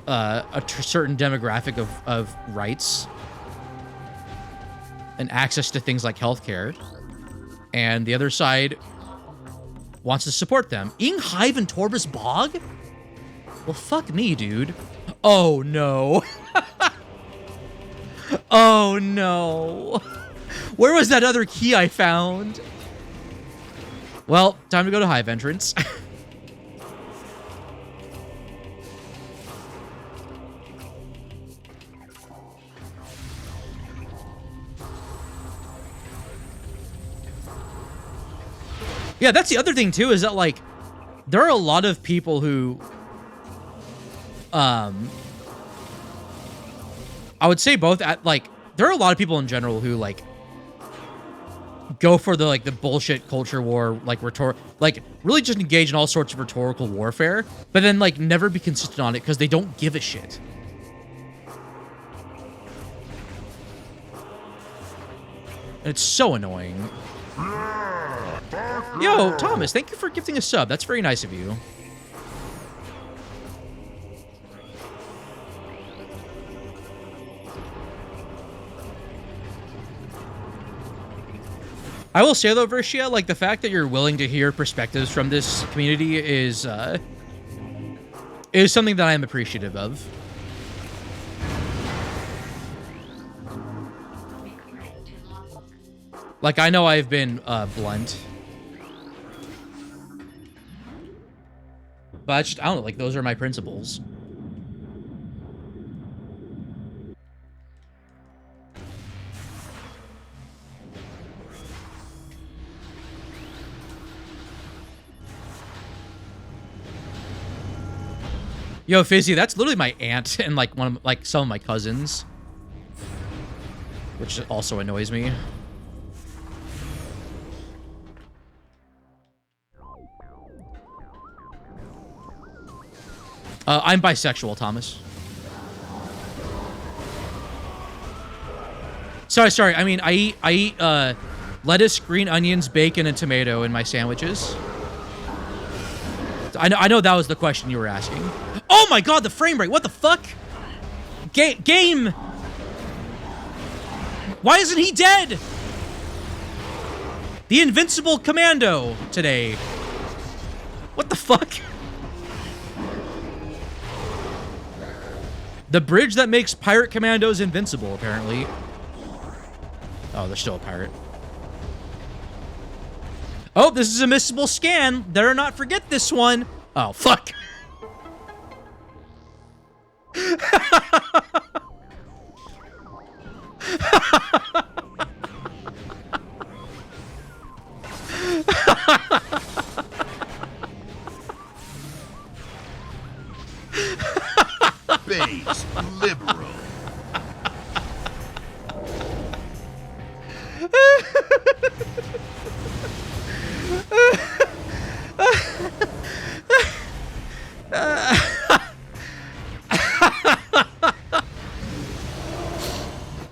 a certain demographic of rights and access to things like healthcare, and the other side wants to support them. Ing Hive and Torbus Bog? Well, fuck me, dude. Oh, no. Oh, no. Where was that other key I found? Well, time to go to Hive Entrance. Yeah, that's the other thing, too, is that, like, there are a lot of people who, I would say both at, like, there are a lot of people in general who, like, go for the, like, the bullshit culture war, like, like, really just engage in all sorts of rhetorical warfare, but then, like, never be consistent on it because they don't give a shit. And it's so annoying. Yo, Thomas, thank you for gifting a sub. That's very nice of you. I will say though, Vershia, like the fact that you're willing to hear perspectives from this community is something that I am appreciative of. Like, I know I've been blunt. But I don't know, like, those are my principles. Yo, Fizzy, that's literally my aunt and, like, some of my cousins. Which also annoys me. I'm bisexual, Thomas. Sorry. I mean, I eat lettuce, green onions, bacon, and tomato in my sandwiches. I know that was the question you were asking. Oh my god, the frame rate! What the fuck? Game! Why isn't he dead? The Invincible Commando today. What the fuck? The bridge that makes pirate commandos invincible, apparently. Oh, they're still a pirate. Oh, this is a missable scan. Better not forget this one. Oh, fuck.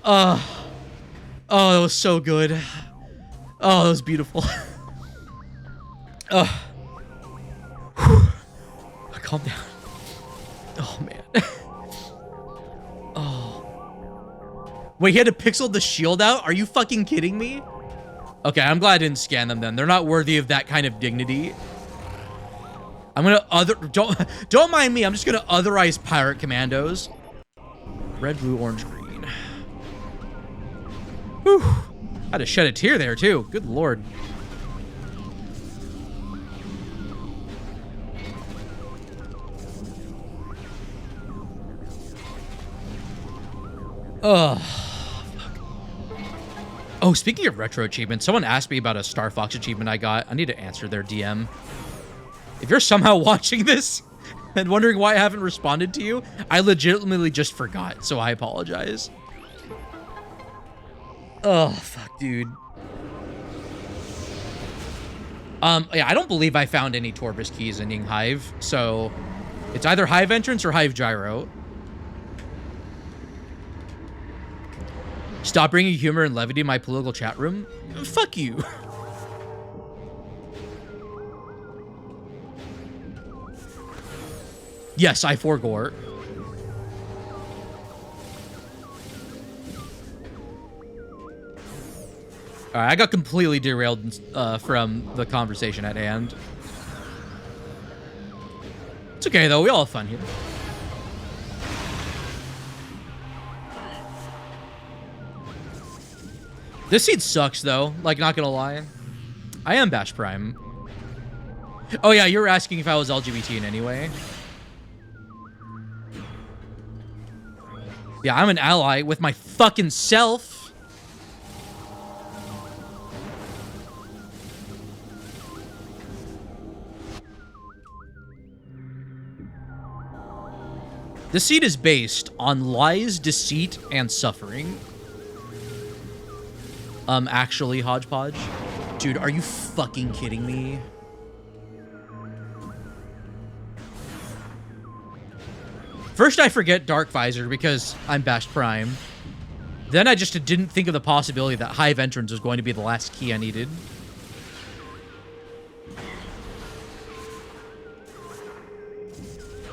Oh, that was so good. Oh, that was beautiful. Calm down. Oh, man. Oh. Wait, he had to pixel the shield out? Are you fucking kidding me? Okay, I'm glad I didn't scan them then. They're not worthy of that kind of dignity. I'm gonna don't mind me. I'm just gonna otherize pirate commandos. Red, blue, orange, green. Whew. I had to shed a tear there too. Good lord. Fuck. Oh, speaking of retro achievements, someone asked me about a Star Fox achievement I got. I need to answer their DM. If you're somehow watching this and wondering why I haven't responded to you, I legitimately just forgot, so I apologize. Oh, fuck, dude. Yeah, I don't believe I found any Torbus keys in Hive, so it's either Hive entrance or Hive gyro. Stop bringing humor and levity in my political chat room. Fuck you. Yes, I forgore. All right, I got completely derailed from the conversation at hand. It's okay, though. We all have fun here. This seed sucks, though. Like, not gonna lie. I am BashPrime. Oh, yeah, you were asking if I was LGBT in any way. Yeah, I'm an ally with my fucking self. The seed is based on lies, deceit, and suffering. Actually, Hodgepodge. Dude, are you fucking kidding me? First, I forget Dark Visor because I'm BashPrime. Then I just didn't think of the possibility that Hive Entrance was going to be the last key I needed.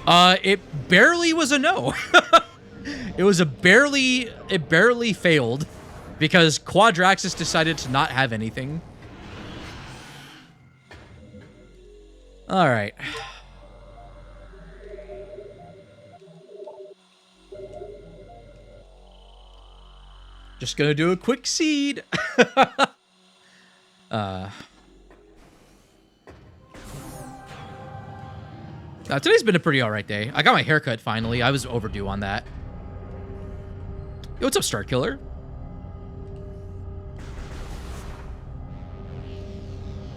It barely was a no. It was a barely, it barely failed because Quadraxis decided to not have anything. All right. Just gonna do a quick seed. Today's been a pretty alright day. I got my haircut finally. I was overdue on that. Yo, what's up, Star Killer?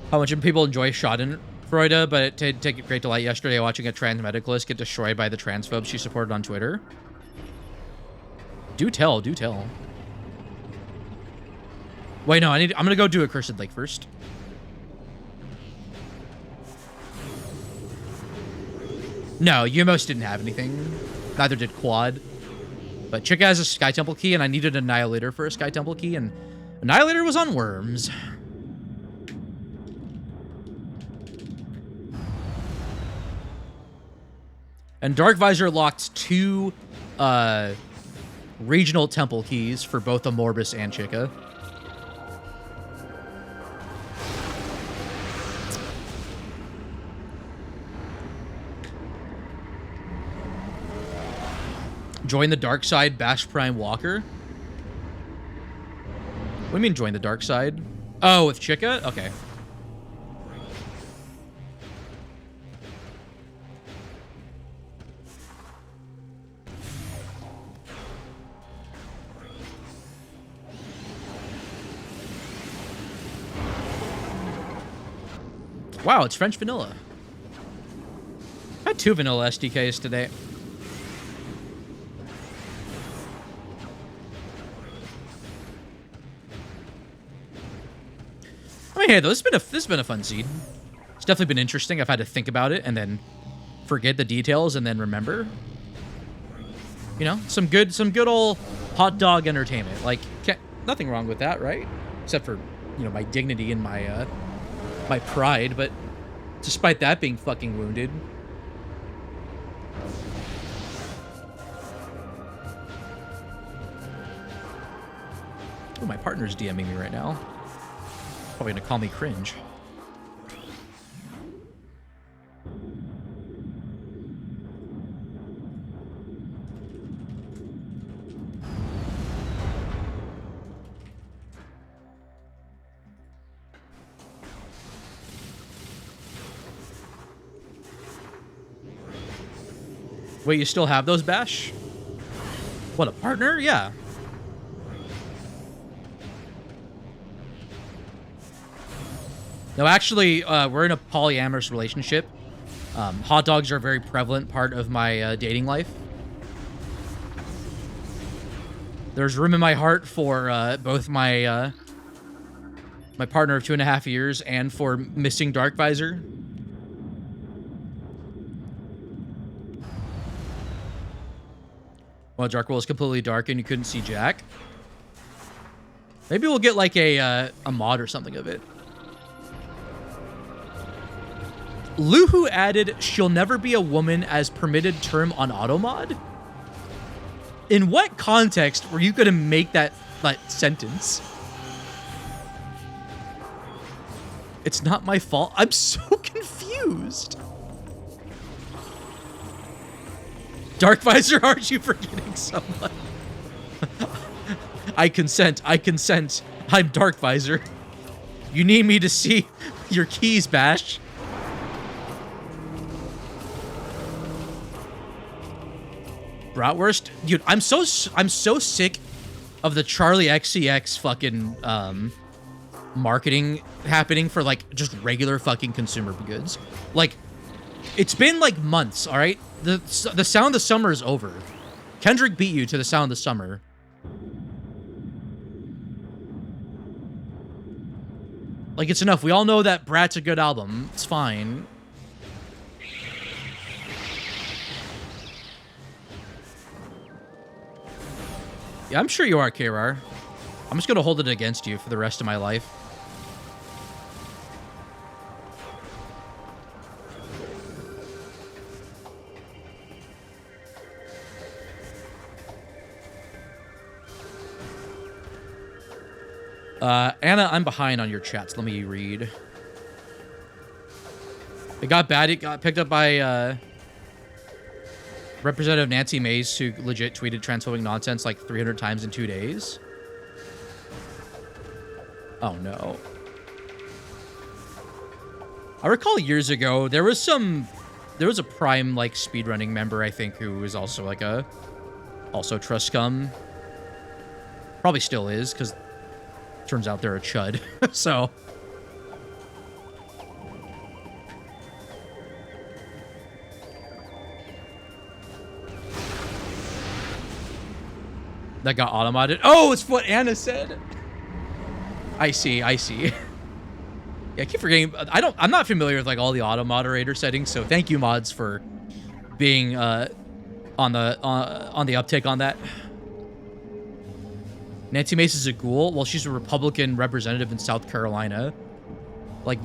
How much people enjoy Schadenfreude, but it did take great delight yesterday watching a trans medicalist get destroyed by the transphobes she supported on Twitter. Do tell, do tell. Wait, no, I'm gonna go do a Cursed Lake first. No, Yumos didn't have anything. Neither did Quad. But Chica has a Sky Temple key, and I needed Annihilator for a Sky Temple key, and Annihilator was on Worms. And Dark Visor locked 2 regional temple keys for both Amorbus and Chica. Join the dark side, BashPrime Walker. What do you mean join the dark side? Oh, with Chica? Okay. Wow, it's French vanilla. I had 2 vanilla SDKs today. I mean, hey, though, this has been a fun seed. It's definitely been interesting. I've had to think about it and then forget the details and then remember. You know, some good old hot dog entertainment. Like, nothing wrong with that, right? Except for, you know, my dignity and my my pride. But despite that being fucking wounded. Oh, my partner's DMing me right now. Probably gonna call me cringe. Wait, you still have those, Bash? What, a partner? Yeah. No, actually, we're in a polyamorous relationship. Hot dogs are a very prevalent part of my dating life. There's room in my heart for both my my partner of 2.5 years and for missing Dark Visor. Well, Dark World is completely dark and you couldn't see Jack. Maybe we'll get like a mod or something of it. Luhu added, "She'll never be a woman" as permitted term on Automod. In what context were you gonna make that sentence? It's not my fault. I'm so confused. Dark Visor, aren't you forgetting someone? I consent. I consent. I'm Dark Visor. You need me to see your keys, Bash. Bratwurst? Dude, I'm so sick of the Charlie XCX fucking marketing happening for like just regular fucking consumer goods. Like, it's been like months, all right? The Sound of Summer is over. Kendrick beat you to the Sound of Summer. Like, it's enough. We all know that Brat's a good album. It's fine. Yeah, I'm sure you are, KR. I'm just gonna hold it against you for the rest of my life. Anna, I'm behind on your chats. Let me read. It got bad. It got picked up by Representative Nancy Mace, who legit tweeted transphobic nonsense like 300 times in 2 days. Oh no. I recall years ago there was a Prime like speedrunning member, I think, who was also like also trust scum. Probably still is, because turns out they're a chud. So that got automated. Oh, it's what Anna said. I see. I see. Yeah, I keep forgetting. I'm not familiar with like all the auto moderator settings, so thank you, mods, for being on the uptick on that. Nancy Mace is a ghoul. Well, she's a Republican representative in South Carolina. Like,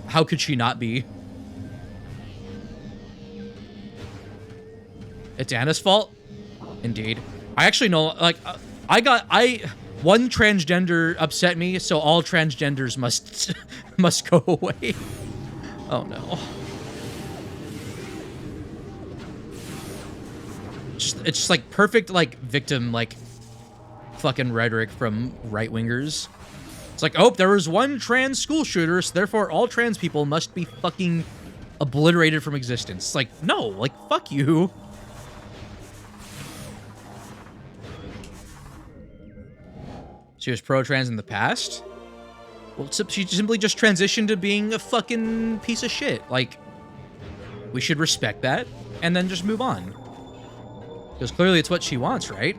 how could she not be? It's Anna's fault? Indeed. I actually know, like, one transgender upset me, so all transgenders must go away. Oh no. It's just like perfect, like, victim, like, fucking rhetoric from right-wingers. It's like, oh, there was one trans school shooter, so therefore all trans people must be fucking obliterated from existence. It's like, no, like, fuck you. She was pro-trans in the past? Well, she simply just transitioned to being a fucking piece of shit. Like, we should respect that and then just move on. Because clearly it's what she wants, right?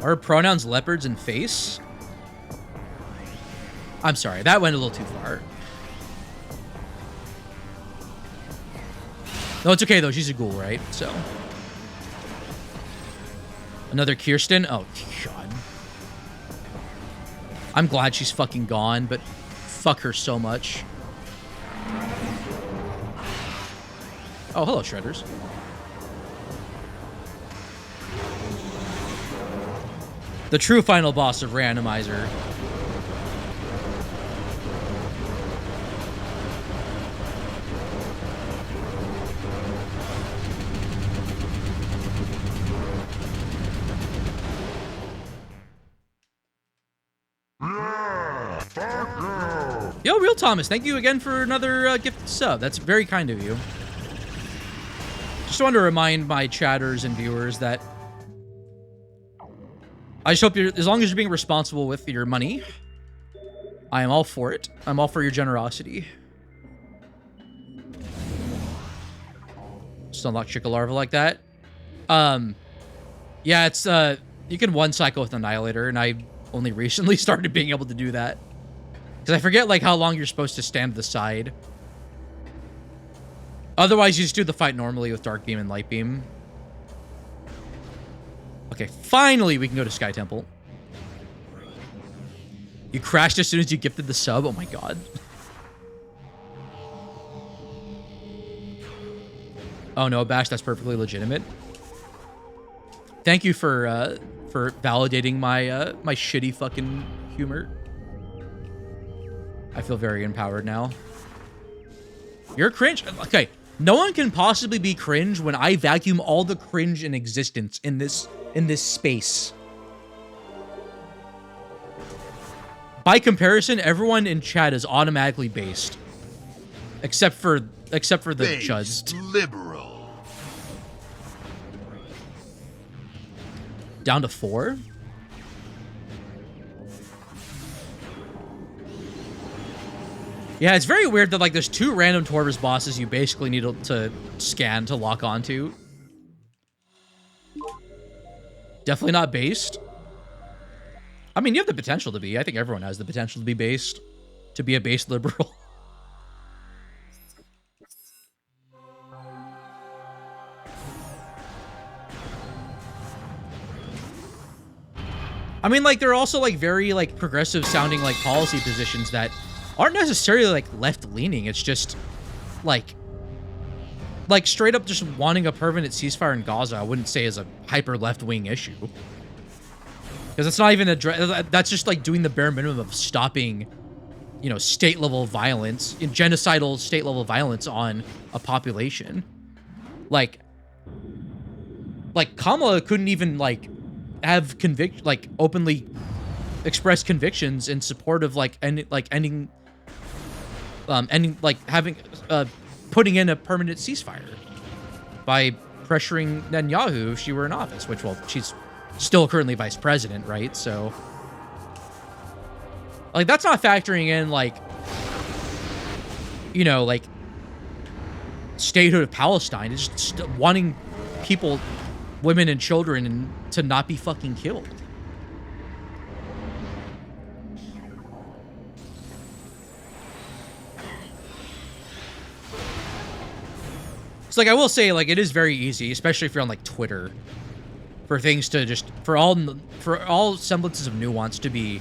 Are pronouns leopards and face? I'm sorry, that went a little too far. No, it's okay though. She's a ghoul, right? So. Another Kirsten? Oh, God. I'm glad she's fucking gone, but fuck her so much. Oh, hello, Shredders. The true final boss of Randomizer. Yo, Real Thomas, thank you again for another gifted sub. That's very kind of you. Just wanted to remind my chatters and viewers that I just hope you're, as long as you're being responsible with your money, I am all for it. I'm all for your generosity. Just unlock Chica Larva like that. Yeah, it's, you can one cycle with Annihilator, and I only recently started being able to do that. Because I forget, like, how long you're supposed to stand to the side. Otherwise, you just do the fight normally with Dark Beam and Light Beam. Okay, finally we can go to Sky Temple. You crashed as soon as you gifted the sub? Oh my god. Oh no, Bash, that's perfectly legitimate. Thank you for validating my my shitty fucking humor. I feel very empowered now. You're cringe? Okay, no one can possibly be cringe when I vacuum all the cringe in existence in this space. By comparison, everyone in chat is automatically based. Except for the judged. Liberal. Down to 4? Yeah, it's very weird that, like, there's 2 random Torvus bosses you basically need to scan to lock onto. Definitely not based. I mean, you have the potential to be. I think everyone has the potential to be based. To be a based liberal. I mean, like, there are also, like, very, like, progressive sounding, like, policy positions that aren't necessarily, like, left-leaning. It's just, like, straight up just wanting a permanent ceasefire in Gaza, I wouldn't say is a hyper left-wing issue. Because it's not even that's just, like, doing the bare minimum of stopping, you know, state-level violence, genocidal state-level violence on a population. Like, Kamala couldn't even, like, have openly express convictions in support of, like, ending, putting in a permanent ceasefire by pressuring Netanyahu if she were in office, which, well, she's still currently vice president, right? So, like, that's not factoring in, like, you know, like, statehood of Palestine. It's just wanting people, women and children, to not be fucking killed. It's like, I will say, like, it is very easy, especially if you're on, like, Twitter, for things to just, for all semblances of nuance to be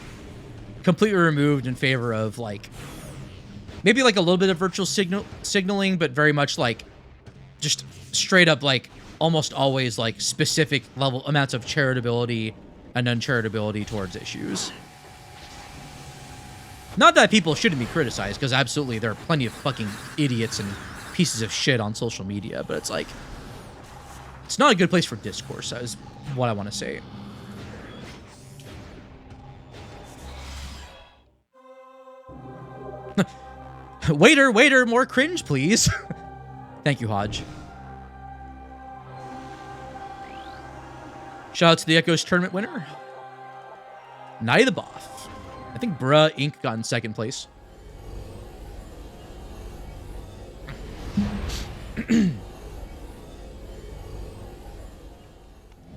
completely removed in favor of, like, maybe, like, a little bit of virtual signaling, but very much, like, just straight up, like, almost always, like, specific level amounts of charitability and uncharitability towards issues. Not that people shouldn't be criticized, because absolutely there are plenty of fucking idiots and pieces of shit on social media, but it's like, it's not a good place for discourse, is what I want to say. Waiter, more cringe, please. Thank you, Hodge. Shout out to the Echoes tournament winner, Night of the Boff. I think Bruh Inc. got in second place.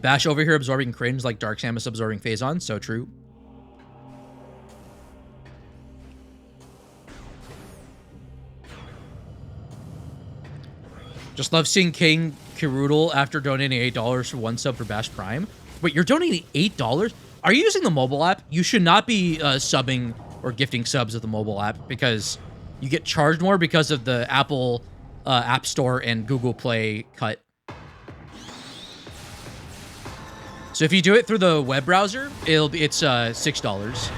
Bash over here absorbing cringe like Dark Samus absorbing Phazon. So true. Just love seeing King Kiroodle after donating $8 for 1 sub for Bash Prime. Wait, you're donating $8? Are you using the mobile app? You should not be subbing or gifting subs with the mobile app because you get charged more because of the Apple App Store and Google Play cut. So if you do it through the web browser, it's $6.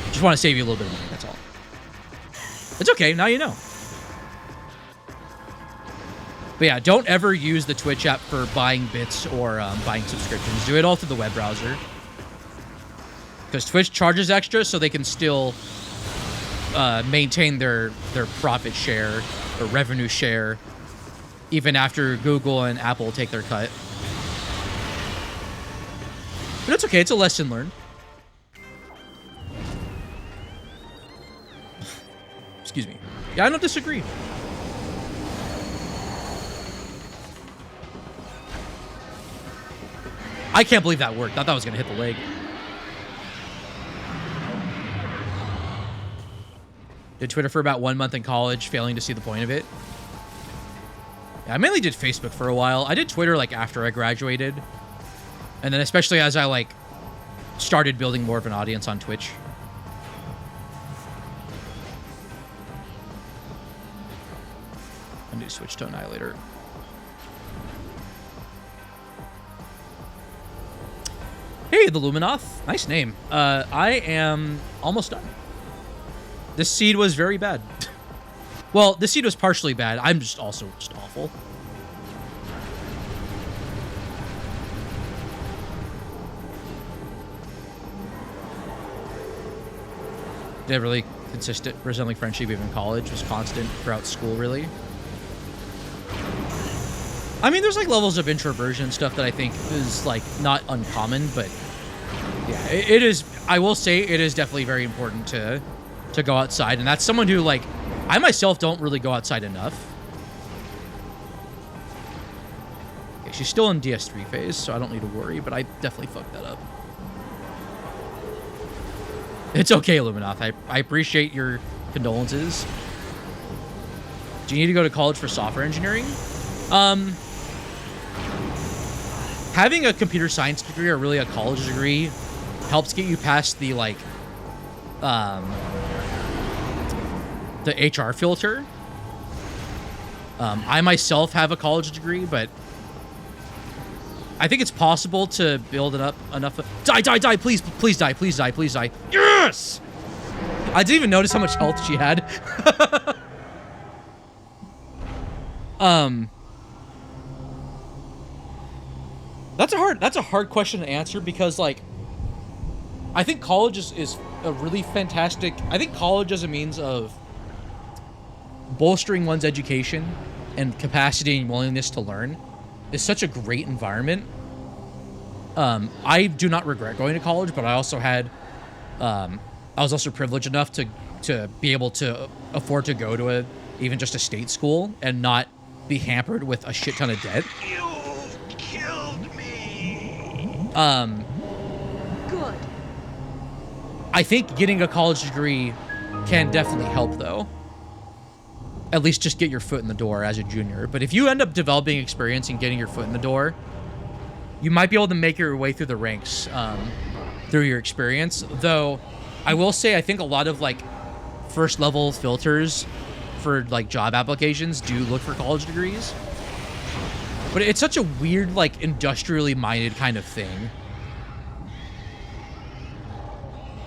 Just want to save you a little bit of money, that's all. It's okay, now you know. But yeah, don't ever use the Twitch app for buying bits or buying subscriptions. Do it all through the web browser. Because Twitch charges extra so they can still maintain their profit share or revenue share even after Google and Apple take their cut. But it's okay, it's a lesson learned. Excuse me. Yeah, I don't disagree. I can't believe that worked. I thought I was going to hit the leg. Did Twitter for about 1 month in college, failing to see the point of it. Yeah, I mainly did Facebook for a while. I did Twitter like after I graduated. And then especially as I like started building more of an audience on Twitch. I need to switch to Annihilator. Hey, the Luminoth. Nice name. I am almost done. This seed was very bad. Well, this seed was partially bad. I'm just also just awful. Did a really consistent resembling friendship even in college. Was constant throughout school, really. I mean, there's like levels of introversion stuff that I think is like not uncommon, but yeah, it is. I will say it is definitely very important to go outside, and that's someone who like I myself don't really go outside enough. Okay, she's still in DS3 phase, so I don't need to worry, but I definitely fucked that up. It's okay, Luminoth. I appreciate your condolences. Do you need to go to college for software engineering? Having a computer science degree or really a college degree helps get you past the like the HR filter. I myself have a college degree, but I think it's possible to build it up enough. Die, please die, please die, please die. Yes! I didn't even notice how much health she had. That's a hard question to answer because like I think college is a really fantastic. I think college as a means of bolstering one's education and capacity and willingness to learn is such a great environment. I do not regret going to college, but I also had, I was also privileged enough to be able to afford to go to even just a state school and not be hampered with a shit ton of debt. You killed me. Good. I think getting a college degree can definitely help, though. At least just get your foot in the door as a junior. But if you end up developing experience and getting your foot in the door, you might be able to make your way through the ranks through your experience. Though, I will say I think a lot of like first level filters for like job applications do look for college degrees. But it's such a weird, like industrially minded kind of thing.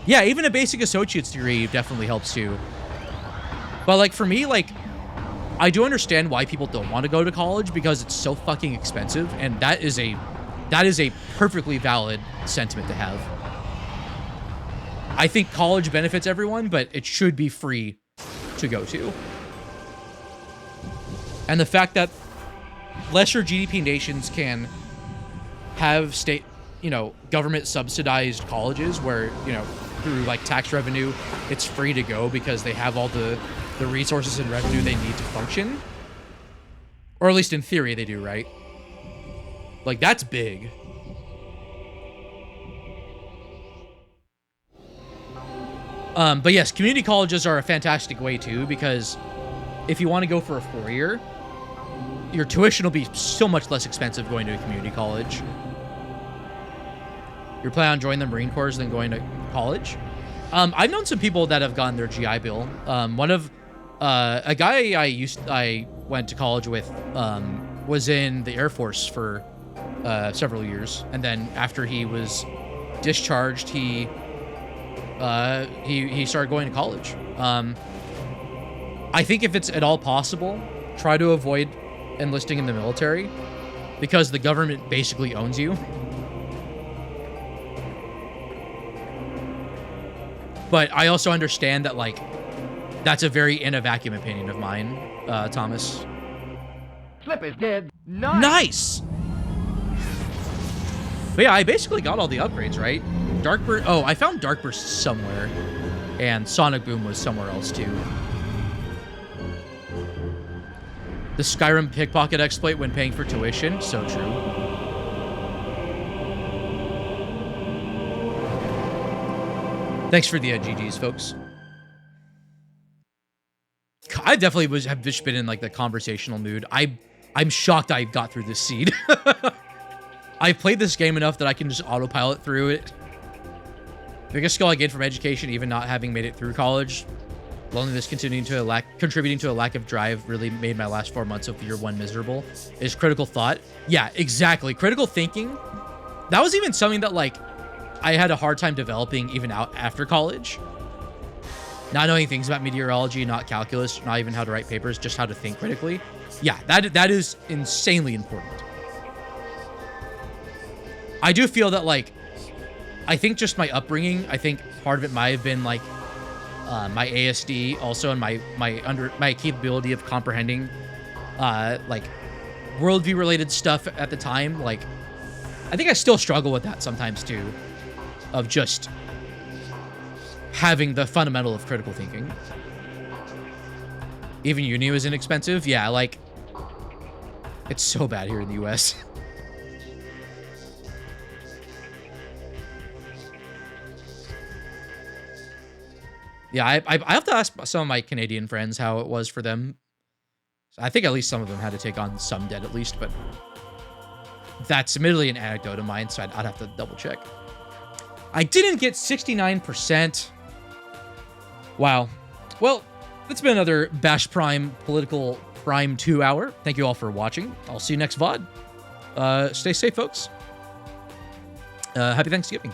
Yeah, even a basic associate's degree definitely helps too. But like for me, like I do understand why people don't want to go to college because it's so fucking expensive, and that is a perfectly valid sentiment to have. I think college benefits everyone, but it should be free to go to. And the fact that lesser GDP nations can have state, government subsidized colleges where, through like tax revenue, it's free to go because they have all the the resources and revenue they need to function. Or at least in theory they do, right? Like, that's big. But yes, community colleges are a fantastic way too, because if you want to go for a 4-year, your tuition will be so much less expensive going to a community college. You're planning on joining the Marine Corps than going to college. I've known some people that have gotten their GI Bill. One of a guy I went to college with was in the Air Force for several years, and then after he was discharged, he started going to college. I think if it's at all possible, try to avoid enlisting in the military, because the government basically owns you. But I also understand that, like, that's a very in a vacuum opinion of mine, Thomas. Flip is dead. Nice. Nice! But yeah, I basically got all the upgrades, right? Darkburst. Oh, I found Darkburst somewhere. And Sonic Boom was somewhere else, too. The Skyrim pickpocket exploit when paying for tuition. So true. Thanks for the GGs, folks. I definitely have just been in, like, the conversational mood. I'm shocked I got through this seed. I've played this game enough that I can just autopilot through it. Biggest skill I gained from education, even not having made it through college. Loneliness contributing to a lack of drive really made my last 4 months of year 1 miserable. Is critical thought. Yeah, exactly. Critical thinking. That was even something that, like, I had a hard time developing even out after college. Not knowing things about meteorology, not calculus, not even how to write papers, just how to think critically. Yeah, that is insanely important. I do feel that, like, I think just my upbringing, I think part of it might have been, like, my ASD also, and my capability of comprehending, like, worldview related stuff at the time. Like, I think I still struggle with that sometimes too, of just having the fundamental of critical thinking. Even uni was inexpensive. Yeah, like, it's so bad here in the US. Yeah, I have to ask some of my Canadian friends how it was for them. I think at least some of them had to take on some debt at least, but that's admittedly an anecdote of mine, so I'd have to double check. I didn't get 69%. Wow. Well, that's been another BashPrime Political Prime 2 hour. Thank you all for watching. I'll see you next VOD. Stay safe, folks. Happy Thanksgiving.